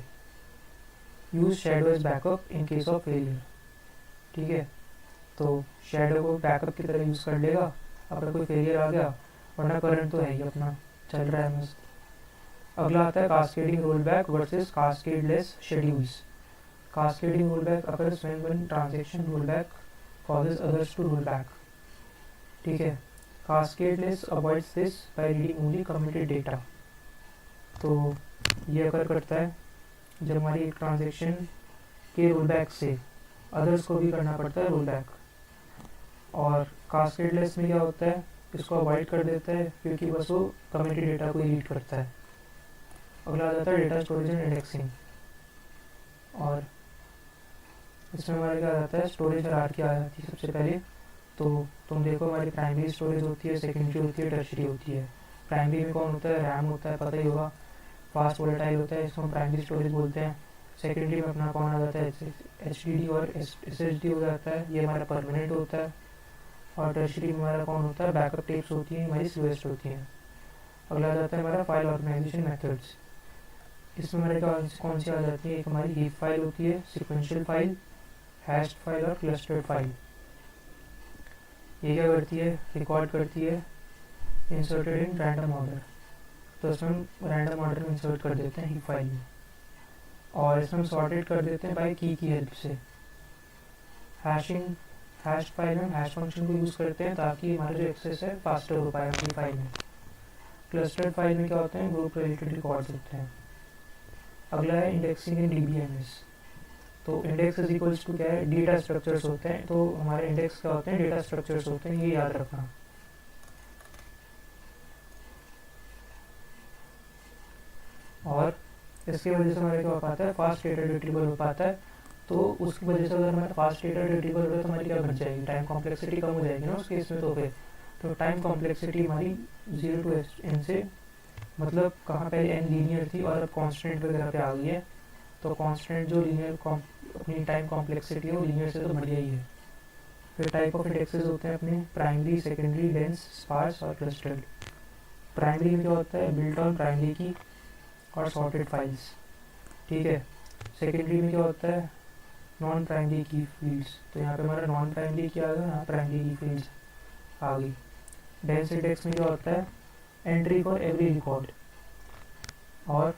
Use shadow as backup in case of failure. ठीक है, तो शैडो को बैकअप की तरह यूज़ कर लेगा अगर कोई फेलियर आ गया, वरना करंट तो है ही अपना चल रहा है मस्त। अगला आता है cascading role back versus cascadeless schedules. Cascading role back occurs when one transaction roll back causes others to roll back। ठीक है, cascadeless avoids this by reading only committed data. तो ये अकर करता है जब हमारी एक ट्रांजेक्शन के रोल बैक से अदर्स को भी करना पड़ता है रोल बैक। और कास्केडलेस में क्या होता है, इसको अवॉइड कर देता है क्योंकि बस वो कमिटेड डेटा को रीड करता है। अगला आ जाता है डेटा स्टोरेज एंड इंडेक्सिंग। और इसमें हमारे क्या आता है, स्टोरेज हायरार्की आ जाती है सबसे पहले। तो तुम देखो हमारी प्राइमरी स्टोरेज होती है, सेकेंडरी होती है, टर्शरी होती है। प्राइमरी में कौन होता है, रैम होता है, पता ही होगा, फास्ट वोलेटाइल होता है, इसको हम प्राइमरी स्टोरेज बोलते हैं। सेकेंडरी में अपना कौन आ जाता है, HDD और SSD हो जाता है, ये हमारा परमानेंट होता है। और टर्शरी में हमारा कौन होता है, बैकअप टेप्स होती हैं, हमारी स्लोएस्ट होती हैं। अगला आ जाता है हमारा फाइल ऑर्गेनाइजेशन मेथड्स। इसमें हमारे कौन सी आ जाती है, एक हमारी हीप फाइल होती है, सिक्वेंशियल फाइल, हैश्ड फाइल और क्लस्टर्ड फाइल। ये क्या करती है, रिकॉर्ड करती है इंसर्टेड इन रैंडम ऑर्डर। तो इसमें हम रैंडम ऑर्डर में इंसर्ट कर देते हैं हीप फाइल में, और इसमें हम सॉर्टेड कर देते हैं बाय की हेल्प से। हैश फाइल में हैश फंक्शन को यूज़ करते हैं ताकि हमारा जो एक्सेस है फास्टर हो पाए अपनी फाइल में। क्लस्टर्ड फाइल में क्या होते हैं, ग्रुप रिलेटेड रिकॉर्ड्स होते हैं। अगला है इंडेक्सिंग इन DBMS। तो इंडेक्स इज इक्वल्स टू क्या है, डेटा स्ट्रक्चर्स होते हैं। तो हमारे इंडेक्स क्या होते हैं, डेटा स्ट्रक्चर्स होते हैं, ये याद रखना। और इसकी वजह से हमारे क्या हो पाता है, फास्ट डेटा रिट्रीवल हो पाता है। तो उसकी वजह से अगर हमारा फास्ट डेटा रिट्रीवल हो तो हमारी क्या घट जाएगी, टाइम कॉम्प्लेक्सिटी कम हो जाएगी ना उस केस में। तो फिर तो टाइम कॉम्प्लेक्सिटी हमारी 0 to n से, मतलब कहाँ पहले n लीनियर थी और अब कांस्टेंट वगैरह पे आ गई है। तो कांस्टेंट जो लीनियर अपनी टाइम कॉम्प्लेक्सिटी है वो लीनियर से तो बढ़िया ही है। फिर टाइप ऑफ इंडेक्सेस होते हैं अपने, प्राइमरी, सेकेंडरी, डेंस, स्पार्स और क्लस्टर्ड। प्राइमरी में क्या होता है, बिल्ट ऑन प्राइमरी की और सॉर्टेड फाइल्स, ठीक है। सेकेंडरी में क्या होता है, नॉन प्राइमरी की फील्ड्स। तो यहाँ पे हमारा नॉन प्राइमरी की आ गया, यहाँ प्राइमरी की फील्ड्स आ गई। डेंस इंडेक्स में क्या होता है, एंट्री फॉर एवरी रिकॉर्ड। और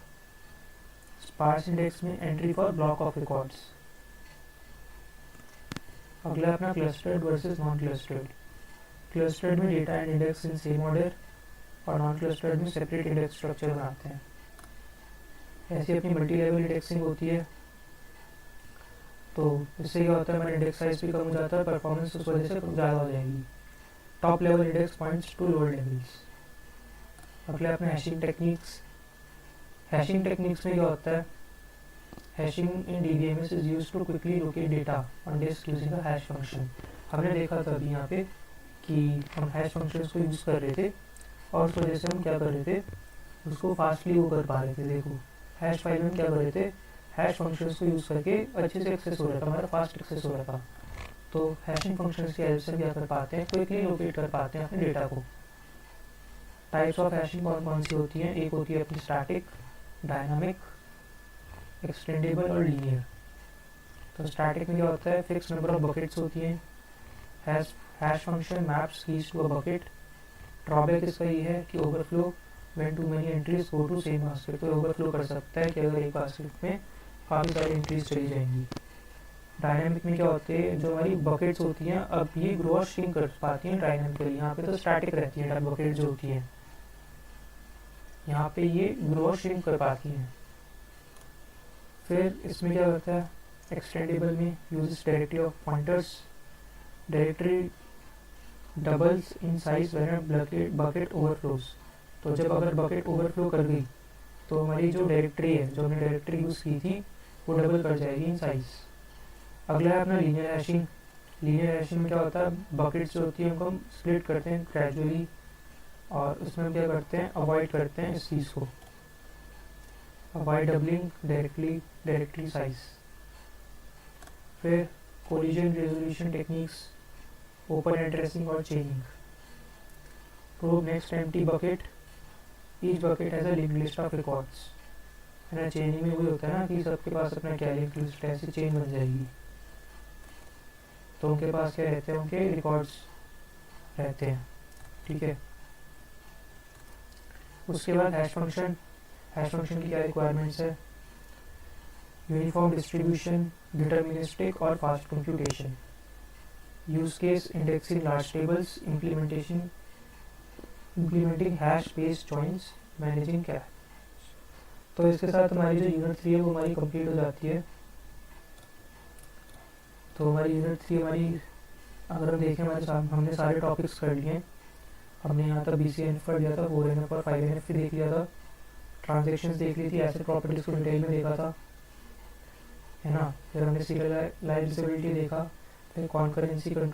स्पार्स इंडेक्स में entry for block of records. अगला अपना clustered versus non clustered. Clustered में data and index in same order, और नॉन क्लस्टर्ड में सेपरेट इंडेक्स स्ट्रक्चर बनाते हैं। ऐसी अपनी मल्टी लेवल इंडेक्सिंग होती है। तो इससे क्या होता है, हमारा इंडेक्स साइज भी कम हो जाता है, परफॉर्मेंस उस वजह से ज़्यादा हो जाएगी। Top level index points to lower levels. अगले अपने हैशिंग टेक्निक्स। हैशिंग टेक्निक्स में क्या होता है, hashing in DBMS is used to quickly locate data on disk using a hash function. हमने देखा था अभी यहाँ पे कि हम हैश फंक्शंस को यूज़ कर रहे थे और उस वजह से हम क्या कर रहे थे, उसको फास्टली वो कर पा रहे थे। देखो हैश फाइल में क्या कर रहे थे, हैश फंक्शंस को यूज़ करके अच्छे से एक्सेस हो रहा था, हमारा फास्ट एक्सेस हो रहा था। तो हैशिंग फंक्शंस की हेल्प से क्या कर पाते हैं, क्विकली लोकेट कर पाते हैं अपने डेटा को। टाइप्स ऑफ हैशिंग कौन कौन सी होती हैं, एक होती है अपनी स्टैटिक, डायनामिक, एक्सटेंडेबल और लीनियर। तो स्टैटिक में क्या होता है, फिक्स नंबर ऑफ बकेट्स होती हैं। Hash function maps keys to a bucket. Drawback इसका ये है कि overflow when too many entries go to same basket. तो ओवरफ्लो कर सकता है कि अगर एक बास्केट में काफ़ी सारी एंट्रीज चली जाएंगी। डायनामिक में क्या होते हैं, जो हमारी बकेट्स होती हैं अब ये ग्रो और श्रिंक कर पाती हैं डायनामिकली। यहाँ पे तो स्टैटिक रहती है बकेट जो होती हैं, यहाँ पे ये ग्रो और श्रिंक कर पाती हैं। फिर इसमें क्या होता है, एक्सटेंडेबल में uses directory of pointers. Directory doubles in size when bucket overflows. तो जब अगर बकेट ओवरफ्लो कर गई तो हमारी जो डायरेक्टरी है, जो हमने डायरेक्टरी यूज़ की थी, वो डबल कर जाएगी इन साइज। अगला है अपना लीनियर हैशिंग। लीनियर हैशिंग में क्या होता है, बकेट्स जो होती हैं उनको हम स्प्लिट करते हैं ग्रेजुअली, और उसमें हम क्या करते हैं, अवॉइड करते हैं इस चीज़ को, अवॉइड डबलिंग डायरेक्टरी साइज। फिर collision resolution techniques, open addressing और chaining. Probe next empty bucket, each bucket has a link list of records. है ना, चेनिंग में वही होता है ना कि सबके पास अपना क्या लिंक लिस्ट है, ऐसी चेन बन जाएगी। तो उनके पास क्या रहते हैं, उनके रिकॉर्ड्स रहते हैं, ठीक है। उसके बाद हैश फंक्शन की क्या रिक्वायरमेंट्स है, यूनिफॉर्म डिस्ट्रीब्यूशन, डिटर्मिनिस्टिक और fast computation. Use case indexing large tables, implementing hash based joins, managing cache। तो इसके साथ हमारी जो यूनिट 3 है वो हमारी कंप्लीट हो जाती है। तो हमारी यूनिट 3 हमारी, अगर हम देखें हमारे सामने हमने सारे टॉपिक्स कर लिए हैं। हमने यहाँ तक BCNF कर दिया था, 4NF और 5NF भी देख लिया था, ट्रांजेक्शंस देख ली थी, एसेट प्रॉपर्टीज को डिटेल में देखा था, है ना। फिर हमने सीरियलाइजेबिलिटी देखा, फिर कॉन्करेंसी कंट्रोल